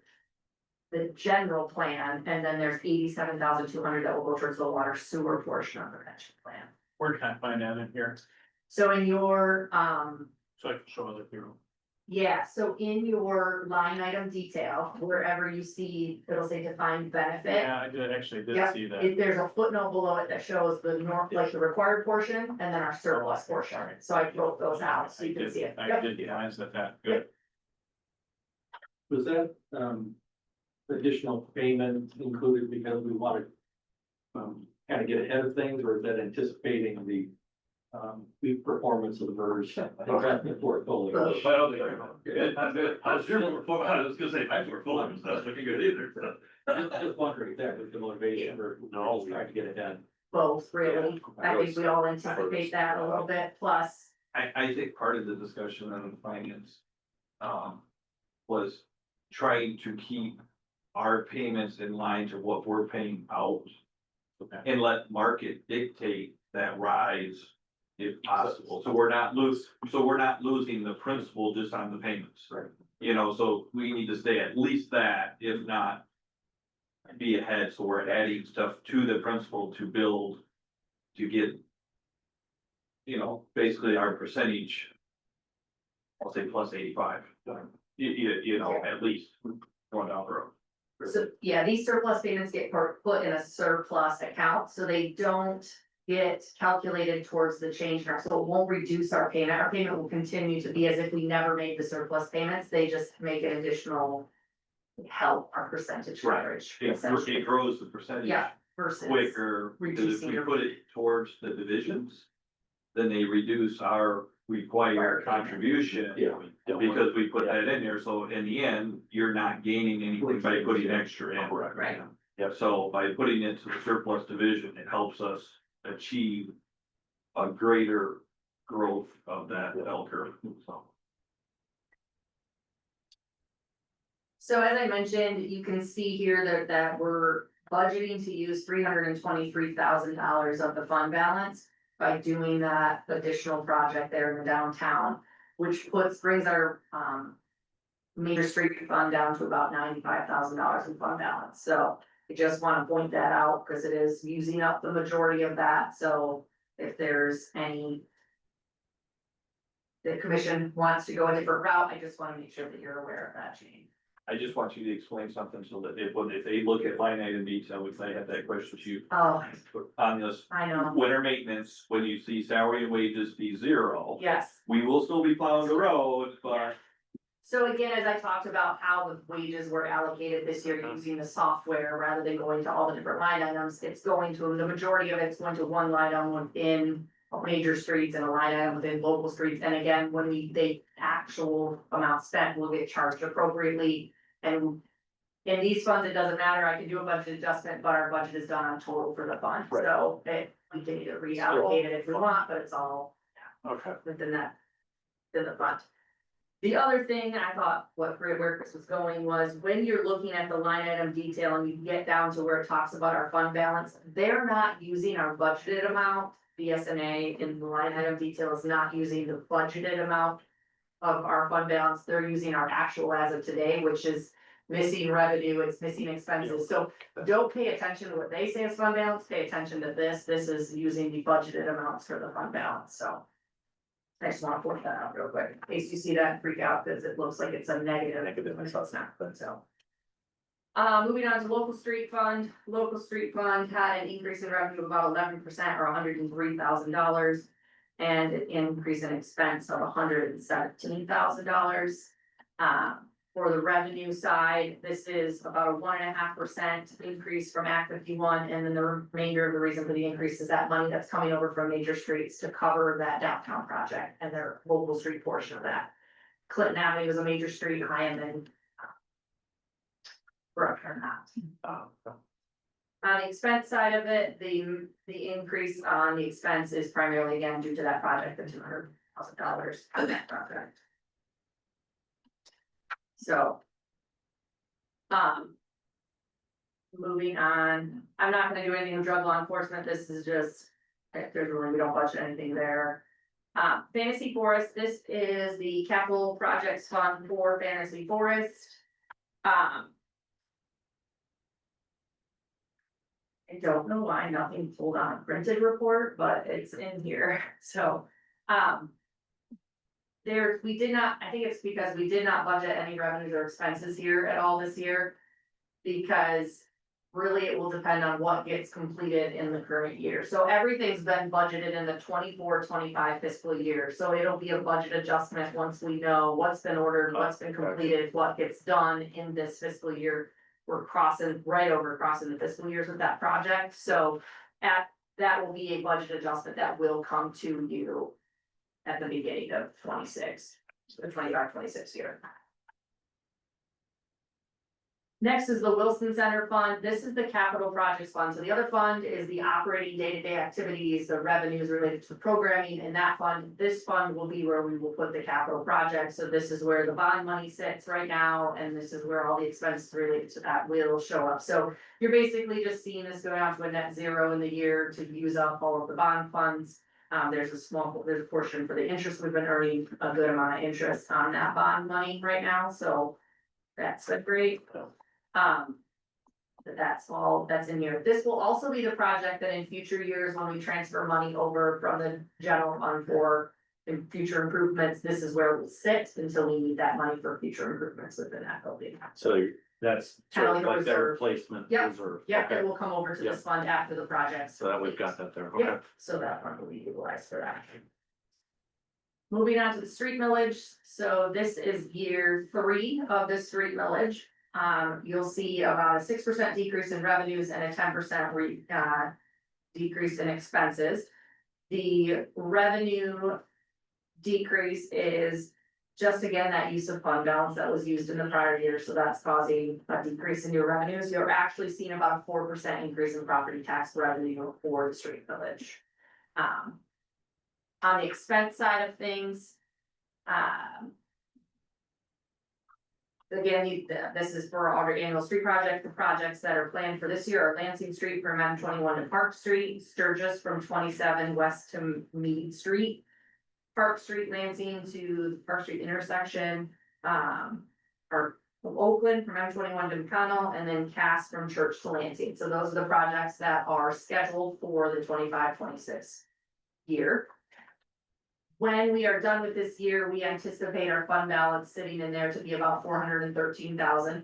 general plan, and then there's 87,200 that will go towards the water sewer portion of the pension plan. Where can I find that in here? So in your, So I can show other people. yeah, so in your line item detail, wherever you see, it'll say defined benefit. Yeah, I actually did Yep, see that. there's a footnote below it that shows the like the required portion and then our surplus portion. So I broke those out so you can see it. I Yep. did glance at that, good. Was that, additional payment included because we wanted, kind of get ahead of things, or is that anticipating the, weak performance of the MERS? Portfolio. Both. I was gonna say, my portfolio is not looking good either. Just wondering if that was the motivation or No. trying to get ahead. Both, really. I think we all anticipate that a little bit, plus, I think part of the discussion on the finance, was trying to keep our payments in line to what we're paying out. And let market dictate that rise if possible, so we're not losing the principal just on the payments. Right. You know, so we need to stay at least that, if not. Be ahead, so we're adding stuff to the principal to build, to get. You know, basically our percentage. I'll say plus 85, you know, at least going down the road. So, yeah, these surplus payments get put in a surplus account, so they don't get calculated towards the change in our, so it won't reduce our payment. Our payment will continue to be as if we never made the surplus payments, they just make an additional help our percentage coverage. essentially. It grows the percentage. Yeah, versus Quicker, because if reducing we your- put it towards the divisions. Then they reduce our required contribution. Because we put that in there, so in the end, you're not gaining anything by putting extra in. Right. Yep, so by putting it to the surplus division, it helps us achieve a greater growth of that bell curve, so. So as I mentioned, you can see here that we're budgeting to use $323,000 of the fund balance by doing that additional project there in the downtown, which brings our, major street fund down to about $95,000 in fund balance. So I just want to point that out because it is using up the majority of that. So if there's any the commission wants to go a different route, I just want to make sure that you're aware of that change. I just want you to explain something so that if they look at line item detail, if they have that question to you. Oh, On this I know. winter maintenance, when you see salary and wages be zero. Yes. We will still be plowing the road, but. So again, as I talked about how the wages were allocated this year using the software rather than going to all the different line items, it's going to, the majority of it's going to one line item within major streets and a line item within local streets. And again, when the actual amount spent will get charged appropriately. And in these funds, it doesn't matter. I can do a budget adjustment, but our budget is done on total for the fund. Right. So we can either reallocate it if we want, but it's all Okay. within that, in the fund. The other thing I thought where Chris was going was when you're looking at the line item detail and you get down to where it talks about our fund balance, they're not using our budgeted amount. BSNA in the line item detail is not using the budgeted amount of our fund balance. They're using our actual as of today, which is missing revenue, it's missing expenses. So don't pay attention to what they say is fund balance, pay attention to this. This is using the budgeted amounts for the fund balance, so. I just want to point that out real quick, in case you see that and freak out, because it looks like it's a negative, so it's not, but so. Moving on to local street fund had an increase in revenue of about 11% or $103,000. And an increase in expense of $117,000. For the revenue side, this is about a 1.5% increase from Act 51, and then the remainder of the reason for the increase is that money that's coming over from major streets to cover that downtown project and their local street portion of that. Clinton Avenue is a major street, Hyman. Or not. On the expense side of it, the increase on the expense is primarily again due to that project, the $200,000 for that project. So. Moving on, I'm not gonna do anything with drug law enforcement, this is just, if there's really, we don't budget anything there. Fantasy Forest, this is the capital projects fund for Fantasy Forest. I don't know why nothing pulled on a printed report, but it's in here, so, we did not, I think it's because we did not budget any revenues or expenses here at all this year. Because really it will depend on what gets completed in the current year, so everything's been budgeted in the 24-25 fiscal year. So it'll be a budget adjustment once we know what's been ordered, what's been completed, what gets done in this fiscal year. We're crossing the fiscal years with that project, so that will be a budget adjustment that will come to you at the beginning of 26, the 25-26 year. Next is the Wilson Center Fund. This is the capital projects fund. So the other fund is the operating day-to-day activities, the revenues related to programming in that fund. This fund will be where we will put the capital projects. So this is where the bond money sits right now, and this is where all the expenses related to that will show up. So you're basically just seeing this going out to a net zero in the year to use up all of the bond funds. There's a portion for the interest. We've been earning a good amount of interest on that bond money right now, so that's been great. But that's in here. This will also be the project that in future years, when we transfer money over from the general fund for future improvements, this is where it will sit until we need that money for future improvements within that building. So that's sort of Kind of like a like their reserve. replacement Yep. reserve. Yeah, Okay. it will come over to this fund after the project. So that we've got that there, okay. Yep, so that fund will be utilized for that. Moving on to the street millage, so this is year 3 of the street millage. You'll see about a 6% decrease in revenues and a 10% decrease in expenses. The revenue decrease is just again, that use of fund balance that was used in the prior year, so that's causing a decrease in your revenues. You're actually seeing about a 4% increase in property tax revenue for the street village. On the expense side of things, again, this is for our annual street project. The projects that are planned for this year are Lansing Street from M21 to Park Street, Sturgis from 27 west to Mead Street, Park Street Lansing to the Park Street intersection, or Oakland from M21 to McConnell, and then Cass from Church to Lansing. So those are the projects that are scheduled for the 25-26 year. When we are done with this year, we anticipate our fund balance sitting in there to be about 413,000,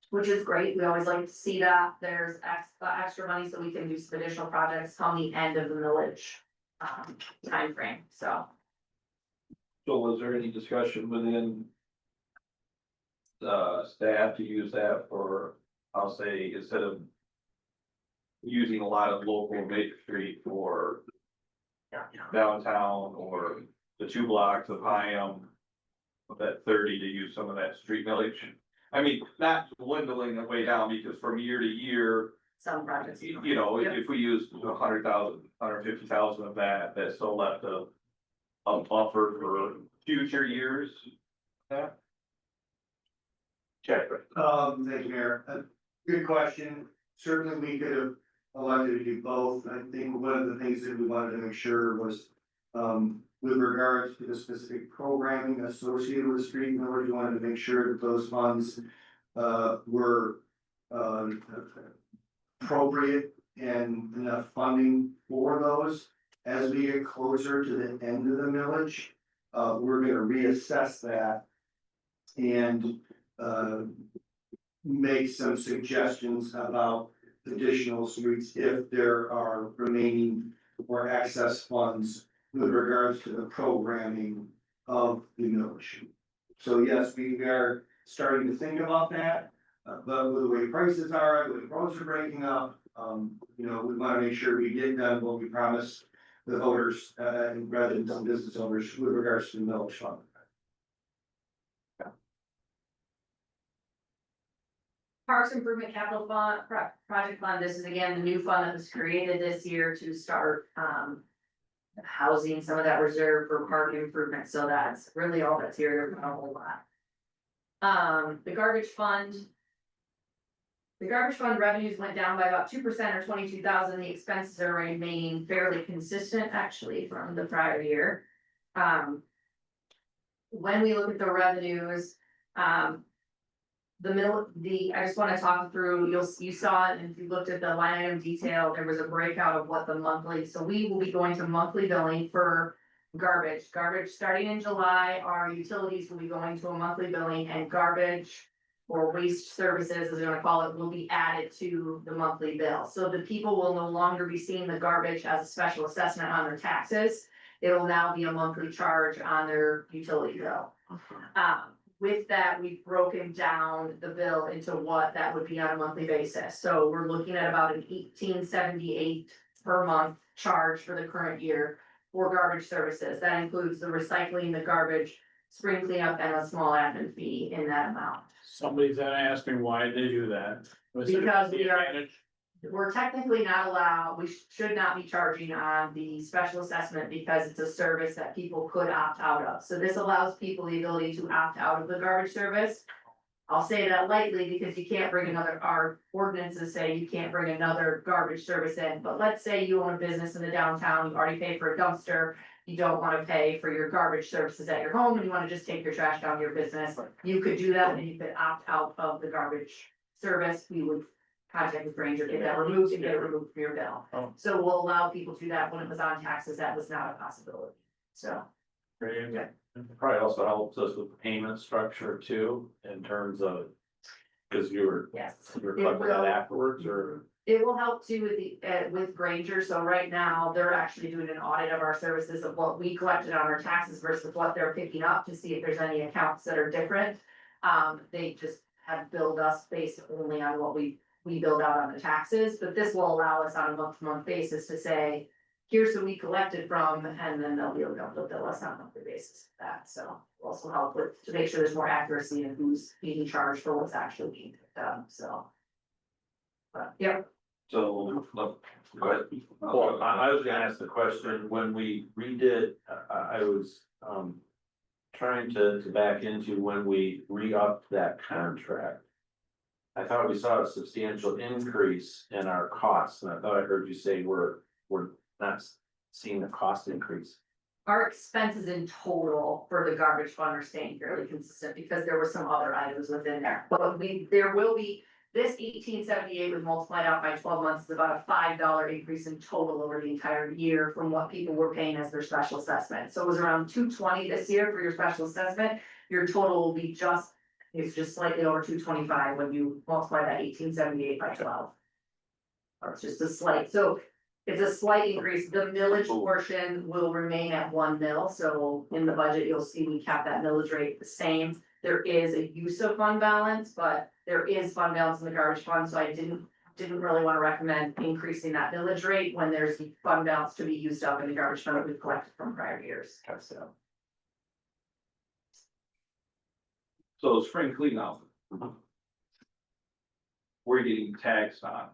which is great. We always like to see that there's extra money so we can do some additional projects come the end of the millage timeframe, so. So was there any discussion within staff to use that for, I'll say, instead of using a lot of local Main Street for downtown or the 2 blocks of Hyam, of that 30 to use some of that street millage? I mean, not dwindling it way down, because from year to year, Some projects. you know, Yep. if we use 100,000, 150,000 of that, that still left a buffer for future years. Yeah. Check. Thank you, Mayor. Good question. Certainly, we could have elected to do both. I think one of the things that we wanted to make sure was, with regards to the specific programming associated with street millage, we wanted to make sure that those funds, were, appropriate and enough funding for those. As we get closer to the end of the millage, we're gonna reassess that and, make some suggestions about additional streets if there are remaining or excess funds with regards to the programming of the millage. So yes, we are starting to think about that, but with the way prices are, the way roads are breaking up, you know, we wanna make sure we get done what we promised the voters, and residents and business owners with regards to the millage fund. Parks Improvement Capital Fund, Project Fund, this is again the new fund that was created this year to start, housing some of that reserve for park improvement, so that's really all that's here, there's not a whole lot. The garbage fund. The garbage fund revenues went down by about 2% or 22,000, the expenses are remaining fairly consistent actually from the prior year. When we look at the revenues, I just wanna talk through, you saw it, and if you looked at the line item detail, there was a breakout of what the monthly, so we will be going to monthly billing for garbage. Garbage starting in July, our utilities will be going to a monthly billing, and garbage or waste services, as you wanna call it, will be added to the monthly bill. So the people will no longer be seeing the garbage as a special assessment on their taxes. It will now be a monthly charge on their utility bill. With that, we've broken down the bill into what that would be on a monthly basis. So we're looking at about an $18.78 per month charge for the current year for garbage services. That includes the recycling, the garbage, spring cleanup and a small admin fee in that amount. Somebody's gonna ask me why they do that. Was it Because the we are- advantage? We're technically not allowed, we should not be charging on the special assessment because it's a service that people could opt out of. So this allows people the ability to opt out of the garbage service. I'll say that lightly because you can't bring another, our ordinances say you can't bring another garbage service in, but let's say you own a business in the downtown, you already paid for a dumpster. You don't wanna pay for your garbage services at your home and you wanna just take your trash down to your business, you could do that and you could opt out of the garbage service. We would contact with Granger, get that removed and get it removed from your bill. Oh. So we'll allow people to do that. When it was on taxes, that was not a possibility, so. Very good. Probably also helps us with the payment structure too, in terms of, cause you were Yes. collecting that afterwards, or? It will help too with the, with Granger, so right now, they're actually doing an audit of our services of what we collected on our taxes versus what they're picking up to see if there's any accounts that are different. They just have billed us based only on what we billed out on the taxes, but this will allow us on a month-to-month basis to say, here's who we collected from, and then they'll be able to bill us on a monthly basis for that, so will also help with, to make sure there's more accuracy in who's being charged for what's actually being done, so. But, yep. So, go ahead. Well, I was gonna ask the question, when we redid, I was, trying to back into when we re-upped that contract. I thought we saw a substantial increase in our costs, and I thought I heard you say we're not seeing a cost increase. Our expenses in total for the garbage fund are staying fairly consistent because there were some other items within there. But there will be, this 1878 was multiplied out by 12 months, is about a $5 increase in total over the entire year from what people were paying as their special assessment. So it was around $220 this year for your special assessment. Your total will be it's just slightly over $225 when you multiply that 1878 by 12. Or it's just a slight, so it's a slight increase. The millage portion will remain at 1 mil, so in the budget, you'll see we kept that millage rate the same. There is a use of fund balance, but there is fund balance in the garbage fund, so I didn't really wanna recommend increasing that millage rate when there's fund balance to be used up in the garbage fund that we've collected from prior years, so. So spring cleanup. We're getting taxed on.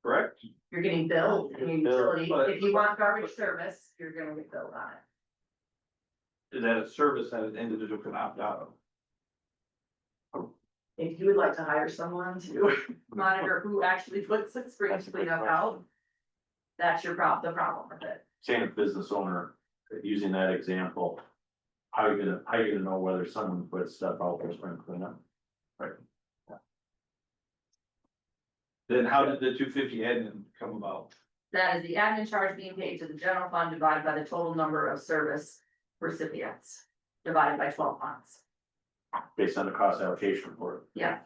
Correct? You're getting billed in your utility. But- If you want garbage service, you're gonna get billed on it. Is that a service that an individual can opt out of? If you would like to hire someone to monitor who actually puts the spring cleanup out, that's the problem with it. Saying a business owner, using that example, how are you gonna know whether someone puts stuff out for spring cleanup? Right. Then how did the 250 admin come about? That is the admin charge being paid to the general fund divided by the total number of service recipients, divided by 12 months. Based on the cost allocation report. Yeah.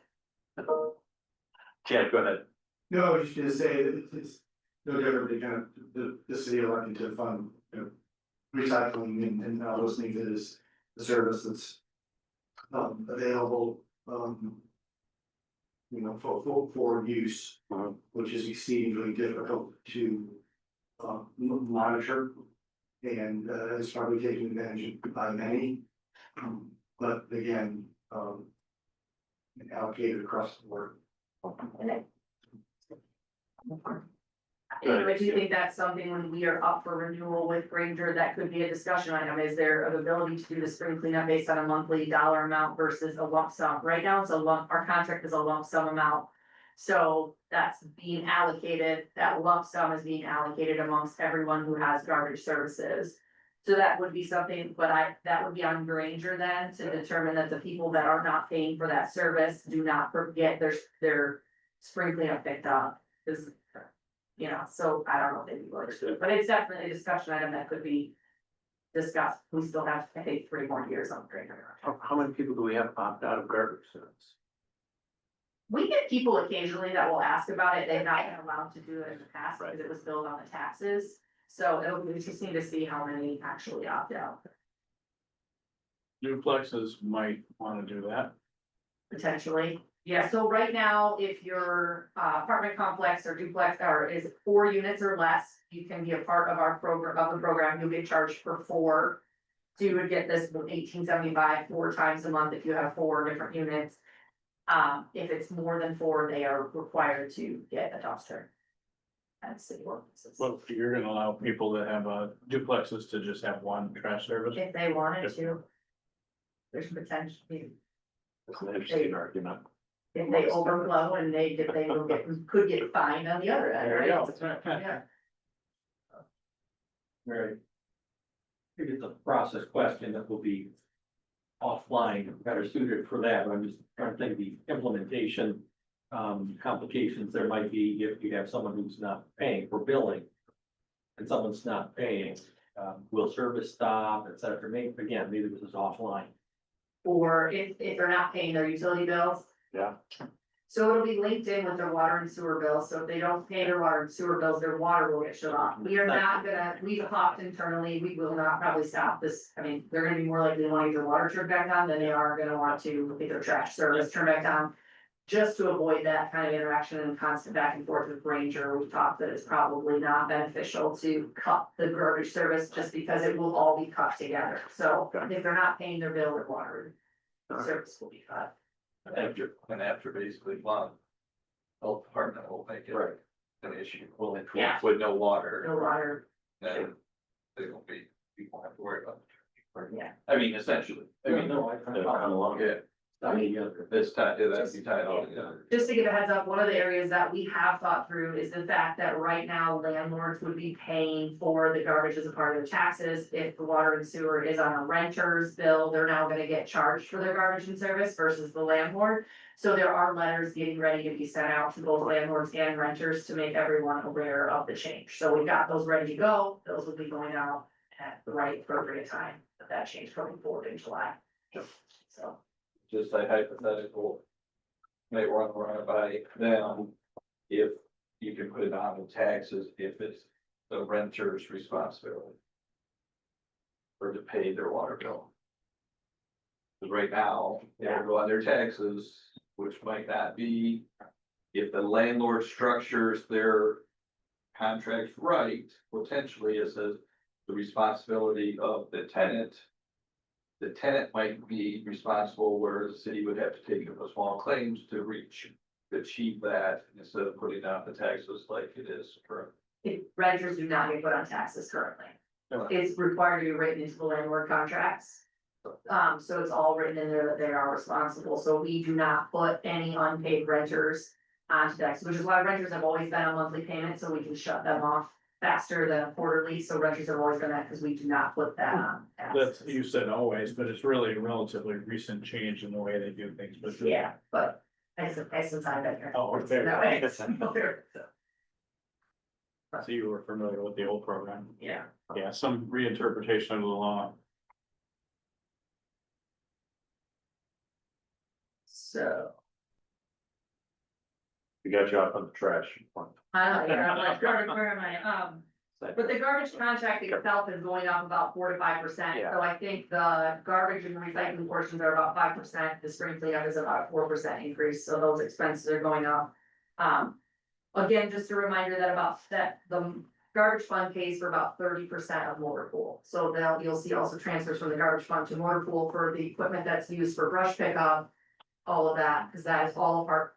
Chad, go ahead. No, I was just gonna say that it's no different than kind of the city electing to fund, recycling and now listening to this, the service that's available, for use, which is exceedingly difficult to monitor. And it's probably taken advantage of by many, but again, allocated across the board. Anyway, do you think that's something when we are up for renewal with Granger, that could be a discussion item? Is there an ability to do the spring cleanup based on a monthly dollar amount versus a lump sum? Right now, it's our contract is a lump sum amount. So that's being allocated, that lump sum is being allocated amongst everyone who has garbage services. So that would be something, but that would be on Granger then to determine that the people that are not paying for that service do not get their spring cleanup picked up. Cause so I don't know if they'd be willing to do it, but it's definitely a discussion item that could be discussed. We still have, I think, 3 more years on Granger. How many people do we have opt out of garbage service? We get people occasionally that will ask about it. They've not been allowed to do it in the past because it was billed on the taxes. So it'll be interesting to see how many actually opt out, Duplexes might wanna do that. potentially. Yeah, so right now, if your apartment complex or duplex is 4 units or less, you can be a part of our program, you'll get charged for 4. So you would get this $18.75 4 times a month if you have 4 different units. If it's more than 4, they are required to get a dumpster. That's city ordinances. Well, you're gonna allow people that have duplexes to just have one trash service? If they wanted to. There's potential, That's an interesting argument. if they overflow and if they will could get fined on the other end, There you right? go. Yeah. Right. Maybe it's a process question that will be offline, better suited for that, but I'm just trying to think of the implementation. Complications there might be if you have someone who's not paying for billing. And someone's not paying, will service stop, et cetera, maybe, again, maybe this is offline. Or if they're not paying their utility bills. Yeah. So it'll be linked in with their water and sewer bills, so if they don't pay their water and sewer bills, their water will get shut off. We are not gonna, we've talked internally, we will not probably stop this, I mean, they're gonna be more likely to want to get their water turned back on than they are gonna want to get their trash service turned back on. Just to avoid that kind of interaction and constant back and forth with Ranger, we've talked that it's probably not beneficial to cut the garbage service just because it will all be cut together. So if they're not paying their bill or water, the service will be cut. After basically one, health department will make it an issue. Well, Yeah. with no water, No water, then they won't be, people have to worry about it. yeah. I mean, essentially, I mean, No, I- They're kind of long. yeah, this time, that'd be tied all Yeah. together. Just to give a heads up, one of the areas that we have thought through is the fact that right now landlords would be paying for the garbage as a part of their taxes. If the water and sewer is on a renter's bill, they're now gonna get charged for their garbage and service versus the landlord. So there are letters getting ready to be sent out to both landlords and renters to make everyone aware of the change. So we've got those ready to go. Those will be going out at the right appropriate time, but that change coming forward in July. So. Just a hypothetical. May want to run it by them, if you can put it on the taxes, if it's the renter's responsibility. Or to pay their water bill. Cause right now, they're on their taxes, which might not be, if the landlord structures their. Contracts right, potentially it says the responsibility of the tenant. The tenant might be responsible where the city would have to take up a small claims to achieve that instead of putting out the taxes like it is for. If renters do not get put on taxes currently. No. It's required to be written into the landlord contracts. So it's all written in there that they are responsible, so we do not put any unpaid renters onto tax, which is why renters have always been on monthly payment, so we can shut them off faster than quarterly, so renters have always been that, because we do not put that on. That's, taxes. you said always, but it's really a relatively recent change in the way they do things, but. Yeah, but since I've been here. Oh, it's okay. that way. So, So you were familiar with the old program? yeah. Yeah, some reinterpretation of the law. So. We got you off on the trash one. I don't know, yeah, I'm like, garbage, where am I? But the garbage contract itself is going up about 4 to 5%, Yeah. so I think the garbage and recycling portions are about 5%, the spring cleanup is about a 4% increase, so those expenses are going up. Again, just a reminder that the garbage fund pays for about 30% of motor pool. So you'll see also transfers from the garbage fund to motor pool for the equipment that's used for brush pickup, all of that, because that is all part.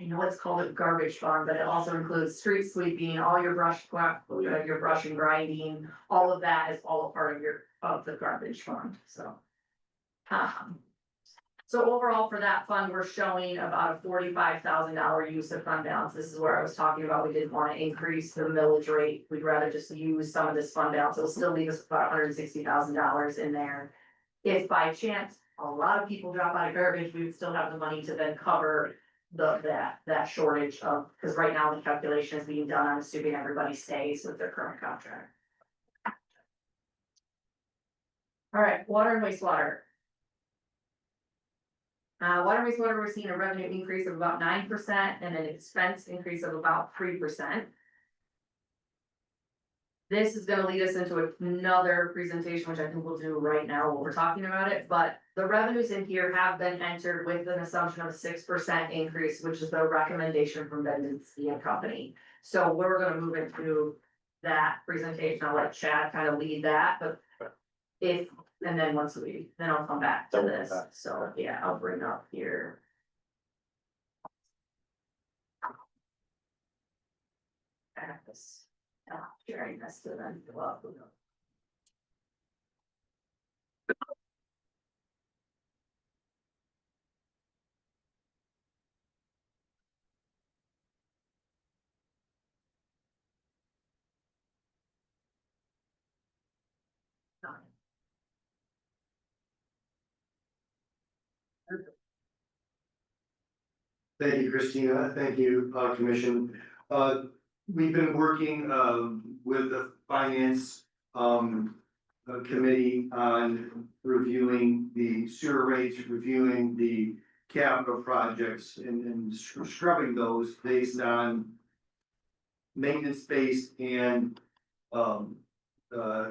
I know it's called a garbage fund, but it also includes street sweeping, all your brush and grinding, all of that is all a part of the garbage fund, so. So overall for that fund, we're showing about a $45,000 use of fund balance. This is where I was talking about, we didn't want to increase the millage rate. We'd rather just use some of this fund balance. It'll still leave us about $160,000 in there. If by chance, a lot of people drop out of garbage, we would still have the money to then cover that shortage of, because right now the calculation is being done on assuming everybody stays with their current contract. All right, water and wastewater. Water and wastewater, we're seeing a revenue increase of about 9% and an expense increase of about 3%. This is gonna lead us into another presentation, which I think we'll do right now while we're talking about it, but the revenues in here have been entered with an assumption of a 6% increase, which is the recommendation from Bendinski and Company. So we're gonna move into that presentation. I'll let Chad kind of lead that, but if And then then I'll come back to Then we'll come this, back. so, yeah, I'll bring up here. I have this, sharing this to them, well, Thank you, Christina. Thank you, Commission. We've been working, with the finance, committee on reviewing the sewer rates, reviewing the capital projects and scrubbing those based on maintenance-based and,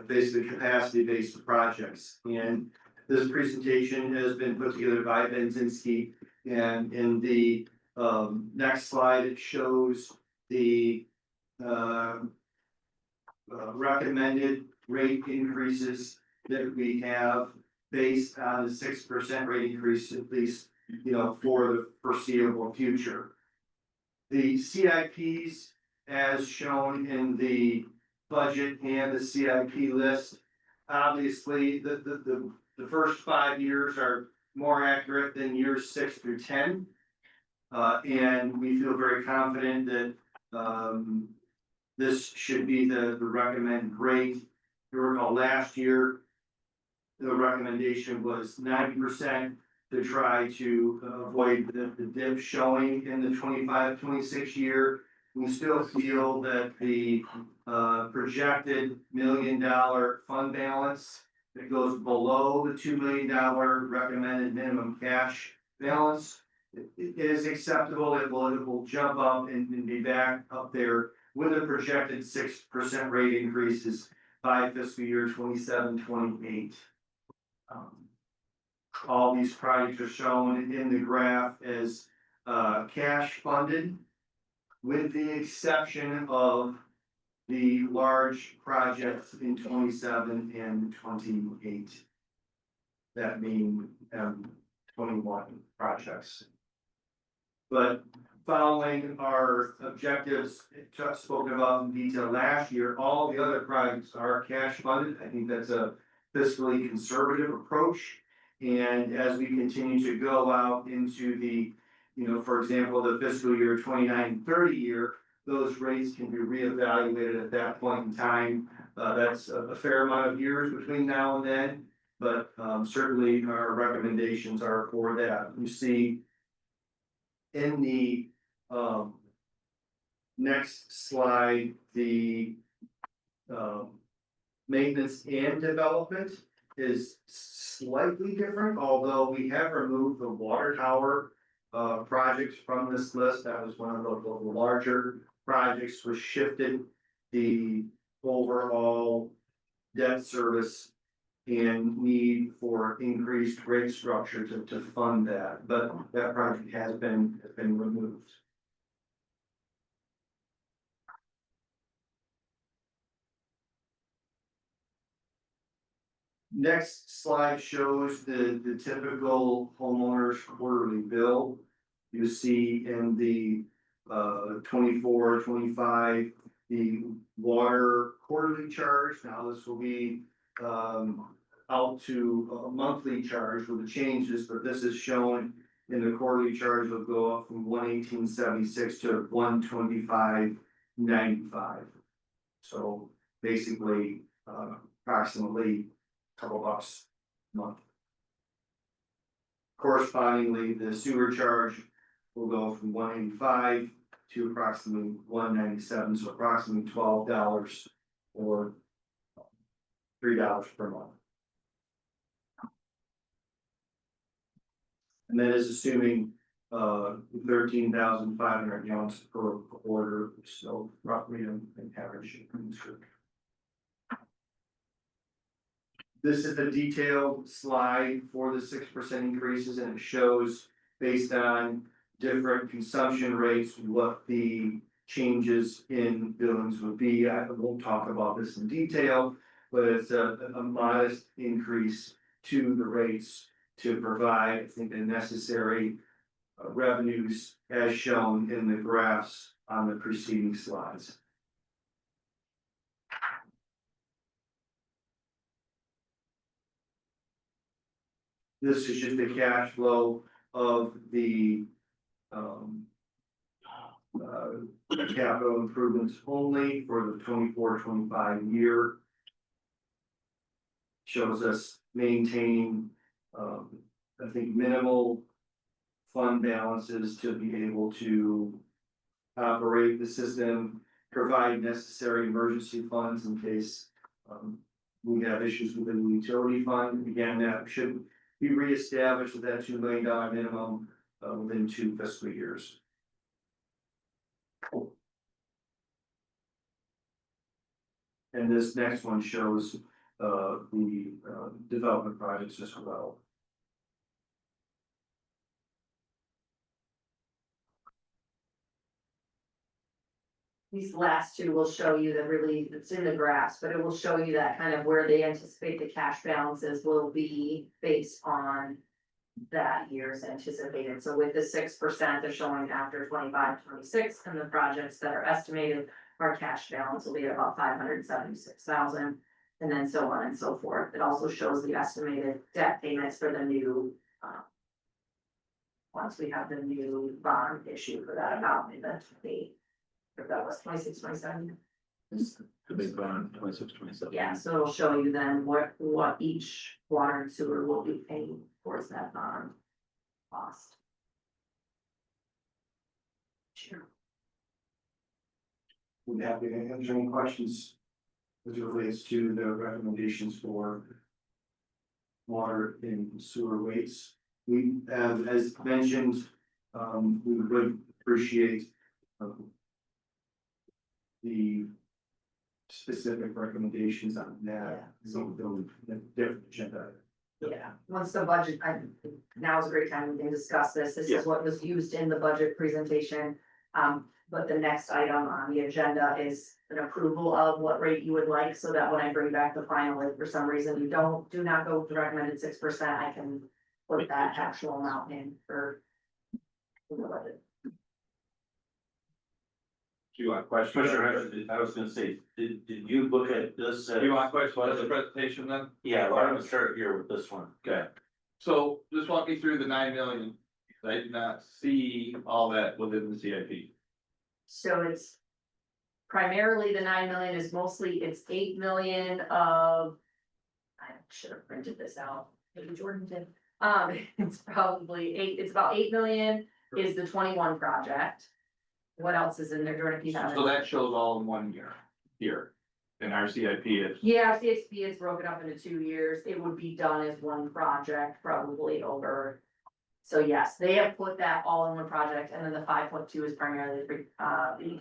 basically capacity-based projects. And this presentation has been put together by Ben Zinsky. And in the, next slide, it shows the, recommended rate increases that we have based on the 6% rate increase, at least, for the foreseeable future. The CIPs, as shown in the budget and the CIP list, obviously, the first 5 years are more accurate than years 6 through 10. And we feel very confident that, this should be the recommended rate. You recall last year, the recommendation was 90% to try to avoid the dip showing in the 25-26 year. We still feel that the projected $1 million fund balance that goes below the $2 million recommended minimum cash balance it is acceptable. It will jump up and be back up there with a projected 6% rate increases by fiscal year 27-28. All these projects are shown in the graph as cash funded, with the exception of the large projects in 27 and 28. That being 21 projects. But following our objectives, spoken about in detail last year, all the other projects are cash funded. I think that's a fiscally conservative approach. And as we continue to go out into the, for example, the fiscal year 29-30 year, those rates can be reevaluated at that point in time. That's a fair amount of years between now and then, but certainly our recommendations are for that. You see in the next slide, the maintenance and development is slightly different, although we have removed the water tower projects from this list. That was one of the larger projects, was shifted the overall debt service and need for increased rate structure to fund that, but that project has been removed. Next slide shows the typical homeowner's quarterly bill. You see in the 24-25, the water quarterly charge. Now this will be out to a monthly charge with the changes, but this is shown in the quarterly charge will go up from $118.76 to $125.95. So basically, approximately a couple bucks a month. Correspondingly, the sewer charge will go from $185 to approximately $197, so approximately $12 or $3 per month. And that is assuming 13,500 gallons per quarter, so roughly an average. This is a detailed slide for the 6% increases, and it shows based on different consumption rates what the changes in billings would be. I won't talk about this in detail, but it's a modest increase to the rates to provide, I think, the necessary revenues as shown in the graphs on the preceding slides. This is just the cash flow of the capital improvements only for the 24-25 year. Shows us maintaining, I think, minimal fund balances to be able to operate the system, provide necessary emergency funds in case we have issues within the utility fund. Again, that should be reestablished with that $2 million minimum within 2 fiscal years. And this next one shows the development projects as well. These last two will show you that really, it's in the graphs, but it will show you that kind of where they anticipate the cash balances will be based on that year's anticipated. So with the 6%, they're showing after 25, 26, and the projects that are estimated, our cash balance will be at about 576,000, and then so on and so forth. It also shows the estimated debt payments for the new, once we have the new bond issue for that amount, eventually. If that was 26, 27. The big bond, 26, 27. Yeah, so it'll show you then what each water and sewer will be paying towards that bond cost. Sure. Would have to answer any questions as it relates to the recommendations for water and sewer rates. We have, as mentioned, we would appreciate the specific recommendations on that. So the different agenda. Yeah, once the budget, now is a great time we can discuss this. This is what was used in the budget presentation. But the next item on the agenda is an approval of what rate you would like, so that when I bring back the final, if for some reason you do not go with the recommended 6%, I can put that actual amount in for the budget. Do you want questions? I was gonna say, did you look at this? You want questions on the presentation then? Yeah, why don't we start here with this one? Okay. So just walk me through the 9 million. I did not see all that within the CIP. So it's primarily the 9 million is mostly, it's 8 million of, I should have printed this out, maybe Jordan did. It's probably it's about 8 million is the 21 project. What else is in there, Jordan, if you have it? So that shows all in 1 year here. In our CIP is. Yeah, CXP is broken up into 2 years. It would be done as one project, probably over. So yes, they have put that all in one project, and then the 5.2 is primarily the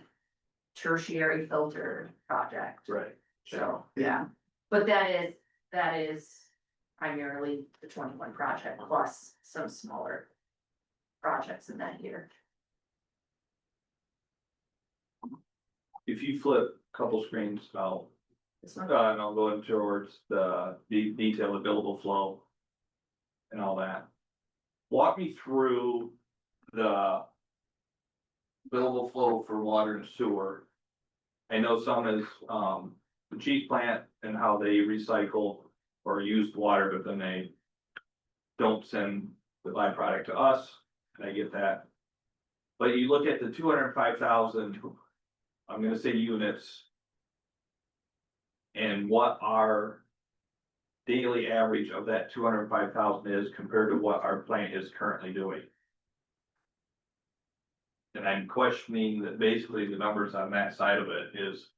tertiary filter project. Right. So, yeah, but that is primarily the 21 project plus some smaller projects in that year. If you flip a couple screens, I'll This one, and I'll go in towards the detail of billable flow. And all that. Walk me through the billable flow for water and sewer. I know some is the cheese plant and how they recycle or use water, but then they don't send the byproduct to us, and I get that. But you look at the 205,000, I'm gonna say units. And what our daily average of that 205,000 is compared to what our plant is currently doing. And I'm questioning that basically the numbers on that side of it is,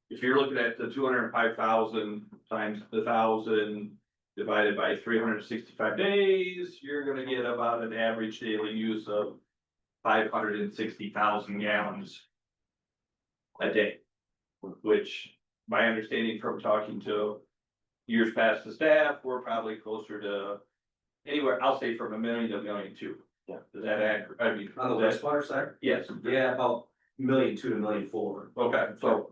if you're looking at the 205,000 times the 1,000 divided by 365 days, you're gonna get about an average daily use of 560,000 gallons a day, which my understanding from talking to years past the staff, we're probably closer to anywhere, I'll say from 1 million to 1.2 million. Yeah. Is that accurate? I mean. On the wastewater side? Yes. Yeah, about 1.2 million to 1.4 million. Okay, so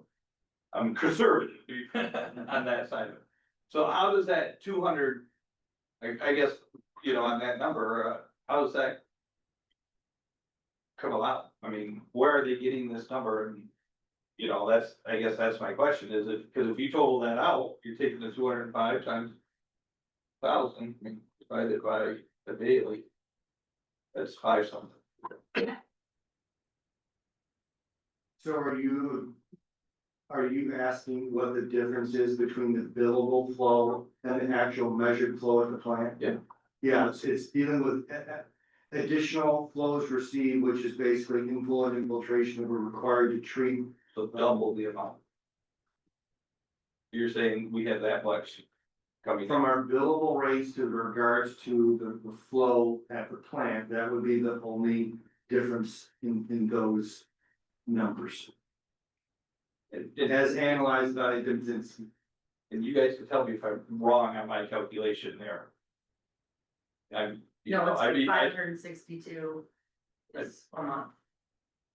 I'm conservative on that side of it. So how does that 200, I guess, you know, on that number, how does that come about? I mean, where are they getting this number? And, you know, I guess that's my question, is it, because if you total that out, you're taking the 205 times 1,000, I mean, divided by the daily. That's 5 something. So are you asking what the difference is between the billable flow and the actual measured flow at the plant? Yeah. Yeah, it's dealing with additional flows received, which is basically influent infiltration that we're required to treat. So double the amount. You're saying we have that much coming From our billable rates to regards to the flow at the plant, that would be the only difference in those numbers. As analyzed by Dipsins. And you guys can tell me if I'm wrong on my calculation there. I'm, you No, know, it's I like mean, 562 is a month.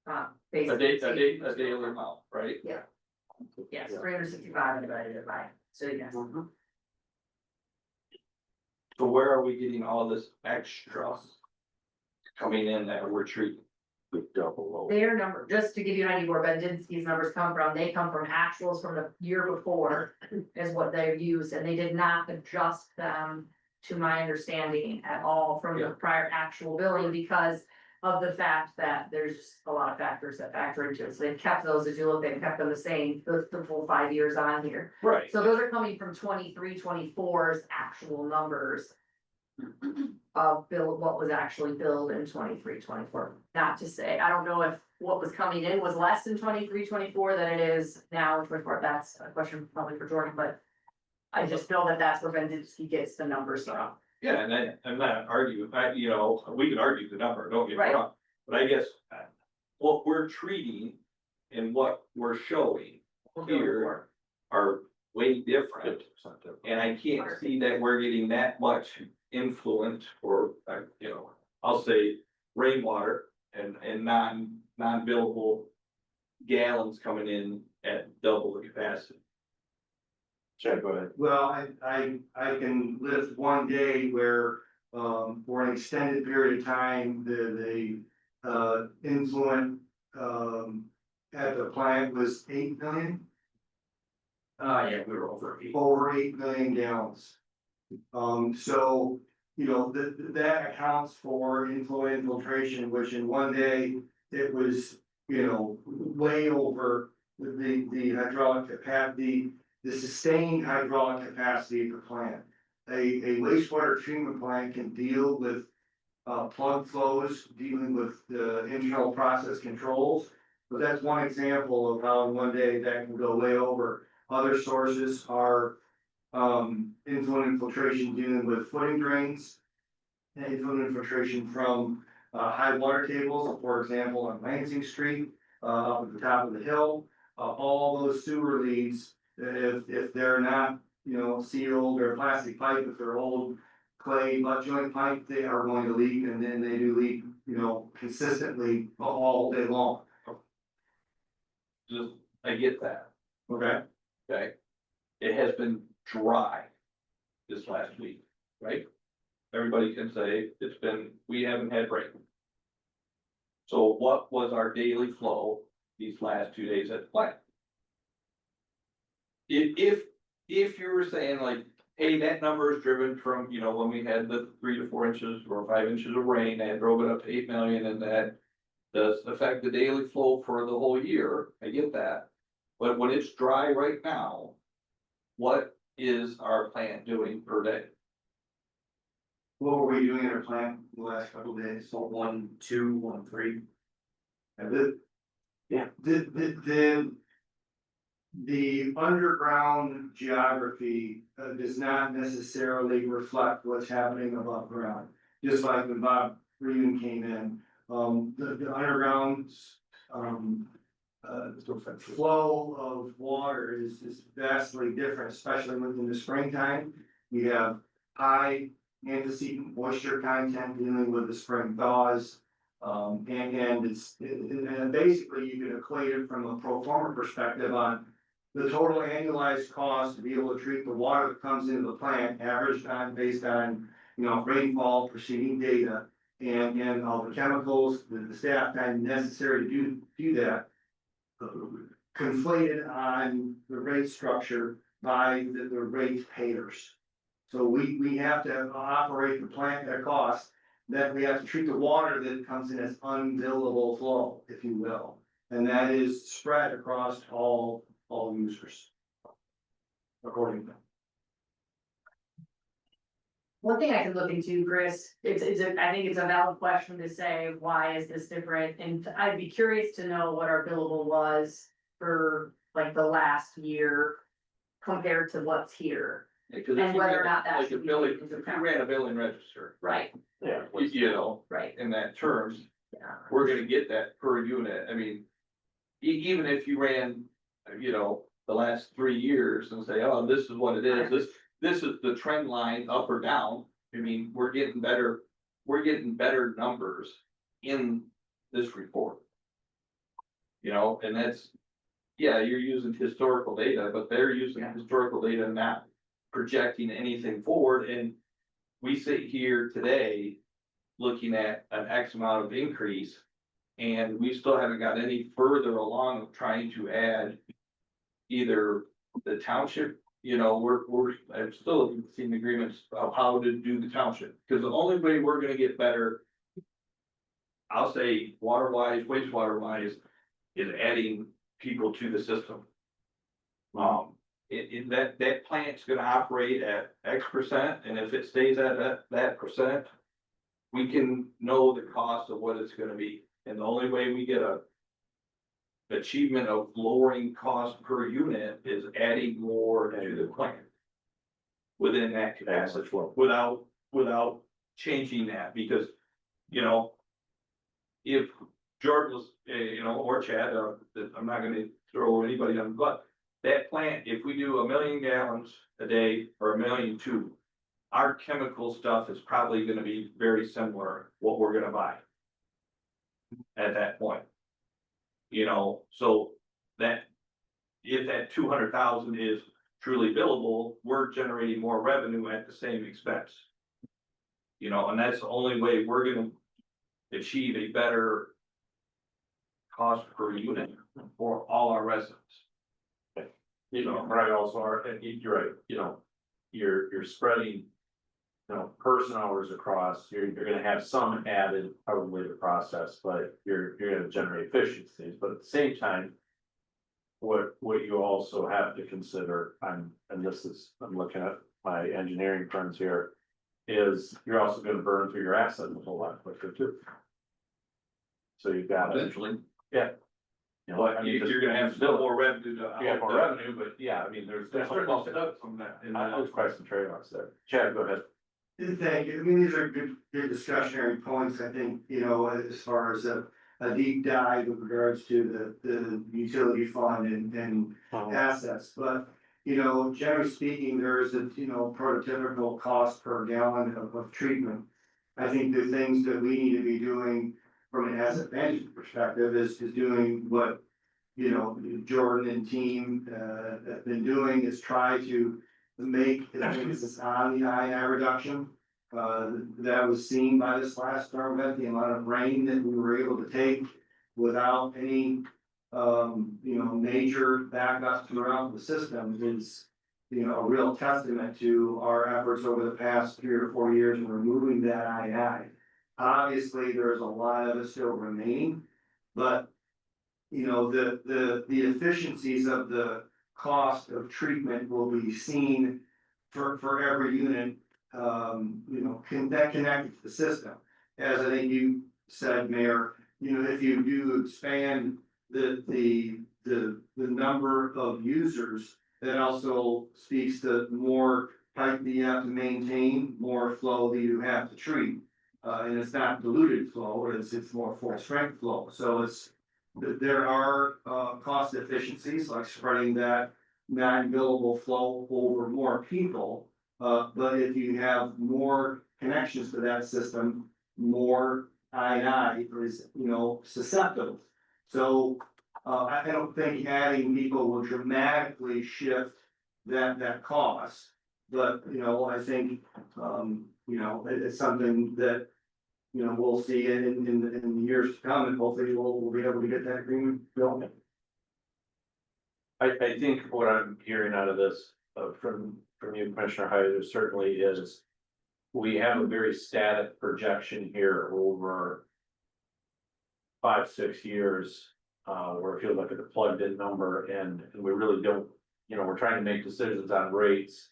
a Basically. daily amount, right? Yes, 365 divided by, so yes. So where are we getting all this extra coming in that we're treating? Their number, just to give you an idea where Benzinski's numbers come from, they come from actuals from the year before is what they've used, and they did not adjust them to my understanding at all from the Yeah. prior actual billing because of the fact that there's just a lot of factors that factor into it. So they've kept those, as you look, they've kept them the same, the full 5 years on here. Right. So those are coming from 23-24's actual numbers of bill, what was actually billed in 23-24. Not to say, I don't know if what was coming in was less in 23-24 than it is now in 24. That's a question probably for Jordan, but I just know that that's where Benzinski gets the numbers from. Yeah, and I'm not arguing, you know, we can argue the number, don't get me Right. wrong, but I guess. What we're treating and what we're showing here are way different. And I can't see that we're getting that much influence or, you know, I'll say rainwater and non-billable gallons coming in at double the capacity. Chad, go ahead. Well, I can list one day where, for an extended period of time, the influent, at the plant was 8 million. Yeah, we were over 8. Over 8 million gallons. So, you know, that accounts for inflow infiltration, which in one day, it was, you know, way over the hydraulic capacity, the sustained hydraulic capacity of the plant. A wastewater treatment plant can deal with plug flows, dealing with the internal process controls. But that's one example of how in one day that can go way over. Other sources are influent infiltration dealing with footing drains. And influent infiltration from high water tables, for example, on Lansing Street, up at the top of the hill. All those sewer leads, if they're not, you know, sealed or plastic pipe, if they're old clay butt joint pipe, they are going to leak, and then they do leak, you know, consistently all day long. Just, I get that. Okay. Okay, it has been dry this last week, right? Everybody can say we haven't had rain. So what was our daily flow these last 2 days at the plant? If you were saying like, hey, that number is driven from, you know, when we had the 3 to 4 inches or 5 inches of rain, that drove it up to 8 million, and that does affect the daily flow for the whole year, I get that. But when it's dry right now, what is our plant doing per day? What were we doing in our plant the last couple of days? So 1, 2, 1, 3. Yeah. The underground geography does not necessarily reflect what's happening above ground. Just like when Bob Regan came in, the underground, flow of water is vastly different, especially within the springtime. You have high antecedent moisture content dealing with the spring thaws. And basically you can equate it from a pro forma perspective on the total annualized cost to be able to treat the water that comes into the plant, averaged on, based on rainfall preceding data. And all the chemicals, the staff time necessary to do that. Conflated on the rate structure by the rate payers. So we have to operate the plant at a cost, that we have to treat the water that comes in as unbillable flow, if you will. And that is spread across all users. According to them. One thing I could look into, Chris, I think it's a valid question to say, why is this different? And I'd be curious to know what our billable was for like the last year compared to what's here. Because And whether or not that like a should be billing, taken into if you account. ran a billing register, Right, yeah, you know, right, in that terms, yeah. we're gonna get that per unit, I mean. Even if you ran, the last 3 years and say, oh, this is what it is, this is the trend line up or down. I mean, we're getting better numbers in this report. And that's, yeah, you're using historical data, but they're using historical data, not projecting anything forward, and we sit here today looking at an X amount of increase, and we still haven't got any further along of trying to add either the township, I'm still seeing agreements of how to do the township, because the only way we're gonna get better, I'll say water wise, wastewater wise, is adding people to the system. That plant's gonna operate at X%, and if it stays at that percent, we can know the cost of what it's gonna be, and the only way we get a achievement of lowering cost per unit is adding more to the plant within that capacity, without changing that, because, if Jordan was, or Chad, I'm not gonna throw anybody on, but that plant, if we do 1 million gallons a day or 1.2 million, our chemical stuff is probably gonna be very similar, what we're gonna buy at that point. So that, if that 200,000 is truly billable, we're generating more revenue at the same expense. And that's the only way we're gonna achieve a better cost per unit for all our residents. Right, also, and you're right, you're spreading. Person hours across, you're gonna have some added probably to process, but you're gonna generate efficiencies, but at the same time. What you also have to consider, I'm looking at my engineering friends here. Is you're also gonna burn through your assets a whole lot quicker too. So you've got Eventually. Yeah. You're gonna have still more revenue to. You have more revenue, but yeah, I mean, there's certainly from that, and there's quite some trade-offs there. Chad, go ahead. Thank you. I mean, these are good discussionary points, I think, as far as a deep dive with regards to the utility fund and assets, but. Generally speaking, there is a, prototypical cost per gallon of treatment. I think the things that we need to be doing from an asset management perspective is doing what, Jordan and team, have been doing, is try to make emphasis on the INI reduction. That was seen by this last storm event, the amount of rain that we were able to take without any, major backups throughout the system is, a real testament to our efforts over the past 3 or 4 years in removing that INI. Obviously, there's a lot of it still remaining, but, the efficiencies of the cost of treatment will be seen for every unit, that connected to the system. As I think you said, Mayor, if you do expand the number of users, that also speaks to more pipe that you have to maintain, more flow that you have to treat. And it's not diluted flow, it's more full strength flow. So there are cost efficiencies like spreading that non-billable flow over more people. But if you have more connections to that system, more INI is, susceptible. So, I don't think adding people will dramatically shift that cost. but, you know, I think, it's something that, you know, we'll see in the years to come, and hopefully we'll be able to get that agreement built. I think what I'm hearing out of this, from you, Commissioner Heiser, certainly is. We have a very static projection here over 5-6 years, where it feels like it's a plugged in number and we really don't, we're trying to make decisions on rates.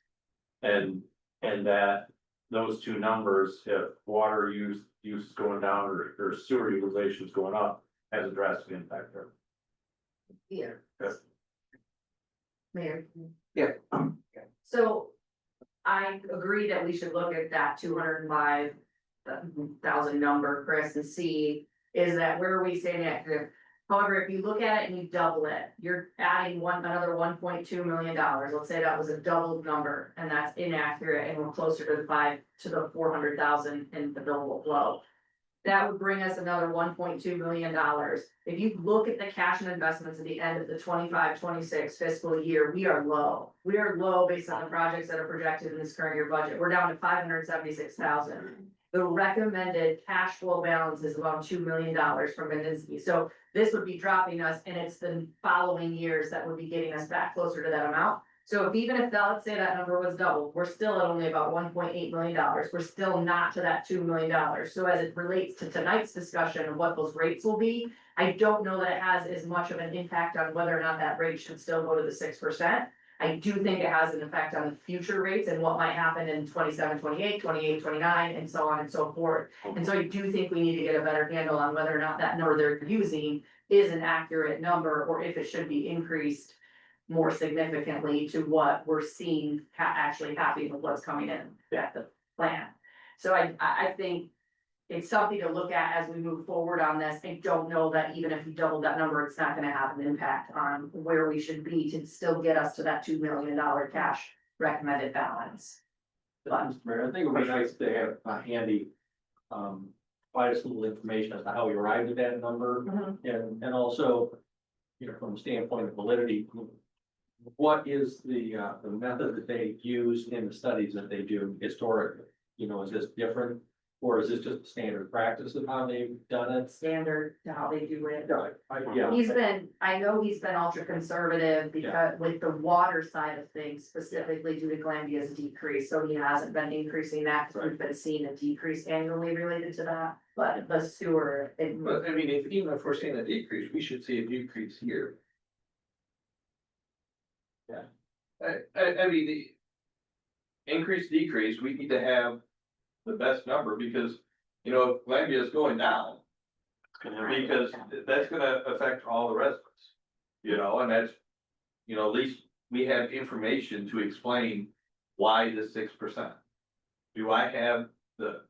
And that those two numbers, if water use is going down or sewer utilization is going up, has a drastic impact there. Yeah. Yes. Mayor. Yeah. So I agree that we should look at that 205,000 number, Chris, and see, is that where are we standing at? However, if you look at it and you double it, you're adding another $1.2 million. Let's say that was a doubled number and that's inaccurate and we're closer to the 400,000 in the billable flow. That would bring us another $1.2 million. If you look at the cash and investments at the end of the 25-26 fiscal year, we are low. We are low based on the projects that are projected in this current year budget. We're down to 576,000. The recommended cash flow balance is about $2 million from Vindinsky. So this would be dropping us, and it's the following years that would be getting us back closer to that amount. So even if let's say that number was doubled, we're still at only about $1.8 million. We're still not to that $2 million. So as it relates to tonight's discussion of what those rates will be, I don't know that it has as much of an impact on whether or not that rate should still go to the 6%. I do think it has an effect on the future rates and what might happen in 27, 28, 28, 29, and so on and so forth. And so I do think we need to get a better handle on whether or not that number they're using is an accurate number, or if it should be increased more significantly to what we're seeing actually happening with what's coming in at the plan. So I think it's something to look at as we move forward on this. I don't know that even if you double that number, it's not gonna have an impact on where we should be to still get us to that $2 million cash recommended balance. Mr. Mayor, I think it would be nice to have a handy, provide us a little information as to how we arrived at that number. And also, from the standpoint of validity, what is the method that they use in the studies that they do historically? Is this different? Or is this just standard practice of how they've done it? Standard to how they do it. Yeah. I know he's been ultra conservative because with the water side of things, specifically due to Glanbia's decrease, so he hasn't been increasing that, because we've been seeing a decrease annually related to that, but the sewer. But I mean, even if we're seeing a decrease, we should see a decrease here. Yeah. I mean, the increase, decrease, we need to have the best number, because, if Glanbia is going down, because that's gonna affect all the residents. And that's, at least we have information to explain why the 6%. Do I have the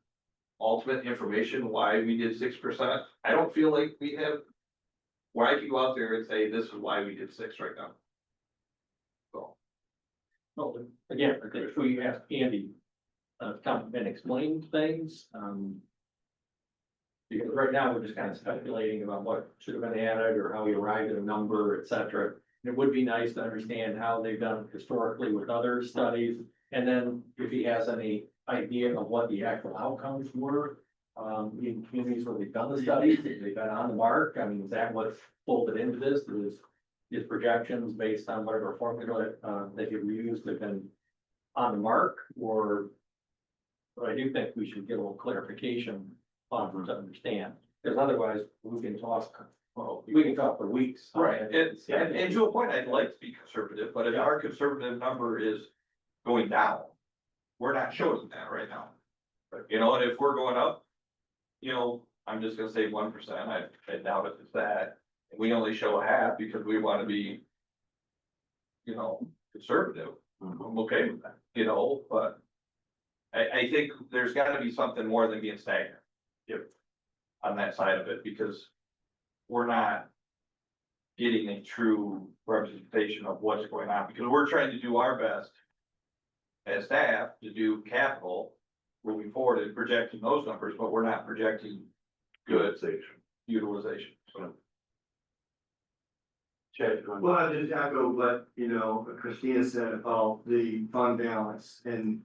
ultimate information why we did 6%? I don't feel like we have, where I can go out there and say, this is why we did 6 right now. So. No, but again, if we ask Andy, come and explain things, because right now we're just kind of speculating about what should have been added or how we arrived at a number, et cetera. It would be nice to understand how they've done historically with other studies, and then if he has any idea of what the actual outcomes were. In communities where they've done the studies, they've been on the mark. I mean, is that what's folded into this? Is projections based on whatever formula that you've used have been on the mark, or? But I do think we should get a little clarification on to understand, because otherwise we can talk for weeks. Right, and to a point, I'd like to be conservative, but if our conservative number is going down, we're not showing that right now. And if we're going up, I'm just gonna say 1%, I doubt if it's that. We only show a half because we wanna be, conservative. I'm okay with that, but I think there's gotta be something more than being stagnant. On that side of it, because we're not getting a true representation of what's going on, because we're trying to do our best as staff to do capital moving forward and projecting those numbers, but we're not projecting good utilization. So Chad, go ahead. Well, I just echo what, Christina said about the fund balance and,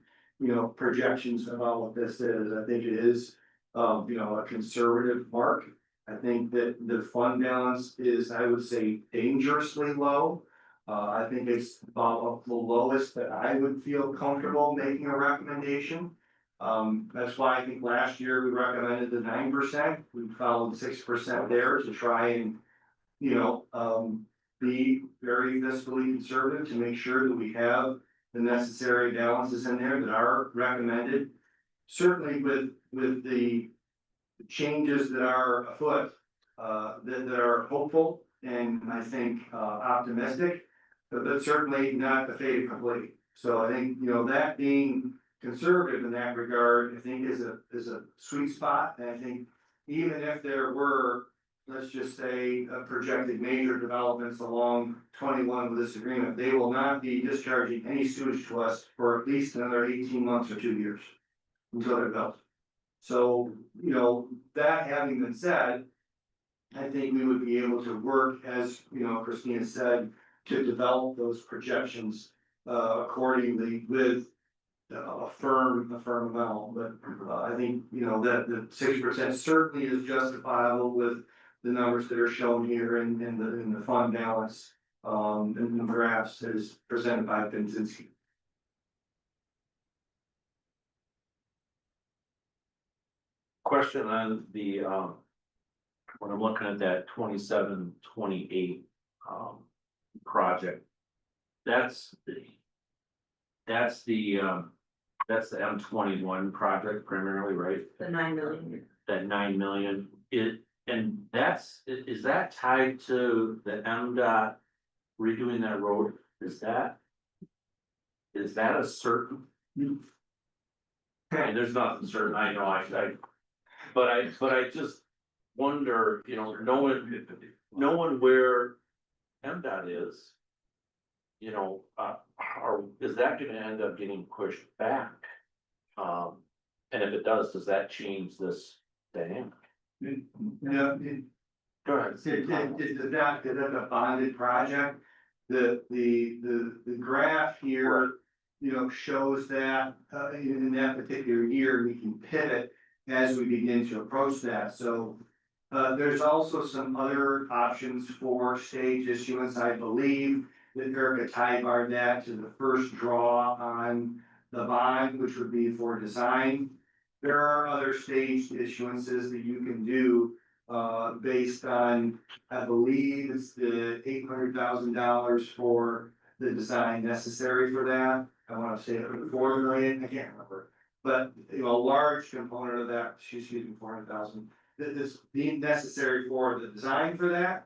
projections about what this is. I think it is, a conservative mark. I think that the fund balance is, I would say, dangerously low. I think it's about the lowest that I would feel comfortable making a recommendation. That's why I think last year we recommended the 9%. We followed 6% there to try and, be very fiscally conservative to make sure that we have the necessary balances in there that are recommended. Certainly with the changes that are afoot, that are hopeful and I think, optimistic, but certainly not the fait accompli. So I think, that being conservative in that regard, I think is a sweet spot. And I think even if there were, let's just say, projected major developments along 21 with this agreement, they will not be discharging any sewage to us for at least another 18 months or 2 years until they're built. So, that having been said, I think we would be able to work, as, Christina said, to develop those projections, accordingly with a firm amount. But, I think, that the 6% certainly is justifiable with the numbers that are shown here in the fund balance, in the graphs that is presented by Benzinski. Question on the, when I'm looking at that 27-28 project. That's the M21 project primarily, right? The 9 million. That 9 million, is that tied to the MDOT redoing that road? Is that a certain? Okay, there's nothing certain, I know, but I just wonder, knowing where MDOT is. Is that gonna end up getting pushed back? And if it does that change this dynamic? Yeah, Go ahead. that's a bonded project. The graph here, shows that, in that particular year, we can pivot as we begin to approach that. So, there's also some other options for stage issuance. I believe that Erica tied that to the first draw on the bond, which would be for design. There are other staged issuances that you can do, based on, I believe it's the $800,000 for the design necessary for that. I wanna say $4 million, I can't remember. But, a large component of that, excuse me, 400,000, that is being necessary for the design for that.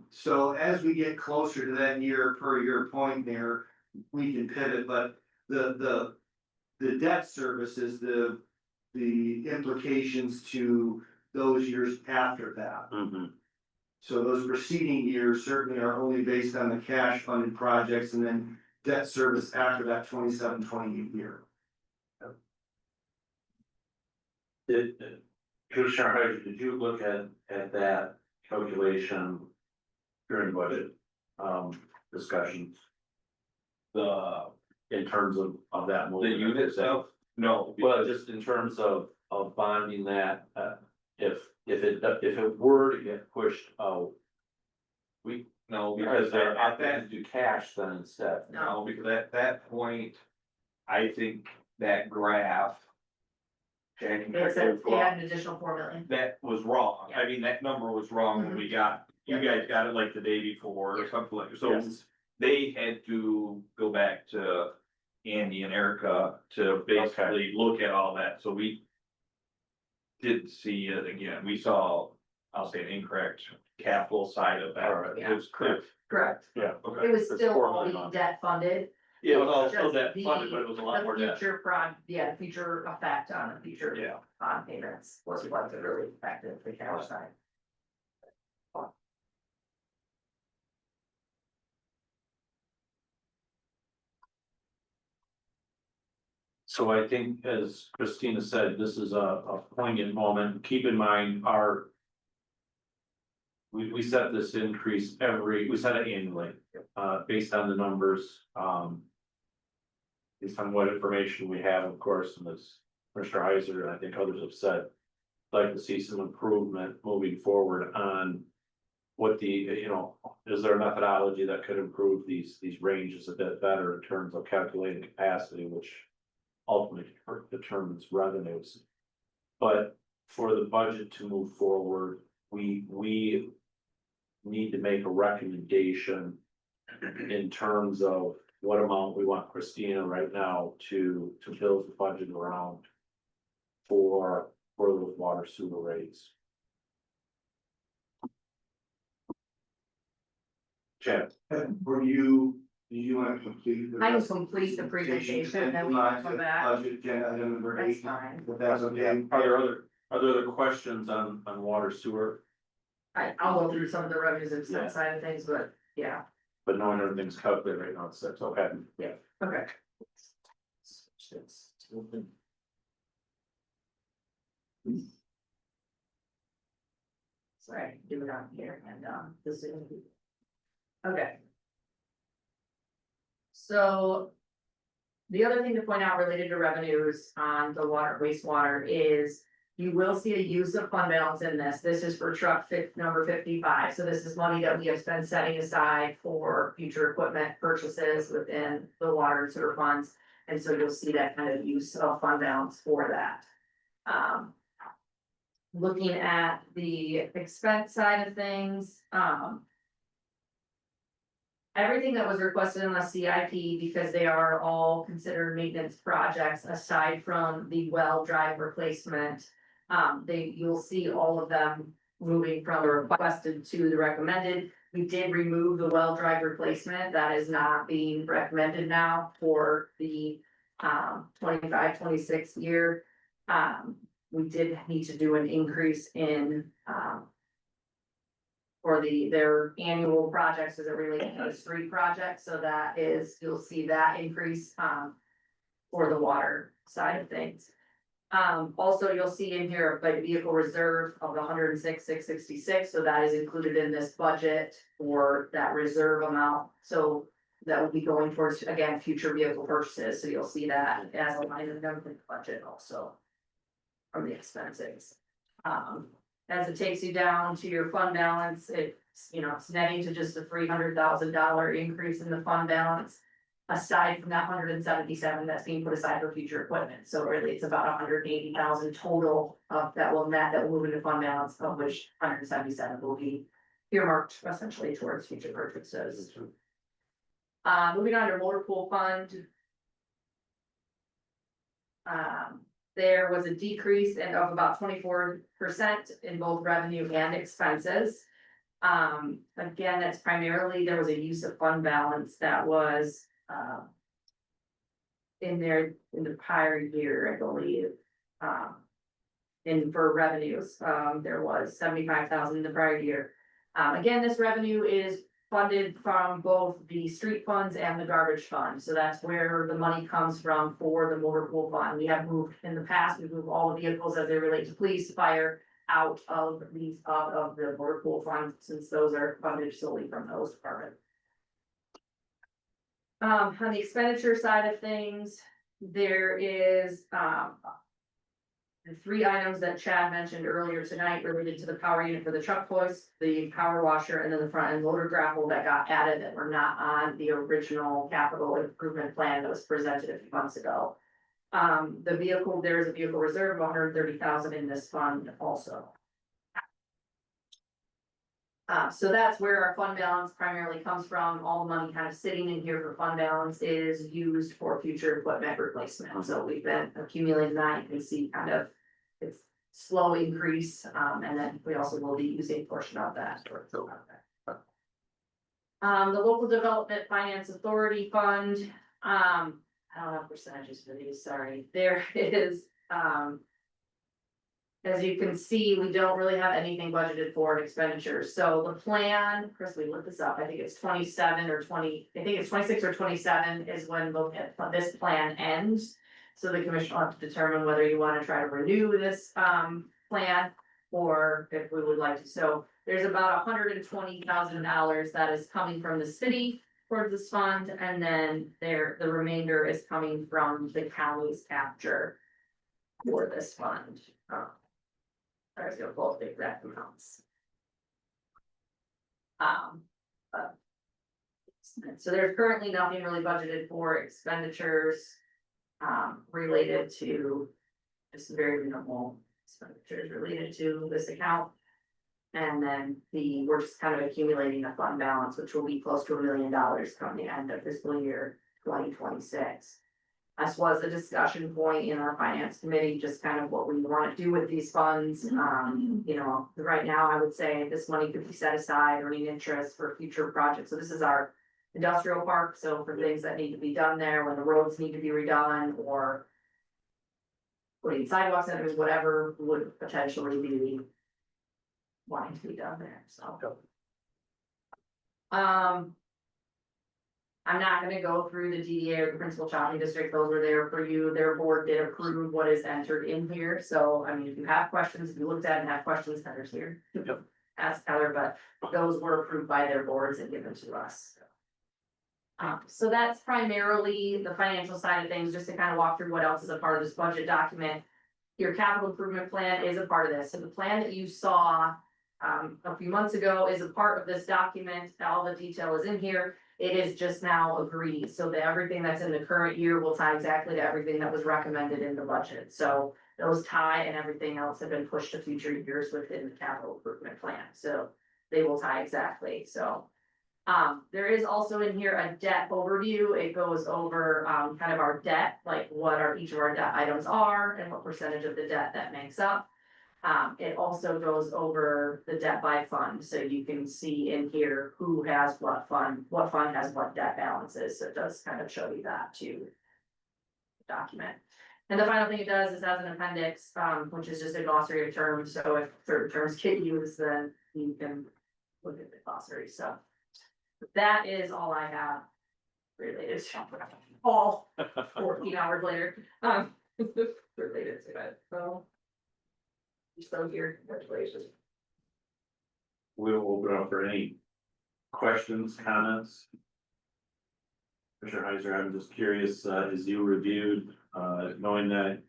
So as we get closer to that year, per your point there, we can pivot, but the debt service is the implications to those years after that. So those preceding years certainly are only based on the cash funded projects and then debt service after that 27-28 year. Commissioner Hyder, did you look at that calculation during budget, discussions? In terms of that. The unit stuff? No. Well, just in terms of bonding that, if it were to get pushed out. Because they're at that do cash then instead. No, because at that point, I think that graph. It said they had an additional 4 million. That was wrong. I mean, that number was wrong when we got, you guys got it like the day before or something like, so. Yes. They had to go back to Andy and Erica to basically look at all that, so we. Didn't see it again. We saw, I'll say an incorrect capital side of that. Alright. It was correct. Correct. Yeah, okay. It was It's still 4 all million. debt funded. Yeah, it was all still Just that the- funded, but it was a lot more debt. The future effect on the future. Yeah. Bond payments was what really affected the cash side. So I think, as Christina said, this is a poignant moment. Keep in mind, we set this increase we set it annually, based on the numbers, based on what information we have, of course, and as Mr. Heiser, and I think others have said, like to see some improvement moving forward on what is there a methodology that could improve these ranges a bit better in terms of calculating capacity, which ultimately determines revenues. But for the budget to move forward, we need to make a recommendation in terms of what amount we want Christina right now to build the budget around for those water sewer rates. Chad, did you want to complete? I can complete the presentation and then we can come back. Budget agenda item number That's 8, fine. if that's okay. are there other questions on water sewer? I'll go through some of the revenues and expense side of things, but yeah, But knowing everything's calculated right now, it's 6, okay, yeah. okay. Sorry, do it on here and this is. Okay. So. The other thing to point out related to revenues on the water wastewater is. You will see a use of fund balance in this. This is for truck number 55. So this is money that we have been setting aside for future equipment purchases within the water and sewer funds. And so you'll see that kind of use of fund balance for that. Looking at the expense side of things, everything that was requested in the CIP, because they are all considered maintenance projects aside from the well drive replacement. You'll see all of them moving from the requested to the recommended. We did remove the well drive replacement. That is not being recommended now for the 25-26 year. We did need to do an increase in for their annual projects as it relates to the street project. So that is, you'll see that increase for the water side of things. Also, you'll see in here a vehicle reserve of the 106,666, so that is included in this budget for that reserve amount. So that will be going towards, again, future vehicle purchases, so you'll see that as a line item in the budget also. From the expenses. As it takes you down to your fund balance, it's netting to just a $300,000 increase in the fund balance. Aside from that 177 that's being put aside for future equipment, so really it's about 180,000 total that will move into fund balance, of which 177 will be earmarked essentially towards future purchases. Moving on to motor pool fund. There was a decrease of about 24% in both revenue and expenses. Again, that's primarily, there was a use of fund balance that was in there in the prior year, I believe. And for revenues, there was 75,000 in the prior year. Again, this revenue is funded from both the street funds and the garbage fund, so that's where the money comes from for the motor pool fund. We have moved in the past, we've moved all the vehicles as they relate to police, fire out of the motor pool fund, since those are funded solely from those departments. On the expenditure side of things, there is the 3 items that Chad mentioned earlier tonight related to the power unit for the truck hoist, the power washer, and then the front end loader grapple that got added that were not on the original capital improvement plan that was presented a few months ago. There is a vehicle reserve of 130,000 in this fund also. So that's where our fund balance primarily comes from. All the money kind of sitting in here for fund balance is used for future equipment replacement. So we've been accumulating that. You can see kind of it's slow increase. And then we also will be using a portion of that. The local development finance authority fund. I don't have percentages for these, sorry. There is, as you can see, we don't really have anything budgeted for expenditures. So the plan, Chris, we looked this up, I think it's 27 or 20, I think it's 26 or 27 is when this plan ends. So the commission will have to determine whether you want to try to renew this plan or if we would like to. So there's about $120,000 that is coming from the city towards this fund, and then the remainder is coming from the county's capture for this fund. I was gonna pull up the exact amounts. But- So there's currently nothing really budgeted for expenditures, related to, just very minimal expenditures related to this account. And then we're just kind of accumulating a fund balance, which will be close to $1 million come the end of fiscal year 2026. This was a discussion point in our finance committee, just kind of what we want to do with these funds. You know, right now, I would say this money could be set aside, earning interest for future projects. So this is our industrial park, so for things that need to be done there, when the roads need to be redone, or putting sidewalks in, or whatever would potentially be wanting to be done there, so. I'm not gonna go through the DDA or the principal shopping district, those were there for you, their board did approve what is entered in here, so, I mean, if you have questions, if you looked at it and have questions, Heather's here. Yep. Ask Heather, but those were approved by their boards and given to us. So that's primarily the financial side of things, just to kind of walk through what else is a part of this budget document. Your capital improvement plan is a part of this, so the plan that you saw a few months ago is a part of this document, all the detail is in here. It is just now agreed, so that everything that's in the current year will tie exactly to everything that was recommended in the budget, so those tie and everything else have been pushed to future years within the capital improvement plan, so they will tie exactly, so. There is also in here a debt overview. It goes over, kind of our debt, like what each of our debt items are and what percentage of the debt that makes up. It also goes over the debt by fund, so you can see in here who has what fund has what debt balances, so it does kind of show you that too. Document. And the final thing it does is as an appendix, which is just a glossary of terms, so if certain terms get used, then you can look at the glossary, so. That is all I have related to all 14 hours later, related to it, so. So here, congratulations. We'll open up for any questions, comments. Commissioner Heiser, I'm just curious, as you reviewed, knowing that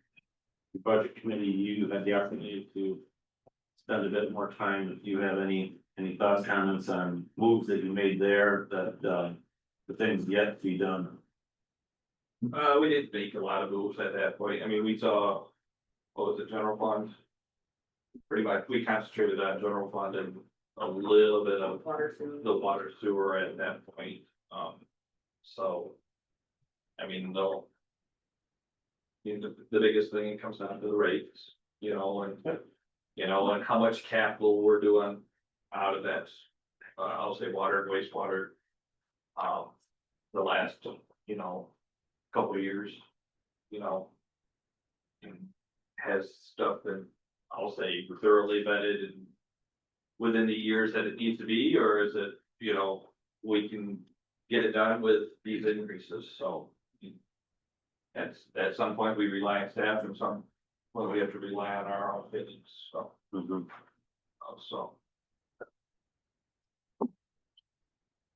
the budget committee, you had the opportunity to spend a bit more time, if you have any thoughts, comments on moves that you made there, that, the things yet to be done. We didn't make a lot of moves at that point. I mean, we saw, what was the general fund? Pretty much, we concentrated on general fund and a little bit of the water sewer at that point. So, I mean, the biggest thing comes down to the rates, and how much capital we're doing out of that. I'll say water and wastewater. The last, couple of years, and has stuff been, I'll say, thoroughly vetted and within the years that it needs to be, or is it, we can get it done with these increases, so. At some point, we rely on staff, and some, well, we have to rely on our own opinions, so. So.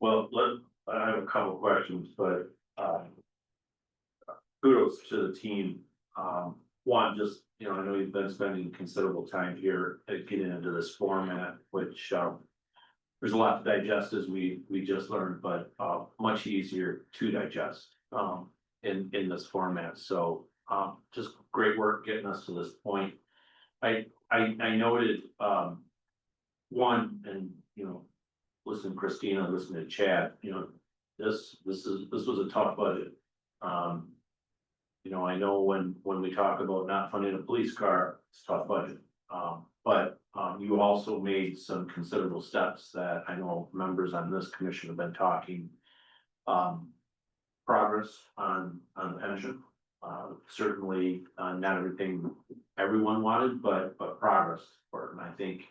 Well, I have a couple of questions, but, kudos to the team. One, just, I know you've been spending considerable time here at getting into this format, which, there's a lot to digest as we just learned, but, much easier to digest, in this format. So, just great work getting us to this point. I noted, one, and, listen to Christina, listen to Chad, this was a tough budget. I know when we talk about not funding a police car, it's a tough budget. But you also made some considerable steps that I know members on this commission have been talking. Progress on the pension. Certainly, not everything everyone wanted, but progress for it. And I think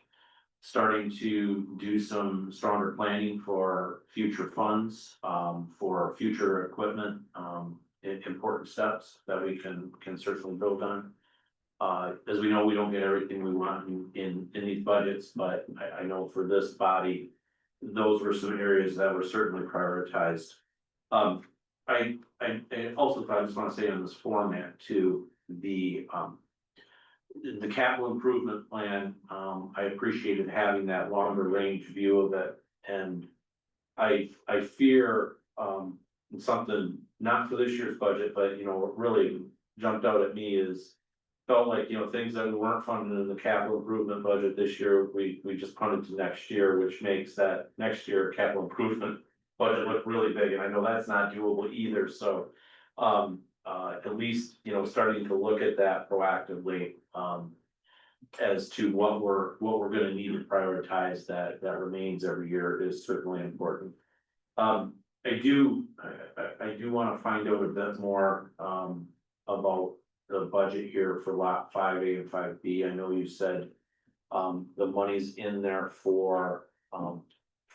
starting to do some stronger planning for future funds, for future equipment, important steps that we can certainly build on. as we know, we don't get everything we want in these budgets, but I know for this body, those were some areas that were certainly prioritized. I also thought, I just wanna say on this format too, the capital improvement plan, I appreciated having that longer range view of it. And I fear, something, not for this year's budget, but you know, what really jumped out at me is, felt like, you know, things that weren't funded in the capital improvement budget this year, we just punted to next year, which makes that next year capital improvement budget look really big, and I know that's not doable either, so. At least, you know, starting to look at that proactively, as to what we're gonna need to prioritize that remains every year is certainly important. I do wanna find out a bit more, about the budget here for lot 5A and 5B. I know you said, the money's in there for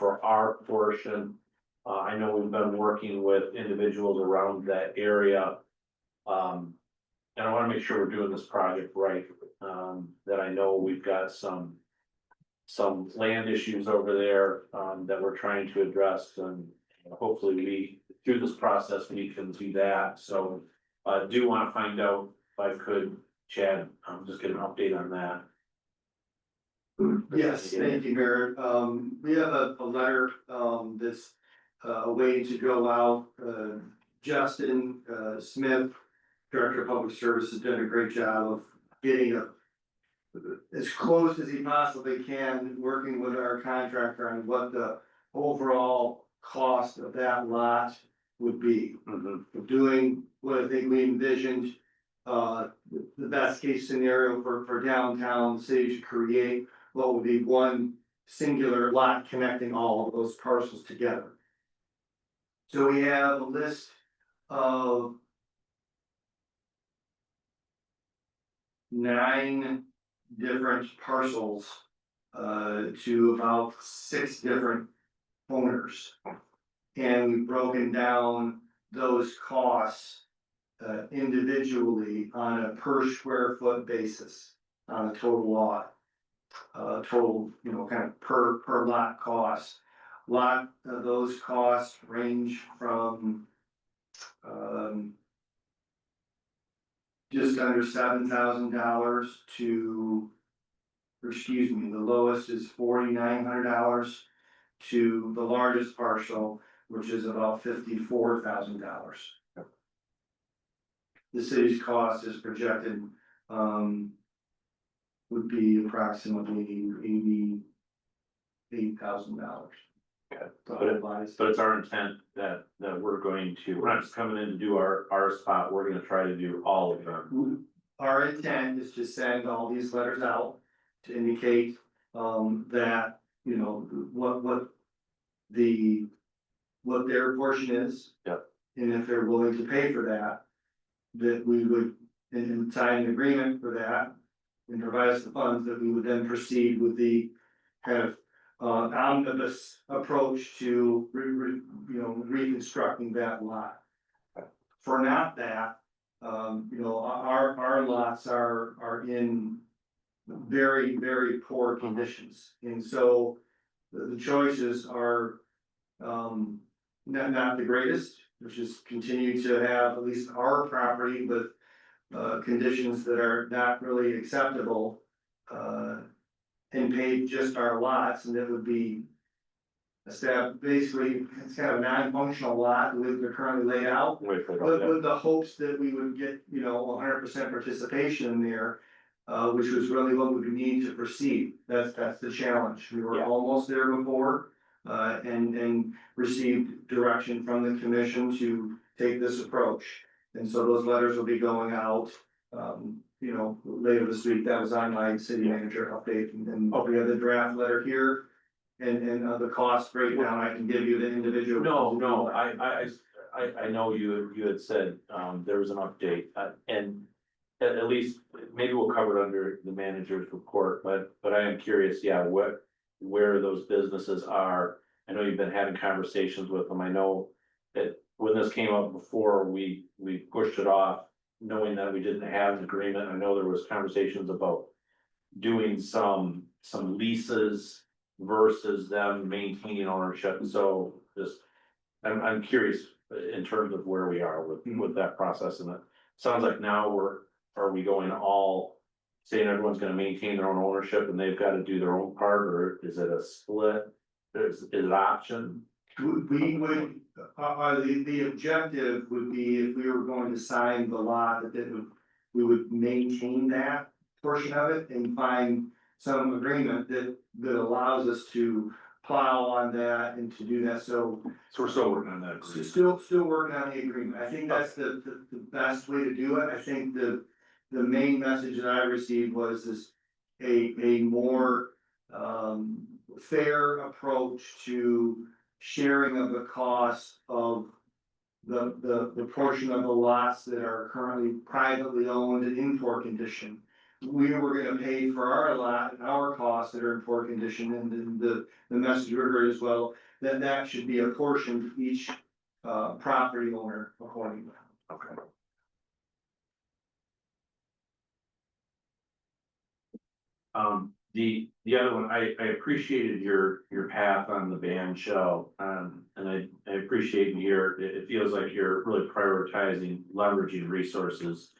our portion. I know we've been working with individuals around that area. And I wanna make sure we're doing this project right, that I know we've got some land issues over there, that we're trying to address, and hopefully through this process, we can do that, so. I do wanna find out if I could, Chad, just get an update on that. Yes, thank you, Mayor. We have a letter, that's, waiting to go out. Justin, Smith, Director of Public Services, did a great job of getting as close as he possibly can, working with our contractor on what the overall cost of that lot would be. Doing what I think we envisioned, the best case scenario for downtown, the city to create what would be one singular lot connecting all of those parcels together. So we have a list of 9 different parcels, to about 6 different owners. And we've broken down those costs, individually on a per square foot basis on a total lot. Total, you know, kind of per lot cost. Those costs range from, just under $7,000 to, or excuse me, the lowest is $4,900 to the largest parcel, which is about $54,000. The city's cost is projected, would be approximately $88,000. But it's our intent that we're not just coming in to do our spot, we're gonna try to do all of them. Our intent is to send all these letters out to indicate, that, you know, what their portion is. Yep. And if they're willing to pay for that, that we would, and sign an agreement for that. And provide us the funds, that we would then proceed with the kind of omnibus approach to reconstructing that lot. For not that, you know, our lots are in very, very poor conditions, and so the choices are not the greatest, which is continue to have at least our property with conditions that are not really acceptable, and pay just our lots, and it would be basically, it's kind of a non-functional lot with they're currently laid out. But with the hopes that we would get, you know, 100% participation in there, which was really what we would need to proceed. That's the challenge. We were almost there before, and received direction from the commission to take this approach. And so those letters will be going out, you know, later this week. That was on my city manager update, and we have the draft letter here. And the cost breakdown, I can give you the individual. No, I know you had said, there was an update, and at least, maybe we'll cover it under the manager's report, but I am curious, where those businesses are. I know you've been having conversations with them. I know that when this came up before, we pushed it off. knowing that we didn't have an agreement, I know there was conversations about doing some leases versus them maintaining ownership, so just, I'm curious in terms of where we are with that process, and it sounds like now are we going all saying everyone's gonna maintain their own ownership and they've got to do their own part, or is it a split? Is it option? We would, the objective would be if we were going to sign the lot, we would maintain that portion of it and find some agreement that allows us to plow on that and to do that, so. So we're still working on that. agreement. Still working on the agreement, I think that's the best way to do it, I think the main message that I received was a more, fair approach to sharing of the cost of the portion of the lots that are currently privately owned and in poor condition. We were gonna pay for our lot and our costs that are in poor condition, and then the message we heard as well, that should be apportioned to each property owner accordingly. Okay. The other one, I appreciated your path on the band shell, and I appreciate here, it feels like you're really prioritizing leveraging resources.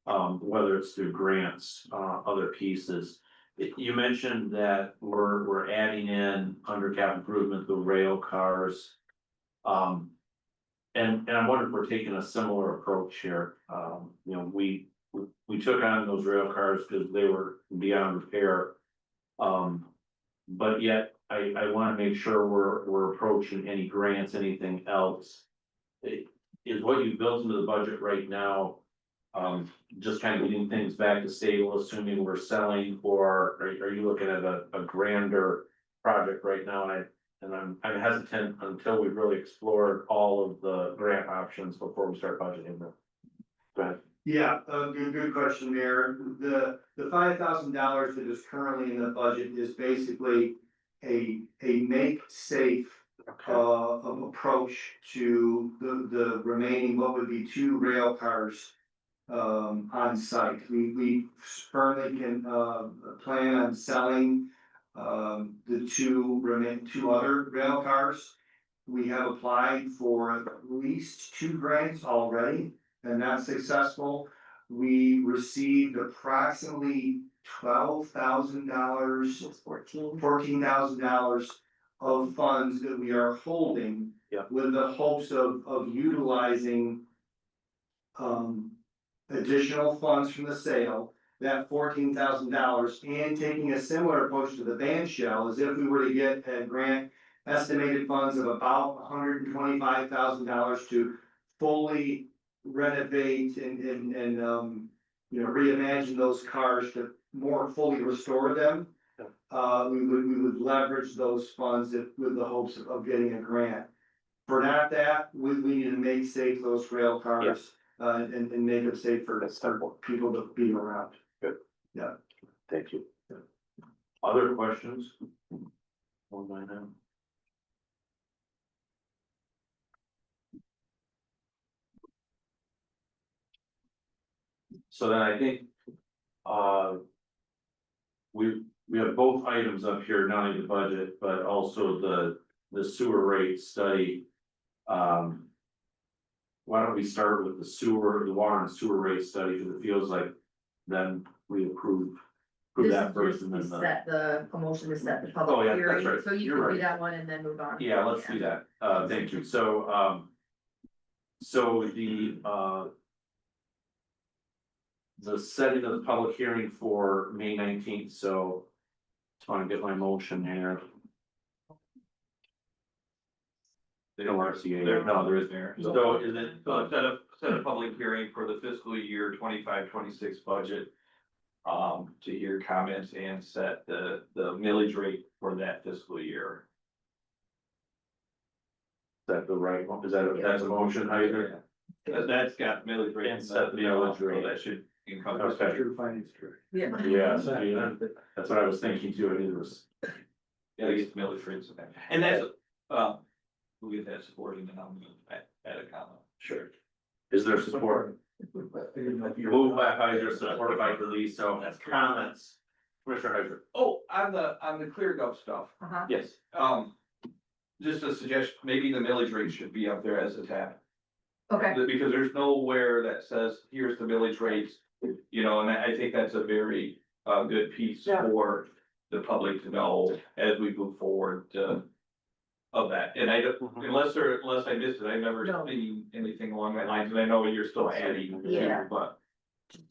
Whether it's through grants, other pieces. You mentioned that we're adding in under cap improvement, the rail cars. And I wonder if we're taking a similar approach here. You know, we took on those rail cars because they were beyond repair. But yet I wanna make sure we're approaching any grants, anything else. Is what you built into the budget right now, just kind of getting things back to stable, assuming we're selling, or are you looking at a grander project right now? And I'm hesitant until we've really explored all of the grant options before we start budgeting them. Go ahead. Yeah, good question, Mayor. The $5,000 that is currently in the budget is basically a make safe approach to the remaining, what would be 2 rail cars on site. We firmly can plan on selling the 2 other rail cars. We have applied for at least 2 grants already, and that's successful. We received approximately $12,000, $14,000 of funds that we are holding. Yeah. With the hopes of utilizing additional funds from the sale, that $14,000, and taking a similar approach to the band shell, as if we were to get a grant estimated funds of about $125,000 to fully renovate and you know, reimagine those cars to more fully restore them. We would leverage those funds with the hopes of getting a grant. For that, we need to make safe those rail cars, and make them safe for people to be around. Good. Yeah. Thank you. Other questions? One by now. So then I think, we have both items up here, not only the budget, but also the sewer rate study. Why don't we start with the water and sewer rate study, because it feels like then we approve This that is first just and to then the. set the promotion to set the Oh, public yeah, that's hearing, right. so you You're can right. do that one and then move on. Yeah, let's do that. Thank you. So the setting of the public hearing for May 19th, so just want to get my motion here. They don't want to see it. No, there is there. So is it, Set a public hearing for the fiscal year 25-26 budget. To hear comments and set the millage rate for that fiscal year. is that the right one? Is that, that's a motion, how you doing? That's got millage rate. And set the millage rate. So that should encompass. Okay. Finance director. Yeah. Yeah, that's what I was thinking too. I knew there was. Yeah, I guess millage rates. And that's, we'll get that support and then I'll add a comment. Sure. Is there support? Moved by Heiser, supported by Deliso, that's comments. Commissioner Heiser. Oh, on the clear gov stuff, Uh-huh. Yes. just a suggestion, maybe the millage rate should be up there as a tab. Okay, Because there's nowhere that says, here's the millage rates, you know, and I think that's a very, good piece Yeah. for the public to know as we move forward, of that, and I don't, unless I missed it, I've never No. seen anything along that lines, and I know you're still adding. Yeah. But,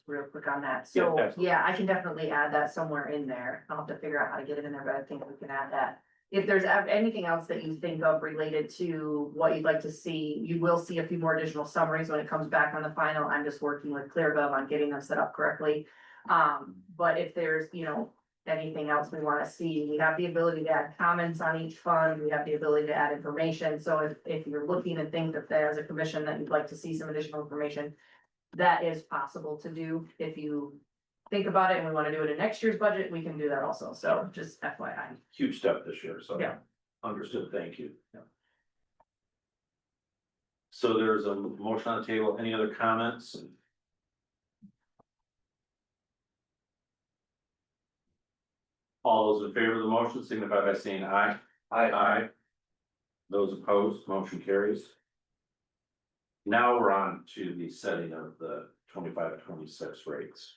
real quick on that, Yeah, so, absolutely. yeah, I can definitely add that somewhere in there, I'll have to figure out how to get it in there, but I think we can add that. If there's anything else that you think of related to what you'd like to see, you will see a few more additional summaries when it comes back on the final, I'm just working with ClearGov on getting them set up correctly. But if there's, you know, anything else we wanna see, we have the ability to add comments on each fund, we have the ability to add information, so if you're looking and think that there's a commission that you'd like to see some additional information, that is possible to do, if you think about it and we wanna do it in next year's budget, we can do that also, so just FYI. Huge step this year, so. Yeah. Understood, thank you. So there's a motion on the table, any other comments? All those in favor of the motion signify by saying aye. Aye. Those opposed, motion carries. Now we're on to the setting of the 25-26 rates.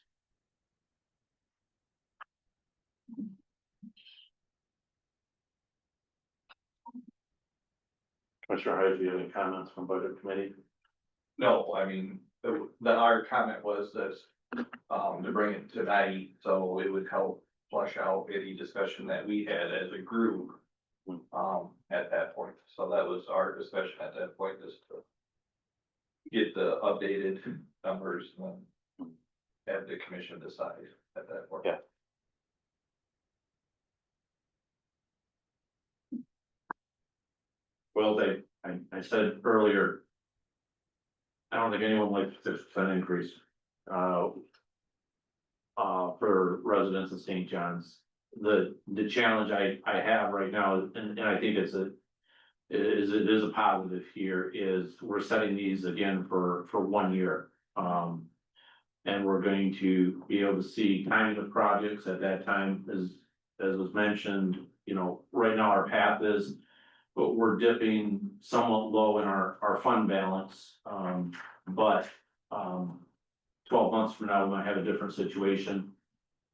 Commissioner Hayes, do you have any comments from budget committee? no, I mean, our comment was that, to bring it tonight, so it would help flush out any discussion that we had as a group. At that point, so that was our discussion at that point, is to get the updated numbers and then have the commission decide at that point. Yeah. Well, I said earlier. I don't think anyone likes a 6% increase. For residents of St. John's. The challenge I have right now, and I think it is a positive here, is we're setting these again for 1 year. And we're going to be able to see timing of projects at that time, as was mentioned, you know, right now our path is. But we're dipping somewhat low in our fund balance, but 12 months from now, we might have a different situation.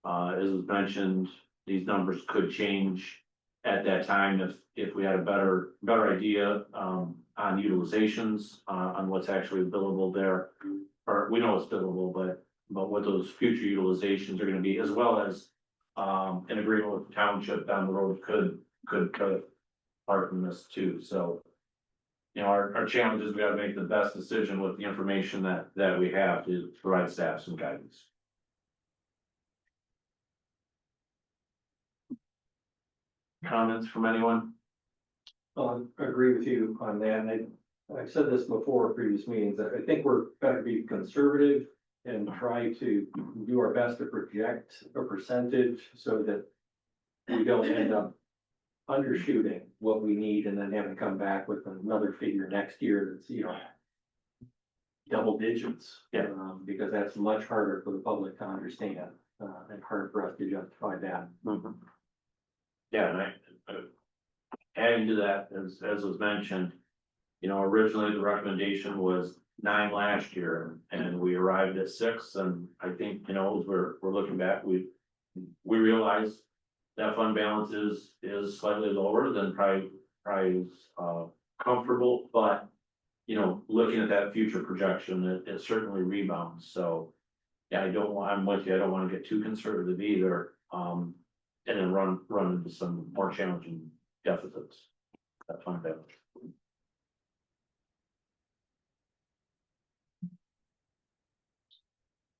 As was mentioned, these numbers could change at that time if we had a better idea on utilizations, on what's actually billable there. Or we know it's billable, but what those future utilizations are gonna be, as well as an agreement with the township down the road could cut part from this too, so. You know, our challenge is we gotta make the best decision with the information that we have to provide staff some guidance. Comments from anyone? I agree with you on that, and I've said this before at previous meetings, that I think we're better be conservative and try to do our best to project a percentage so that we don't end up undershooting what we need and then having to come back with another figure next year that's, you know, double digits. Yeah. Because that's much harder for the public to understand, and hard for us to justify that. Yeah, and adding to that, as was mentioned, you know, originally the recommendation was 9 last year, and we arrived at 6, and I think, you know, as we're looking back, we realized that fund balance is slightly lower than probably comfortable, but, you know, looking at that future projection, it certainly rebounds, so. Yeah, I'm with you, I don't wanna get too conservative either, and then run into some more challenging deficits. That fund balance.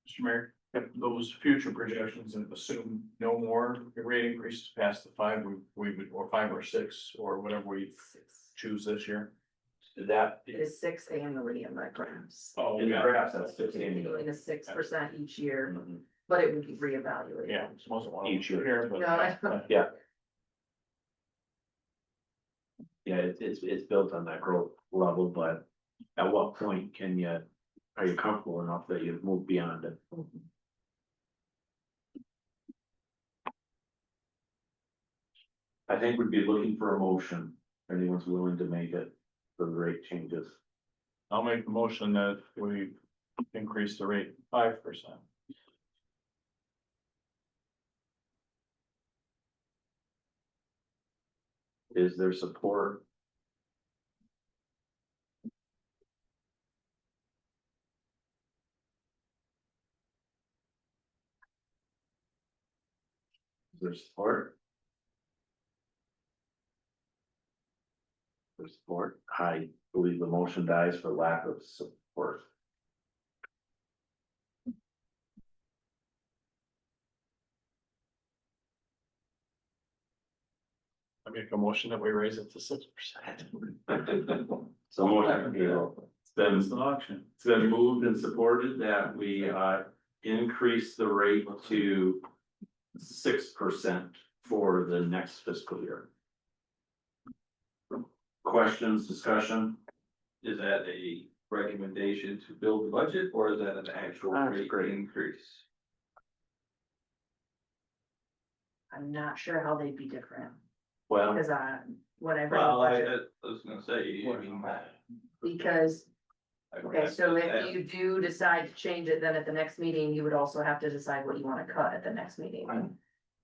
Mr. Mayor, if those future projections and assume no more rate increases past the 5, we would, or 5 or 6, or whatever we choose this year. That, It is 6 annually in my graphs. Oh, in the yeah, graphs, that's 16. Doing a 6% each year, Mhm. but it would be reevaluated. yeah, it's wasn't one Each year. here, but. No, I- Yeah. Yeah, it's built on that growth level, but at what point can you Are you comfortable enough that you've moved beyond it? I think we'd be looking for a motion, if anyone's willing to make it for the rate changes. I'll make the motion that we increase the rate 5%. Is there support? Is there support? For support, I believe the motion dies for lack of support. I make a motion that we raise it to 6%. So motion, it's an auction. been moved and supported that we increase the rate to 6% for the next fiscal year. Questions, discussion? Is that a recommendation to build the budget, or is that an actual That's rate great. increase? I'm not sure how they'd be different, Well, because when I read the Well, budget, I was gonna say, I mean. because, okay, so if That's- you do decide to change it, then at the next meeting, you would also have to decide what you wanna cut at the next meeting.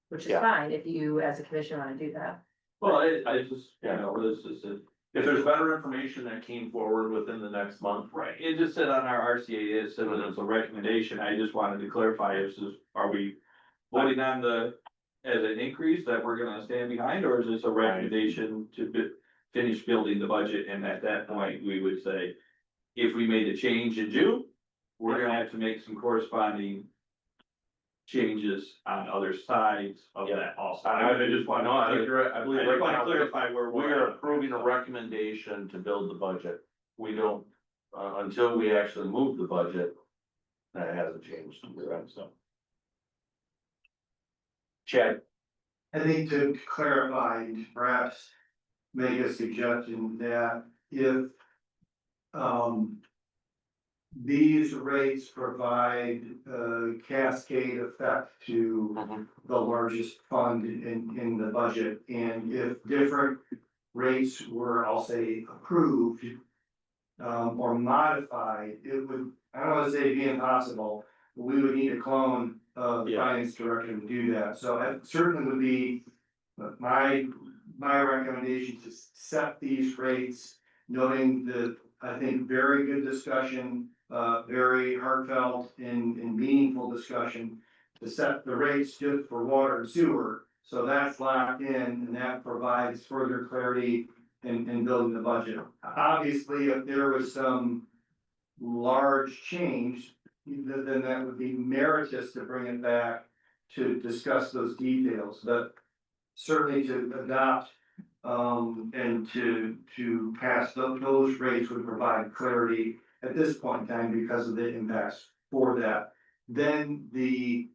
Which is Yeah. fine if you, as a commission, wanna do that. Well, I just, you know, this is a. if there's better information that came forward within the next month. Right, it just said on our RCA, it said that it's a recommendation, I just wanted to clarify, are we voting on as an increase that we're gonna stand behind, or is this a recommendation to finish building the budget, and at that point, we would say, if we made a change in June, we're gonna have to make some corresponding changes on other sides of that also. I just want No, I think to, you're right. I I believe just right want now, to clarify where we we're are approving a recommendation to build the budget. We don't, until we actually move the budget, that hasn't changed. So. Chad, I think to clarify, and perhaps make a suggestion that if these rates provide a cascade effect to the largest fund in the budget, and if different rates were, I'll say, approved or modified, it would, I don't wanna say be impossible, but we would need a clone of the Yeah. finance director to do that. So it certainly would be my recommendation to set these rates, knowing that I think very good discussion, very heartfelt and meaningful discussion to set the rates just for water and sewer. So that's locked in and that provides further clarity in building the budget. Obviously, if there was some large change, then that would be meritorious to bring it back to discuss those details, but certainly to adopt and to pass those rates would provide clarity at this point in time because of the impacts for that. Then the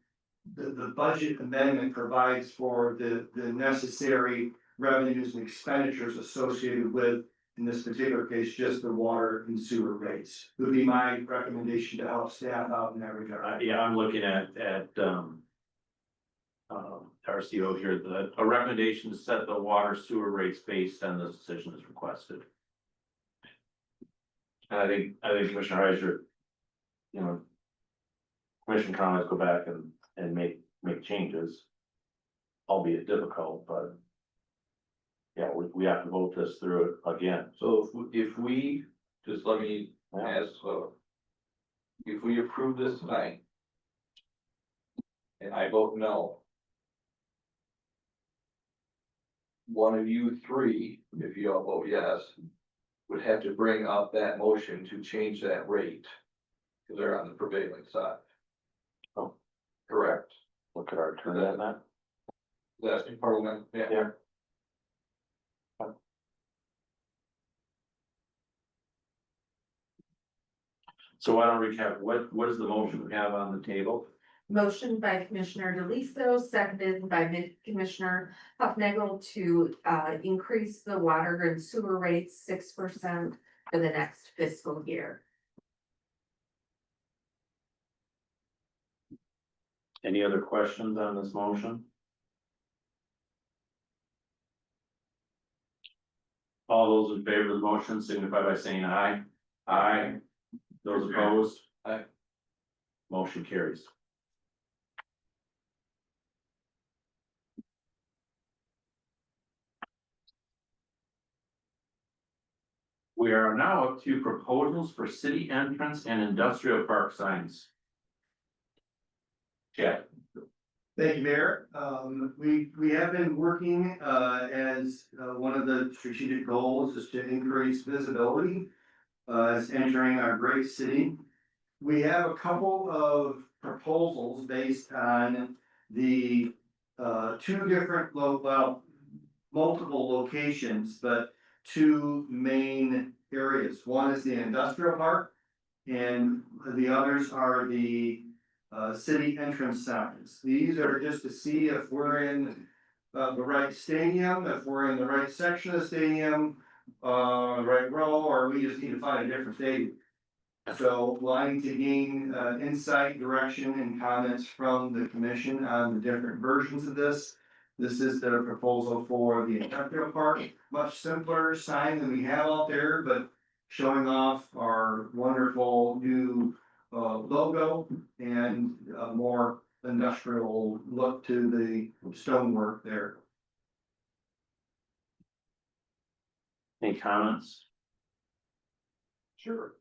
budget amendment provides for the necessary revenues and expenditures associated with, in this particular case, just the water and sewer rates. Would be my recommendation to help staff out in that regard. yeah, I'm looking at RCO here, a recommendation to set the water sewer rates based on the decision as requested. And I think Commissioner Heiser, you know, commission comments go back and make changes, albeit difficult, but yeah, we have to vote this through again. So if we, just let me ask, if we approve this tonight, and I vote no, one of you three, if you all vote yes, would have to bring up that motion to change that rate, because they're on the prevailing side. Oh. Correct. Look at our turn on that. That's in Parliament, yeah. Yeah. So why don't we recap, what is the motion we have on the table? Motion by Commissioner DeListo, seconded by Commissioner Huffnagel to increase the water and sewer rates 6% for the next fiscal year. Any other questions on this motion? All those in favor of the motion signify by saying aye. Aye. Those opposed? Aye. Motion carries. We are now up to proposals for city entrance and industrial park signs. Chad. Thank you, Mayor. We have been working, as, one of the strategic goals is to increase visibility, as entering our great city. We have a couple of proposals based on the, two different, multiple locations, but two main areas. One is the industrial park, and the others are the city entrance signs. These are just to see if we're in the right stadium, if we're in the right section of the stadium, right row, or we just need to find a different stadium. So wanting to gain insight, direction, and comments from the commission on the different versions of this. This is the proposal for the industrial park, much simpler sign than we have out there, but showing off our wonderful new logo and a more industrial look to the stonework there. Any comments? Sure.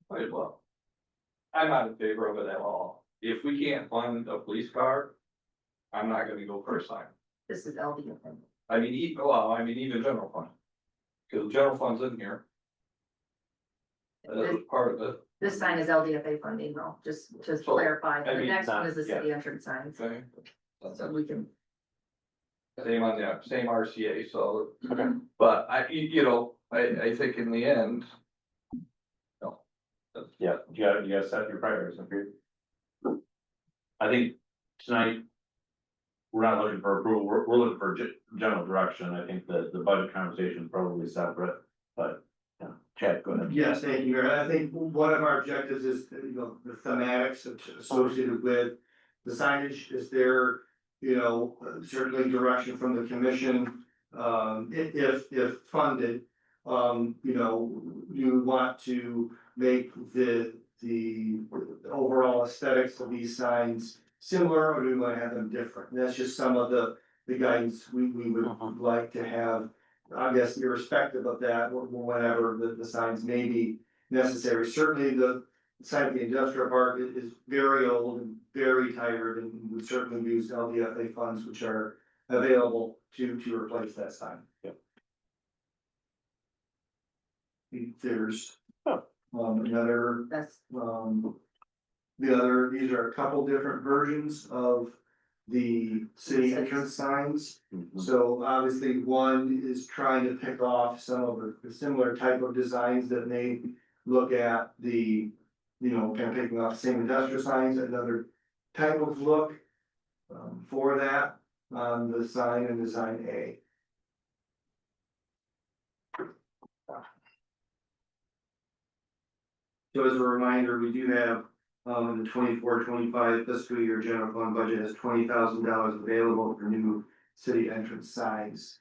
Quite well. I'm not in favor of it at all. If we can't fund a police car, I'm not gonna go for a sign. This is LD. I mean, even general fund. Cause the general fund's in here. That was part of it. This sign is LDFA funding though, just to So, clarify. I The mean, next one is the yeah. city entrance sign, Okay. so we can. Same on the, same RCA, so. Okay. But I think in the end. No. Yeah, you gotta set your priorities, okay? I think tonight. We're not looking for approval, we're looking for general direction. I think that the budget conversation is probably separate, but, yeah, Chad, go ahead. Yes, thank you, Mayor. I think one of our objectives is, the thematics associated with the signage. Is there, certainly direction from the commission, if funded. You want to make the overall aesthetics of these signs similar, or do we want to have them different? And that's just some of the guidance we would like to have. I guess irrespective of that, whenever the signs may be necessary. Certainly the sign of the industrial park is very old and very tired, and would certainly use LDFA funds which are available to replace that sign. Yep. There's Oh. Another, That's, these are a couple different versions of the city entrance signs. Mhm. So obviously, one is trying to pick off some of the similar type of designs that may look at the, kind of picking off the same industrial signs, another type of look for that on the sign and design A. So as a reminder, we do have, in the 24-25 fiscal year general fund budget has $20,000 available for new city entrance signs.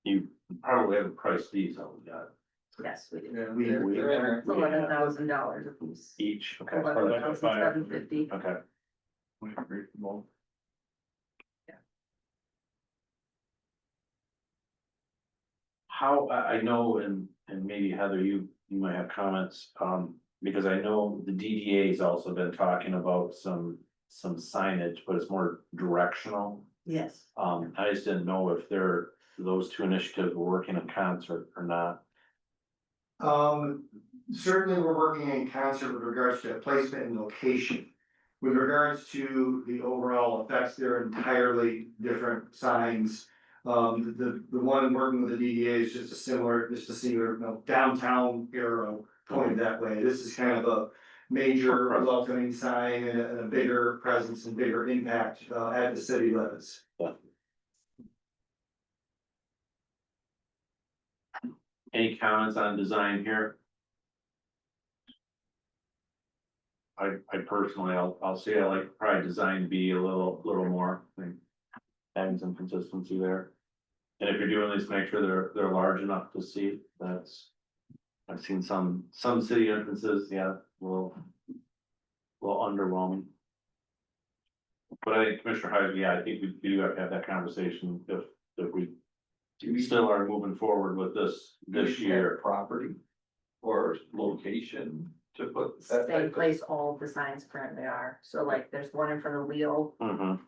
You probably haven't priced these out yet. yes, we do. Yeah, We- they're in there. It's $11,000 a piece. Each, okay. $11,750. Okay. How, I know, and maybe Heather, you might have comments, because I know the DDA's also been talking about some signage, but it's more directional. Yes. I just didn't know if those two initiatives were working in concert or not. Certainly we're working in concert with regards to placement and location. With regards to the overall effects, they're entirely different signs. The one working with the DDA is just just a similar, downtown arrow pointed that way. This is kind of a major welcoming sign and a bigger presence and bigger impact, at the city limits. Any comments on design here? I personally, I'll say I like probably design B a little more, I think. Having some consistency there. And if you're doing this, make sure they're large enough to see, that's. I've seen some city entrances, yeah, a little underwhelming. But I think Commissioner Heisler, yeah, I think we do have to have that conversation if we still are moving forward with this year. Property or location to put that They type of. place all of the signs currently are, so like, there's one in front of the wheel, Mhm.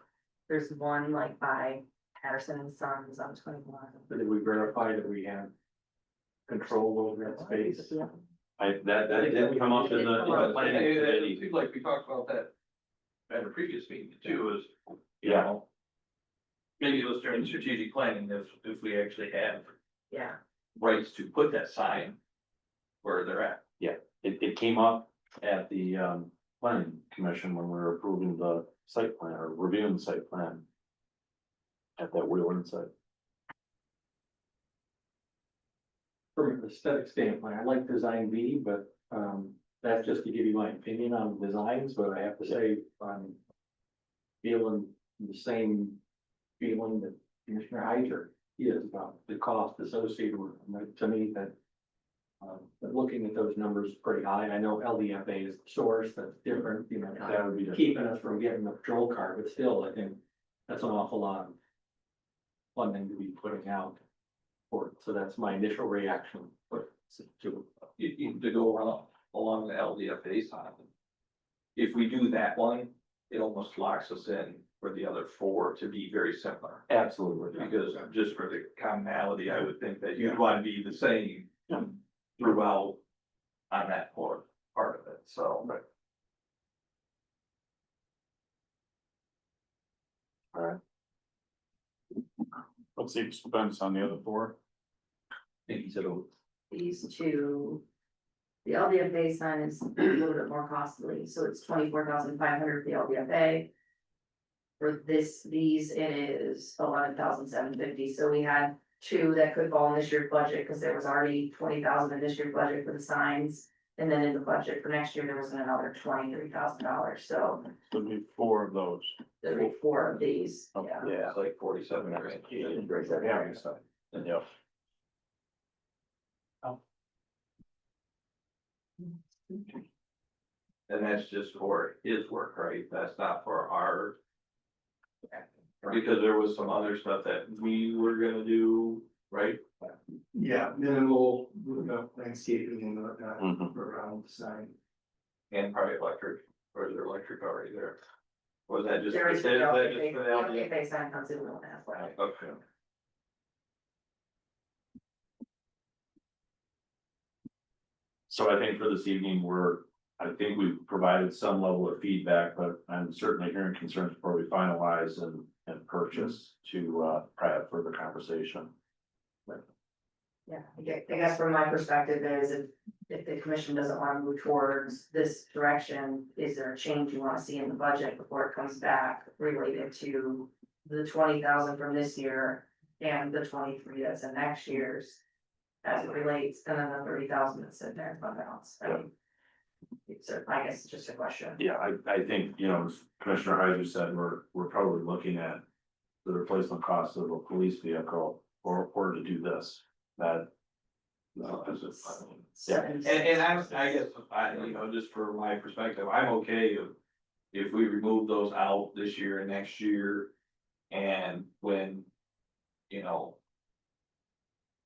there's one like by Patterson and Sons on 21. Did we verify that we have control over that space? That did come up in the planning It committee. seems like we talked about that at a previous meeting too, is, you Yeah. know. Maybe it was during strategic planning, if we actually have Yeah, rights to put that sign where they're at. It came up at the planning commission when we were approving the site plan or reviewing the site plan. At that Wheeler site. From an aesthetic standpoint, I like design B, but, that's just to give you my opinion on designs, but I have to say, I'm feeling the same feeling that Commissioner Heiser is about the cost associated with it. To me, that, but looking at those numbers pretty high. I know LDFA is the source, that's different, you know, That would be different. keeping us from getting the patrol car, but still, I think that's an awful lot of funding to be putting out for it. So that's my initial reaction, but to, To go along the LDFA side. If we do that one, it almost locks us in for the other four to be very similar. Absolutely. Because just for the commonality, I would think that you'd want to be the same throughout on that part of it, so. What's the expense on the other four? I think he said, these two. The LDFA sign is a little bit more costly, so it's 24,500 for the LDFA. For these, it is 11,750, so we had two that could fall in this year's budget, because there was already 20,000 in this year's budget for the signs. And then in the budget for next year, there was another $23,000, so Would be 4 of those. there'll be 4 of these, yeah. yeah, it's like 47 grand. Yep. And that's just for his work, right? That's not for our. Because there was some other stuff that we were gonna do, right? Yeah, minimal, landscaping and whatnot Mhm. around the sign. And probably electric, or is there electric already there? Was that just? There is for the the- LDFA, just for the the LDFA? LDFA sign comes in with that as well. Okay. So I think for this evening, I think we've provided some level of feedback, but I'm certainly hearing concerns before we finalize and purchase to probably have further conversation. Yeah, I guess from my perspective is if the commission doesn't want to move towards this direction, is there a change you want to see in the budget before it comes back related to the 20,000 from this year and the 23 that's in next year's as it relates, and then the 30,000 that's in there in fund balance? I mean, I guess it's just a question. Yeah, I think, you know, as Commissioner Heiser said, we're probably looking at the replacement cost of a police vehicle or to do this, that. Yeah, And I guess, you know, just for my perspective, I'm okay if we remove those out this year and next year. And when, you know.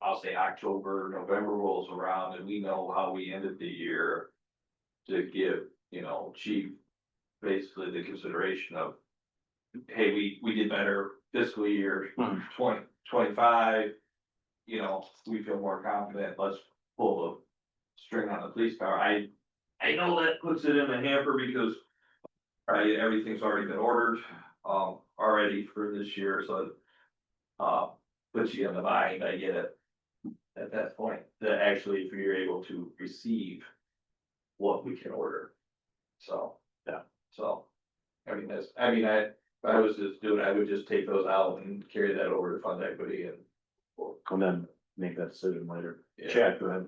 I'll say October, November rolls around and we know how we ended the year. To give, you know, chief basically the consideration of. Hey, we did better fiscal year 2025. You know, we feel more confident, let's pull the string on the police car. I know that puts it in the hamper because. Right, everything's already been ordered, already for this year, so. Puts you in the bind, I get it. At that point, that actually, if you're able to receive. What we can order. So, yeah, so. I mean, if I was just doing, I would just take those out and carry that over to fund equity and. And then make that decision later. Yeah. Chad, go ahead.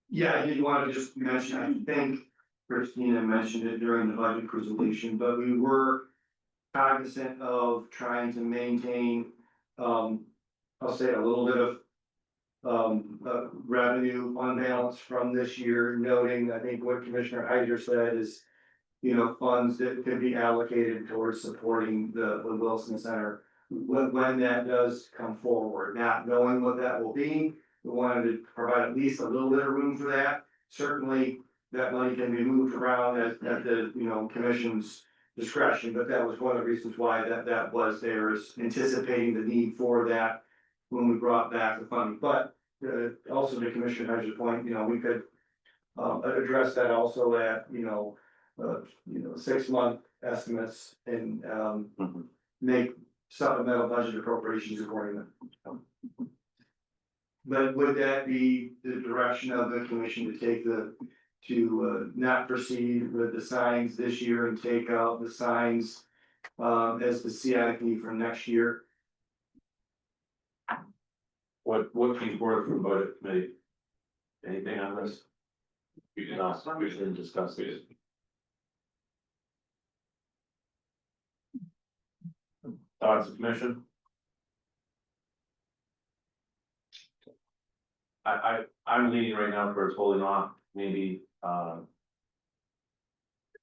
Yeah, I did want to just mention, I think Christina mentioned it during the budget presentation, but we were cognizant of trying to maintain, I'll say a little bit of revenue on balance from this year, noting, I think what Commissioner Heiser said is, you know, funds that could be allocated towards supporting the Wilson Center when that does come forward, not knowing what that will be. We wanted to provide at least a little bit of room for that. Certainly, that money can be moved around at the, you know, commission's discretion, but that was one of the reasons why that was there, is anticipating the need for that when we brought back the funding. But also to Commissioner Hedges' point, you know, we could address that also at, you know, 6-month estimates and make supplemental budget appropriations accordingly. But would that be the direction of the commission to take to not proceed with the signs this year and take out the signs as the CIP for next year? What came forward from budget committee? Anything on this? We didn't discuss it. Thoughts of commission? I'm leaning right now towards holding off, maybe,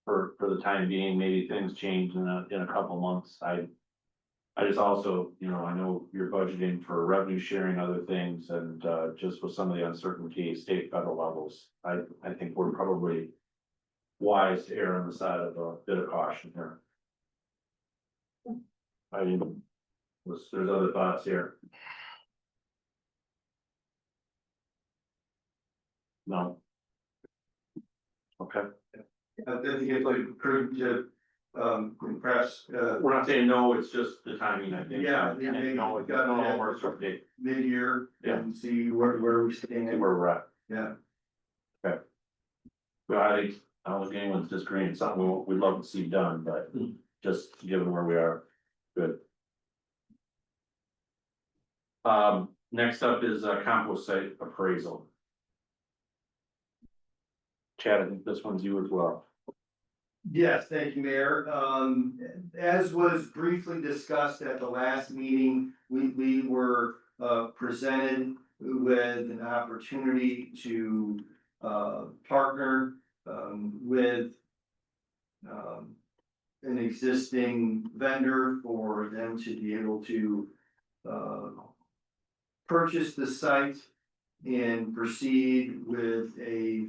for the time being, maybe things change in a couple months. I just also, you know, I know you're budgeting for revenue sharing, other things, and, just with some of the uncertainty, state, federal levels, I think we're probably wise to err on the side of a bit of caution here. I mean, there's other thoughts here. No. Okay. I think it's like prudent to perhaps We're not saying no, it's just the timing, I think. Yeah, And no, it's got no more sort of date, mid-year and see where we stand. where we're at. Yeah. But I don't think anyone's disagreeing, it's something we'd love to see done, but just given where we are, good. Next up is compost site appraisal. Chad, I think this one's you as well. Yes, thank you, Mayor. As was briefly discussed at the last meeting, we were presented with an opportunity to partner with an existing vendor for them to be able to purchase the site and proceed with a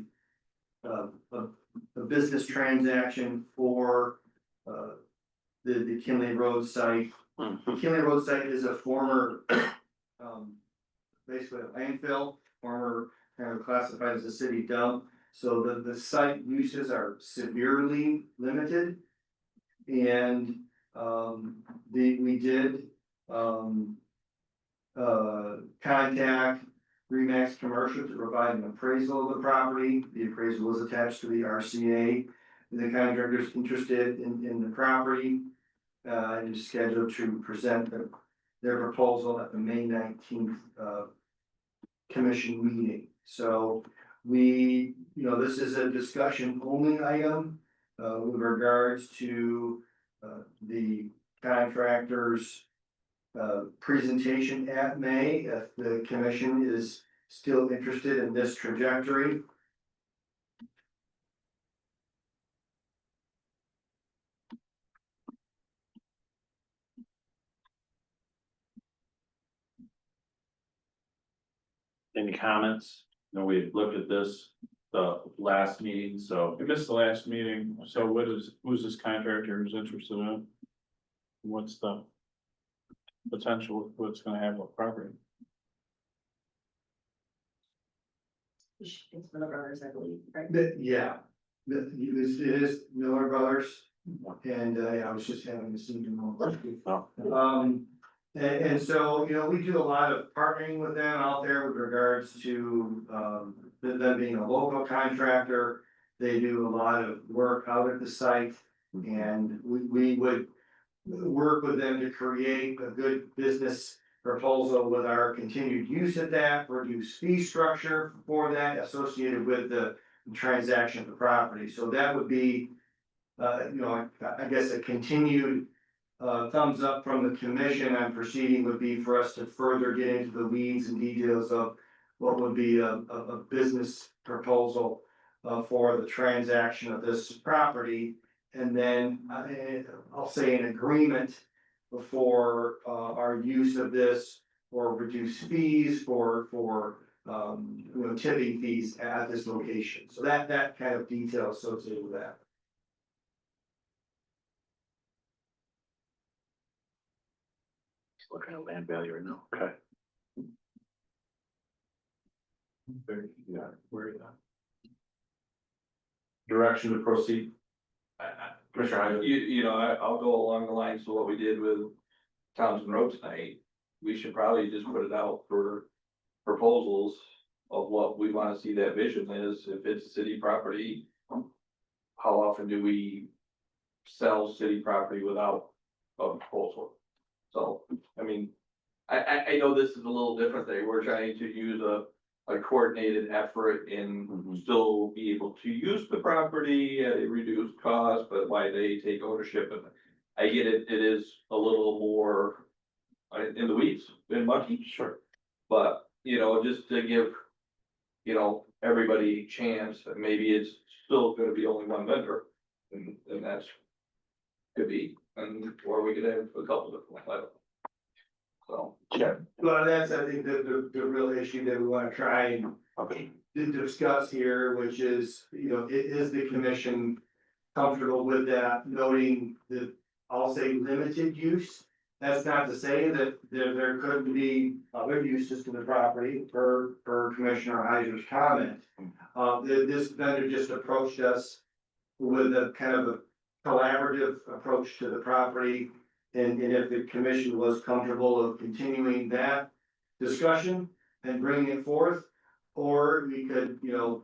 business transaction for the Kinley Road site. The Kinley Road site is a former basically a landfill, former kind of classified as a city dump. So the site uses are severely limited. And we did contact Remax Commercial to provide an appraisal of the property. The appraisal was attached to the RCA. The contractor's interested in the property and is scheduled to present their proposal at the May 19th commission meeting. So we, you know, this is a discussion only item with regards to the contractor's presentation at May, if the commission is still interested in this trajectory. Any comments? No, we looked at this the last meeting, so I missed the last meeting, so who's this contractor who's interested in? What's the potential, what's gonna have with property? It's Miller Brothers, I believe, right? Yeah, it is Miller Brothers, and I was just having to see them. And so, you know, we do a lot of partnering with them out there with regards to them being a local contractor. They do a lot of work out at the site, and we would work with them to create a good business proposal with our continued use of that, reduce fee structure for that associated with the transaction of the property. So that would be, I guess a continued thumbs up from the commission on proceeding would be for us to further get into the weeds and details of what would be a business proposal for the transaction of this property. And then I'll say an agreement for our use of this for reduced fees for tipping fees at this location. So that kind of detail associated with that. Looking at land value right now. Okay. Yeah, where you at? Direction to proceed. Commissioner Heidel. I'll go along the lines of what we did with Townsend Road tonight. We should probably just put it out for proposals of what we wanna see that vision is. If it's city property, how often do we sell city property without a proposal? So, I mean, I know this is a little different, that we're trying to use a coordinated effort and still be able to use the property at a reduced cost, but why they take ownership, and I get it, it is a little more in the weeds, in mucky, sure. But, just to give, everybody a chance, and maybe it's still gonna be only one vendor, and that's could be, or we could have a couple different, I don't know. So, yeah. Well, that's, I think, the real issue that we wanna try and discuss here, which is, is the commission comfortable with that, noting that, I'll say, limited use? That's not to say that there couldn't be other uses to the property per Commissioner Heiser's comment. This vendor just approached us with a kind of a collaborative approach to the property. And if the commission was comfortable of continuing that discussion and bringing it forth, or we could,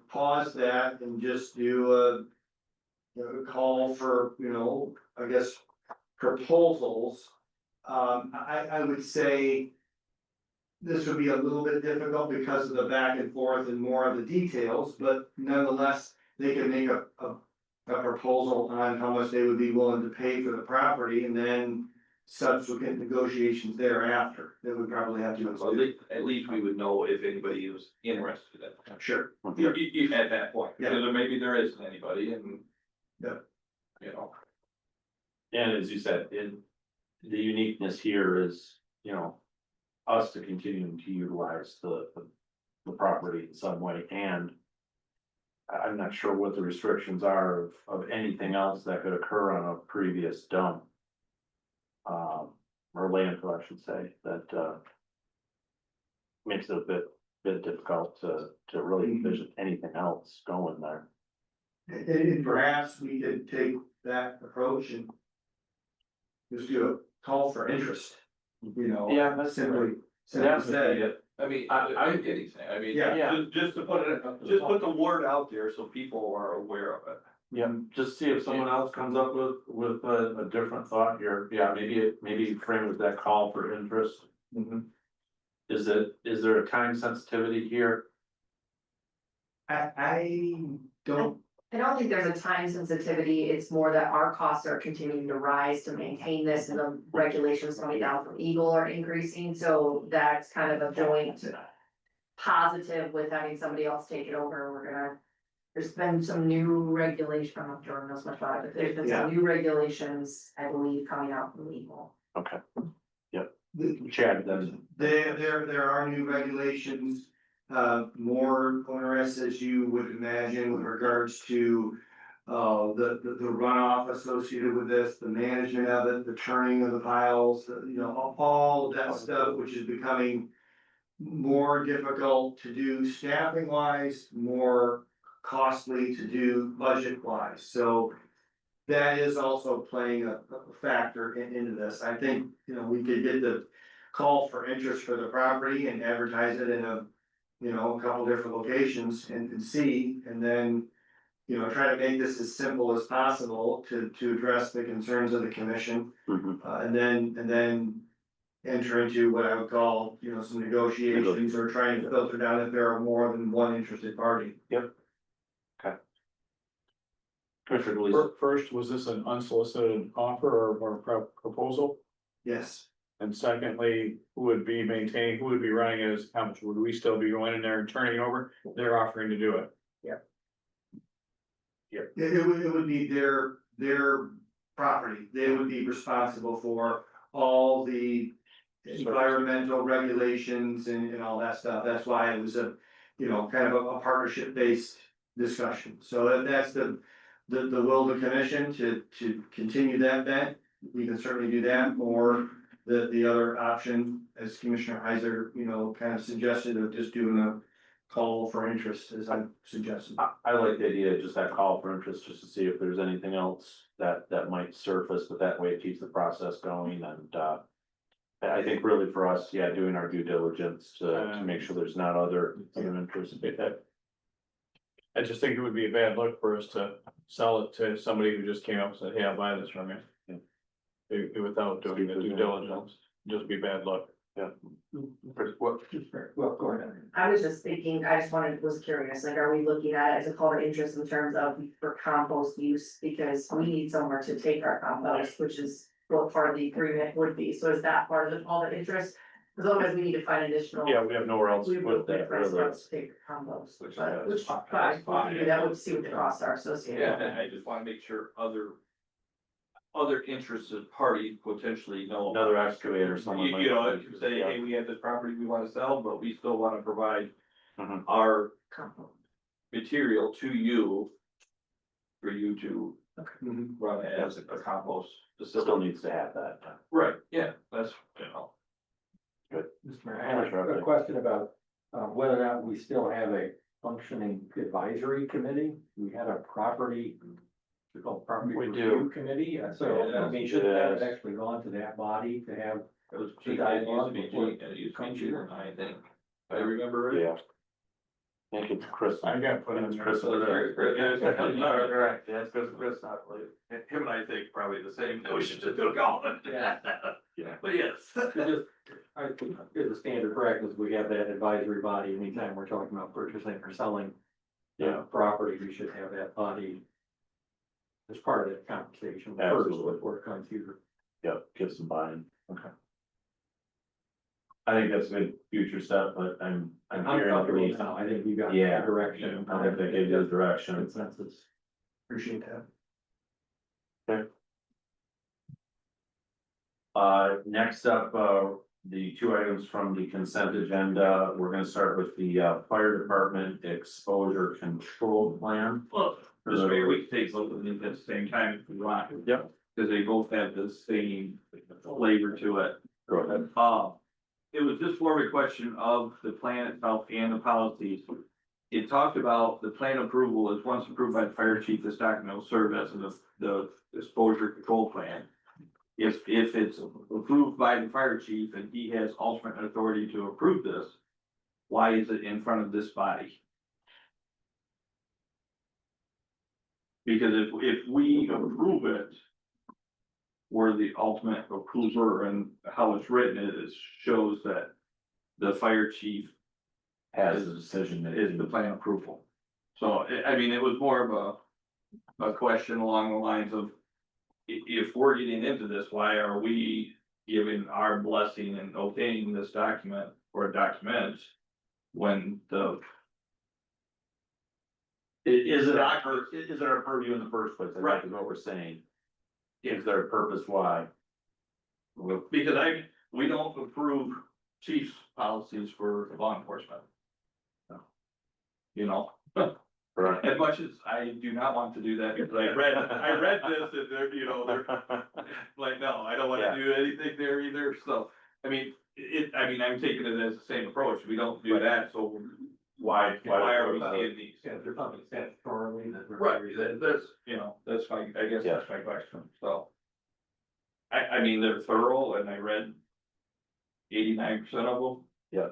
pause that and just do a call for, I guess, proposals. I would say this would be a little bit difficult because of the back and forth and more of the details, but nonetheless, they can make a proposal on how much they would be willing to pay for the property, and then subsequent negotiations thereafter, that would probably have to. Well, at least we would know if anybody was interested in it. Sure. At that point, Yeah. because maybe there isn't anybody, and. Yeah. And as you said, the uniqueness here is, us to continue to utilize the property in some way, and I'm not sure what the restrictions are of anything else that could occur on a previous dump. Or landfill, I should say, that makes it a bit difficult to really envision anything else going there. And perhaps we could take that approach and just do a call for interest, Yeah, that's simply That's say. I mean, I get anything, I mean, Yeah. just to put it, just put the word out there so people are aware of it. Yeah, just see if someone else comes up with a different thought here. Yeah, maybe frame it as that call for interest. Is there a time sensitivity here? I don't, I don't think there's a time sensitivity, it's more that our costs are continuing to rise to maintain this, and the regulations coming down from Eagle are increasing, so that's kind of a joint positive with having somebody else take it over. There's been some new regulation, I don't know if Jordan knows much about it, but there's been some new regulations, I believe, coming out from Eagle. Okay. Yep. Chad, then. there are new regulations, more onerous as you would imagine with regards to the runoff associated with this, the management of it, the turning of the piles, all of that stuff, which is becoming more difficult to do staffing wise, more costly to do budget wise. So that is also playing a factor into this. I think, we could get the call for interest for the property and advertise it in a couple different locations and see, and then, try to make this as simple as possible to address the concerns of the commission. And then enter into what I would call, some negotiations or trying to filter down if there are more than one interested party. Yep. Okay. Commissioner DeLisa. First, was this an unsolicited offer or proposal? Yes. And secondly, who would be maintaining, who would be running it as accountants? Would we still be going in there and turning it over? They're offering to do it. It would be their property. They would be responsible for all the environmental regulations and all that stuff. That's why it was a, kind of a partnership-based discussion. So that's the will of the commission to continue that bent. We can certainly do that, or the other option, as Commissioner Heiser, kind of suggested, of just doing a call for interest, as I suggested. I like the idea of just that call for interest, just to see if there's anything else that might surface, but that way it keeps the process going and, I think really for us, doing our due diligence to make sure there's not other interests. I just think it would be a bad look for us to sell it to somebody who just came up and said, hey, I'll buy this from you. Without doing the due diligence, just be bad luck. Well, go ahead. I was just thinking, was curious, like, are we looking at it as a call to interest in terms of for compost use? Because we need somewhere to take our compost, which is what part of the agreement would be. So is that part of the call to interest? Because otherwise we need to find additional. Yeah, we have nowhere else We to will put pay that, price for really. us to take the compost, Which but, is fine, fine. we can do that, we'll see what the costs are associated. Yeah, with and it. I just wanna make sure other interested parties potentially know. Another excavator, someone. You know, if you say, hey, we have this property we wanna sell, but we still wanna provide Mhm. our Compost. material to you. For you to Mhm. run as a compost Still facility. needs to have that. Right, yeah, that's, Mr. Mayor, I have a question about whether or not we still have a functioning advisory committee. We had a property, we call it property We review committee. So, I mean, should that have Yes. actually gone to that body to have it was, the it dialogue used before to be, it it used to be comes June, here? I think, if I remember it. Yeah. Thank you, Chris. I got put in It's there. Chris. So there- Right, Yeah, it's Chris, not really. Him and I think probably the same, we should just do it all. Yeah. Yeah, but yes. I think as a standard practice, we have that advisory body anytime we're talking about purchasing or selling. Property, we should have that body. As part of that conversation first Absolutely. before it comes here. Yep, give some buy-in. Okay. I think that's a good future step, but I'm hearing. comfortable now. I think you got the Yeah. direction. I think they gave you the direction. Consensus. Appreciate that. Next up, the two items from the consent agenda, we're gonna start with the fire department exposure control plan. Well, this way we can take both of these at the same time if we want. Yep. Cause they both have the same flavor to it. Go ahead. It was just more of a question of the plan itself and the policies. It talked about the plan approval is once approved by the fire chief, this document will serve as the exposure control plan. If it's approved by the fire chief and he has ultimate authority to approve this, why is it in front of this body? Because if we approve it, we're the ultimate approver, and how it's written, it shows that the fire chief Has the decision that is the plan approval. So, I mean, it was more of a question along the lines of, if we're getting into this, why are we giving our blessing and obtaining this document or documents when the. Is it our purview in the first place? I think is what we're saying. Is there a purpose why? Because we don't approve chief's policies for law enforcement. You know, Right. as much as I do not want to do that, because I read this and they're, like, no, I don't wanna do anything there either, so. I mean, I'm taking it as the same approach, we don't do that, so why are we seeing these? Yeah, there's something statutorily that. Right, that's I guess that's my question, so. I mean, they're thorough and I read 89% of them. Yes.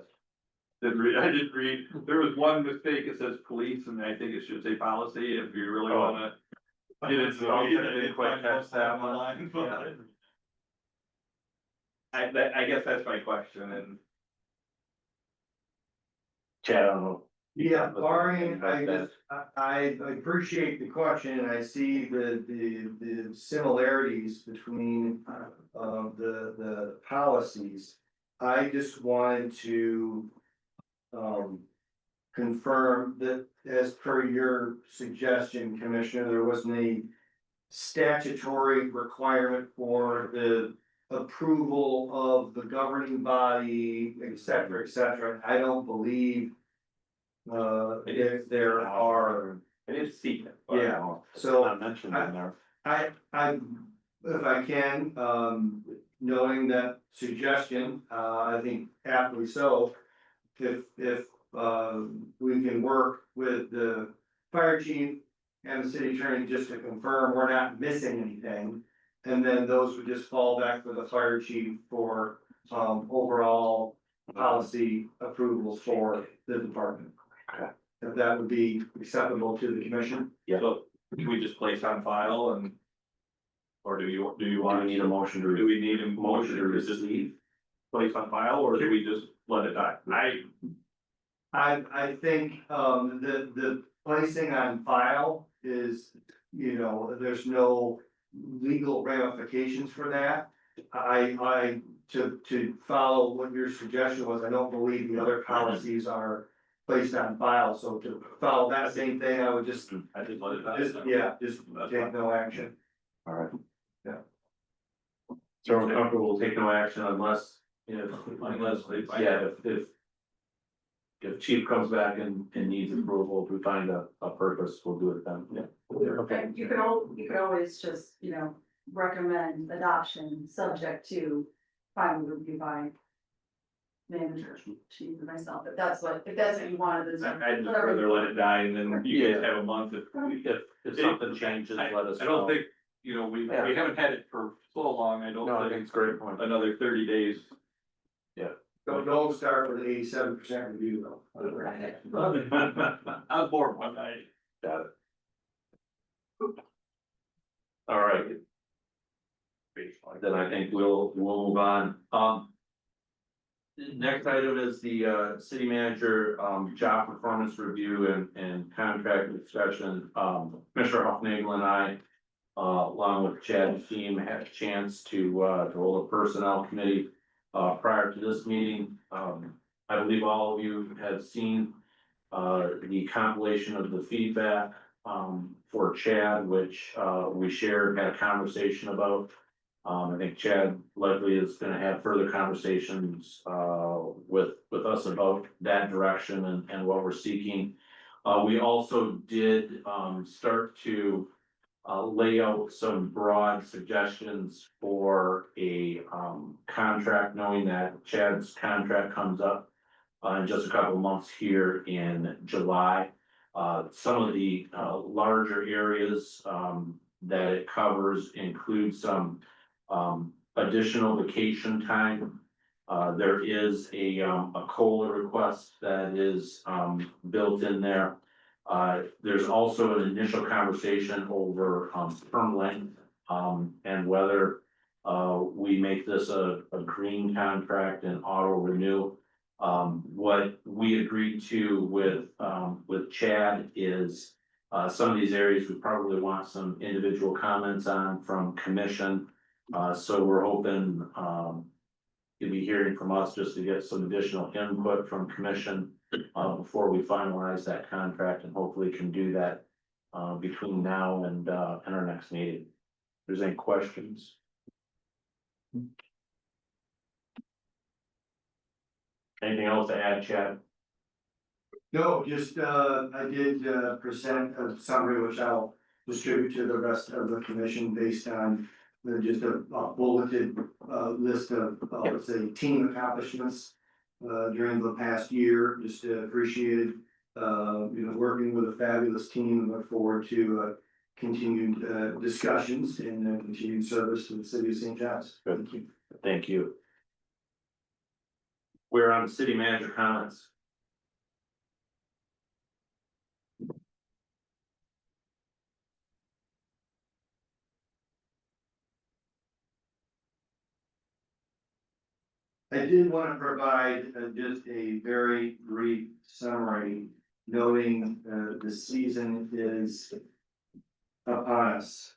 I didn't read, there was one mistake, it says police and I think it should say policy if you really wanna. Get into the weeds, I didn't quite catch that one. I guess that's my question and. Chad, I don't know, Yeah, barring, I appreciate the question, and I see the similarities between, the policies. I just wanted to, confirm that as per your suggestion, Commissioner, there wasn't a statutory requirement for the approval of the governing body, et cetera, et cetera. I don't believe if there are, I didn't see it. Yeah, so Not mentioned in there. I, if I can, knowing that suggestion, I think aptly so. If we can work with the fire chief and the city attorney just to confirm we're not missing anything. And then those would just fall back to the fire chief for, overall policy approvals for the department. Okay. If that would be acceptable to the commission. Yeah. So can we just place on file and? Or do you want? Do we need a motion to? Do we need a motion to just receive? place on file, or do we just let it die? I think, the placing on file is, you know, there's no legal ramifications for that. To follow what your suggestion was, I don't believe the other policies are placed on file, so to follow that same thing, I would just, I just let it die. just take no action. All right. Yeah. So we're comfortable, we'll take no action unless, if chief comes back and needs approval, if we find a purpose, we'll do it then, yeah. Okay. And you can always just, you know, recommend adoption, subject to final review by manager, chief, and myself, if that's what you wanted. I'd just rather let it die and then you guys have a month if something changes, let us know. I don't think, you know, we haven't had it for so long, I No, I don't think think it's a great point. another 30 days. Don't start with 87% review though. I was bored one night. Got it. All right. Then I think we'll move on. The next item is the city manager job performance review and contract discussion. Commissioner Huffnagel and I, along with Chad's team, had a chance to hold a personnel committee prior to this meeting. I believe all of you have seen the compilation of the feedback for Chad, which we shared, had a conversation about. I think Chad likely is gonna have further conversations with us about that direction and what we're seeking. We also did start to lay out some broad suggestions for a contract, knowing that Chad's contract comes up in just a couple of months here in July. Some of the larger areas that it covers include some additional vacation time. There is a COLA request that is built in there. There's also an initial conversation over term length and whether we make this a green contract and auto renew. What we agreed to with Chad is some of these areas we probably want some individual comments on from commission. So we're hoping you'll be hearing from us just to get some additional input from commission before we finalize that contract, and hopefully can do that between now and our next meeting. If there's any questions? Anything else to add, Chad? No, just, I did, present a summary which I'll distribute to the rest of the commission based on just a bulleted, list of, let's say, team accomplishments, during the past year. Just appreciated, working with a fabulous team, and look forward to, continued, discussions and continued service to the city of St. John's. Thank you. Thank you. We're on city manager comments. I did want to provide just a very brief summary noting, the season is upon us.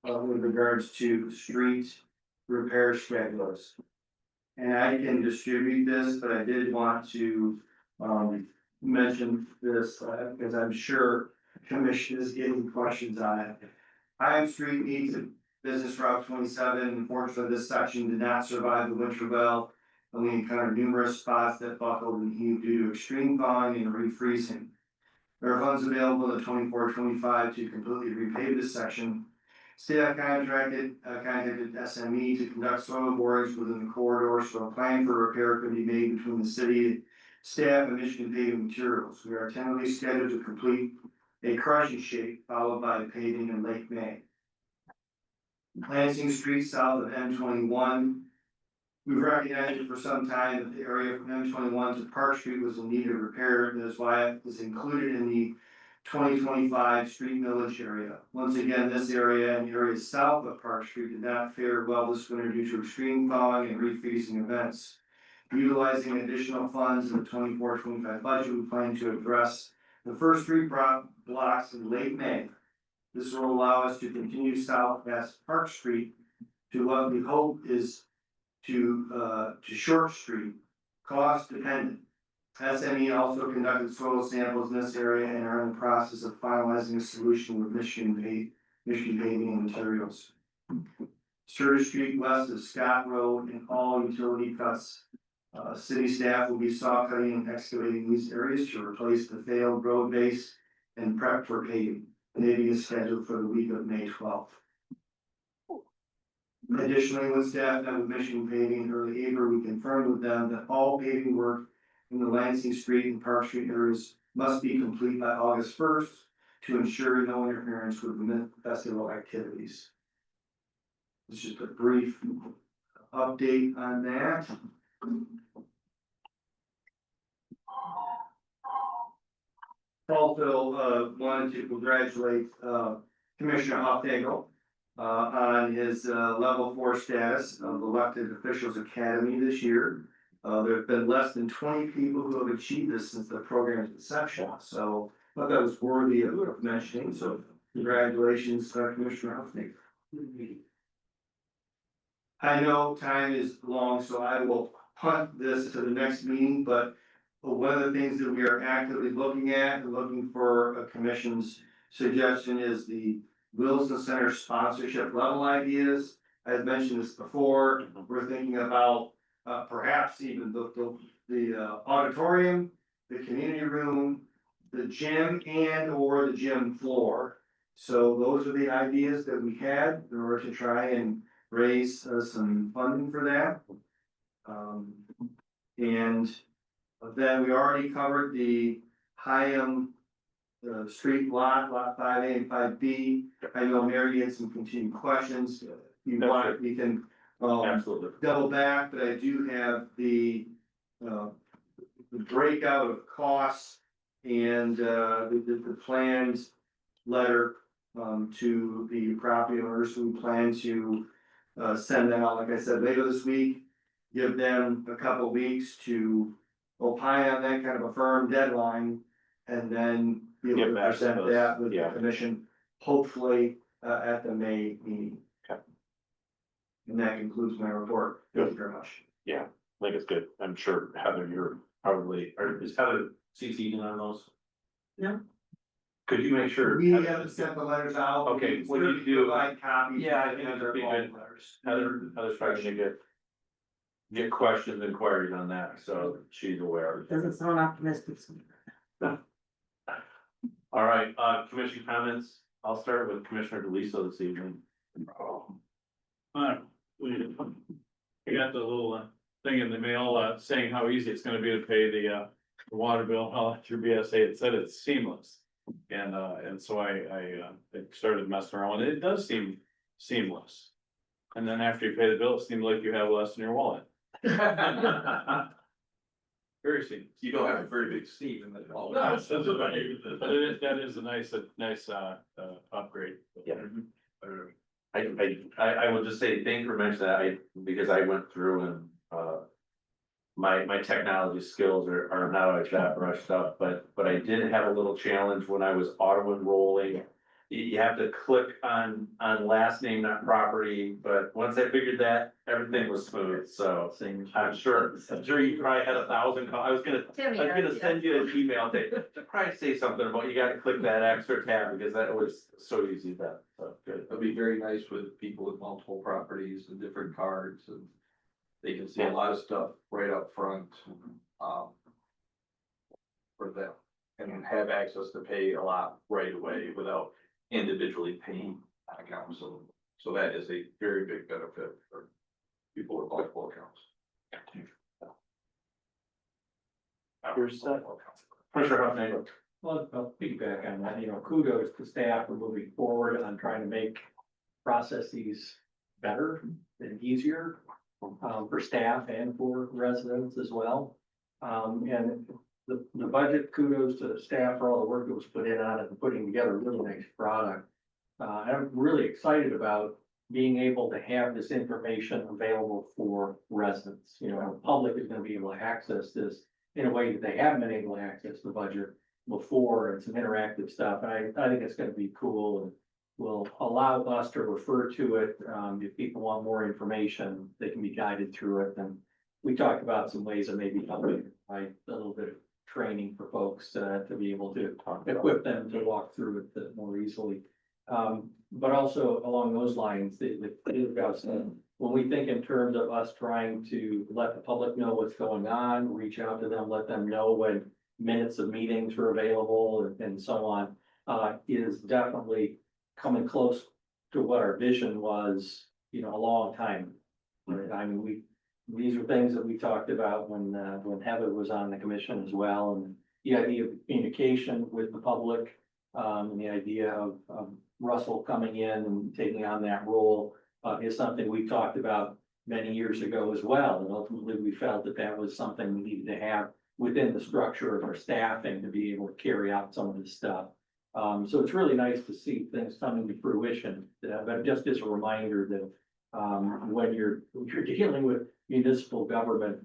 With regards to street repair schedules. And I can distribute this, but I did want to, mention this, because I'm sure commission is getting questions on it. Higham Street needs a business route 27. Unfortunately, this section did not survive the winter well. And we encountered numerous spots that buckled and heaved due to extreme thawing and refreezing. There are funds available in the 24-25 to completely repave this section. Staff contacted SME to conduct soil borings within the corridor, so a plan for repair could be made between the city staff and Michigan Paving Materials. We are tentatively scheduled to complete a crushing shape followed by paving in late May. Lansing Street south of M21. We've recognized it for some time that the area from M21 to Park Street was in need of repair, and that's why it is included in the 2025 street millage area. Once again, this area and the areas south of Park Street did not fare well this winter due to extreme thawing and refreezing events. Utilizing additional funds in the 24-25 budget, we plan to address the first three blocks in late May. This will allow us to continue south past Park Street to what we hope is to Short Street, cost dependent. SME also conducted soil samples in this area and are in the process of finalizing a solution with Michigan Paving and Materials. Sturgis Street west of Scott Road and all utility cuts. City staff will be saw cutting and excavating these areas to replace the failed road base and prep for paving. Paving is scheduled for the week of May 12th. Additionally, with staff met with Michigan Paving in early April, we confirmed with them that all paving work in the Lansing Street and Park Street areas must be complete by August 1st to ensure no interference with the festival activities. It's just a brief update on that. Also, wanted to congratulate Commissioner Hofnagel on his level 4 status of Elected Officials Academy this year. There have been less than 20 people who have achieved this since the program's inception, so I thought that was worthy of mentioning. So congratulations, Commissioner Hofnagel. I know time is long, so I will punt this to the next meeting, but one of the things that we are actively looking at and looking for a commission's suggestion is the Wilson Center sponsorship level ideas. I've mentioned this before. We're thinking about perhaps even the auditorium, the community room, the gym and or the gym floor. So those are the ideas that we had in order to try and raise some funding for that. And then we already covered the Higham street lot 5A and 5B. I know Mary had some continued questions. If you want, we can Absolutely. double back, but I do have the breakout of costs and the planned letter to the property owners who plan to send them out, like I said, later this week. Give them a couple of weeks to opine on that, kind of a firm deadline, and then be able to present that with the commission, hopefully at the May meeting. Okay. And that concludes my report. Thank you very much. Yeah, I think it's good. I'm sure Heather, you're probably, or is Heather CC'd on those? No. Could you make sure? We haven't sent the letters out. Okay, what do you do? Provide copies. Yeah, I think it'd be good. Heather's trying to get questions and queries on that, so she's aware. Doesn't sound optimistic. All right, commission comments. I'll start with Commissioner DeLiso this evening. I got the little thing in the mail saying how easy it's gonna be to pay the water bill through BSA. It said it's seamless. And so I started messing around with it. It does seem seamless. And then after you pay the bill, it seems like you have less in your wallet. Very seamless. You don't have a very big seat in the. No, that is a nice upgrade. Yeah. I will just say, thank you for mentioning that, because I went through and, my technology skills are not always that brushed up, but I did have a little challenge when I was auto enrolling. You have to click on last name, not property, but once I figured that, everything was smooth, so. I'm sure you probably had 1,000 calls. I was gonna send you an email, to probably say something about you gotta click that extra tab, because that was so easy then, so good. It'd be very nice with people with multiple properties and different cards, and they can see a lot of stuff right up front. For them, and have access to pay a lot right away without individually paying accounts. So that is a very big benefit for people with multiple accounts. Commissioner Huffman. Well, I'll piggyback on that, kudos to staff for moving forward on trying to make processes better and easier. For staff and for residents as well. And the budget, kudos to the staff for all the work that was put in on it and putting together a really nice product. I'm really excited about being able to have this information available for residents. The public is gonna be able to access this in a way that they haven't been able to access the budget before, and some interactive stuff. And I think it's gonna be cool and will allow us to refer to it. If people want more information, they can be guided through it. And we talked about some ways of maybe helping, a little bit of training for folks to be able to equip them to walk through it more easily. But also along those lines, when we think in terms of us trying to let the public know what's going on, reach out to them, let them know when minutes of meetings are available and so on, is definitely coming close to what our vision was, a long time. Right? I mean, these are things that we talked about when Heather was on the commission as well, and the idea of communication with the public, and the idea of Russell coming in and taking on that role, is something we talked about many years ago as well. And ultimately, we felt that that was something we needed to have within the structure of our staffing to be able to carry out some of this stuff. So it's really nice to see things coming to fruition, but just as a reminder that, when you're dealing with municipal government,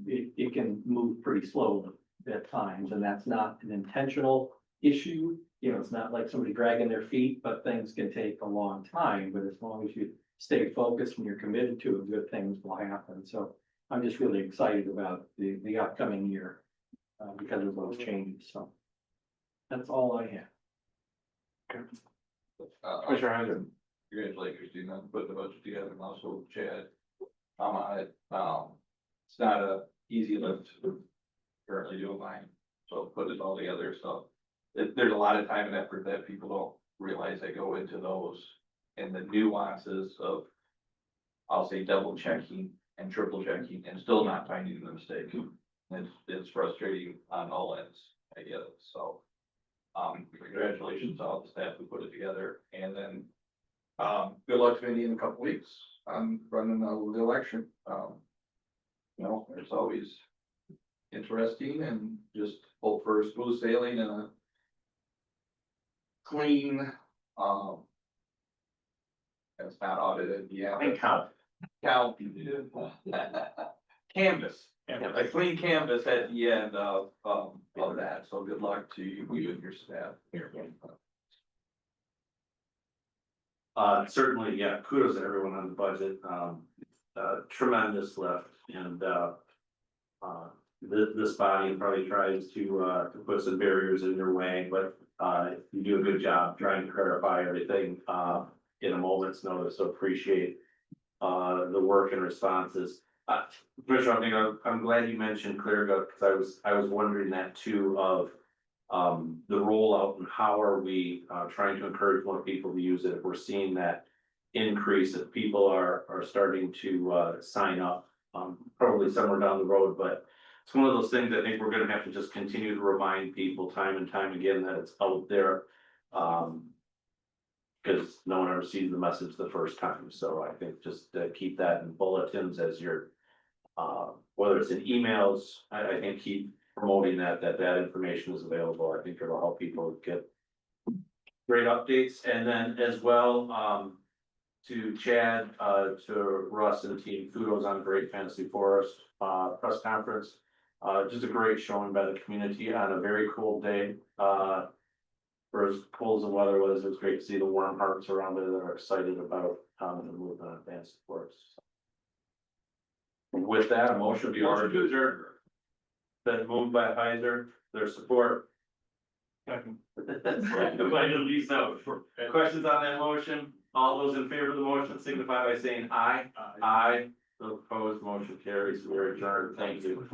it can move pretty slowly at times, and that's not an intentional issue. It's not like somebody dragging their feet, but things can take a long time, but as long as you stay focused and you're committed to it, good things will happen. So I'm just really excited about the upcoming year, because of those changes, so. That's all I have. Commissioner Heisen. Congratulations, Christine, on putting the budget together, and also Chad. I'm on it. It's not a easy lift, currently doing mine, so put it all together, so. There's a lot of time and effort that people don't realize that go into those, and the nuances of, I'll say, double checking and triple checking and still not finding the mistake. It's frustrating on all ends, I get it, so. Congratulations to all the staff who put it together, and then, good luck to Mindy in a couple weeks on running the election. It's always interesting, and just hope for smooth sailing and a clean, it's not audited, yeah. Count. Canvas. A clean canvas at the end of that, so good luck to you and your staff. Certainly, yeah, kudos to everyone on the budget, tremendous lift, and, this body probably tries to put some barriers in your way, but, you do a good job trying to clarify everything, in a moment's notice, so appreciate, the work and responses. Commissioner, I'm glad you mentioned ClearGov, because I was wondering that too, of the rollout and how are we trying to encourage more people to use it, if we're seeing that increase, if people are starting to sign up, probably somewhere down the road, but it's one of those things I think we're gonna have to just continue to remind people time and time again that it's out there. Because no one ever sees the message the first time, so I think just keep that in bulletins as you're, whether it's in emails, I think keep promoting that information is available. I think it'll help people get great updates, and then as well, to Chad, to Russ and the team, kudos on Great Fantasy Forest, press conference. Just a great showing by the community on a very cool day. For as cold as the weather was, it was great to see the warm hearts around there that are excited about, the movement on Fantasy Forest. With that, a motion would be ordered to adjourn. Then moved by Heiser, their support. Second. By Lisa. Questions on that motion? All those in favor of the motion signify by saying aye. Aye. The opposed motion carries. We are adjourned. Thank you.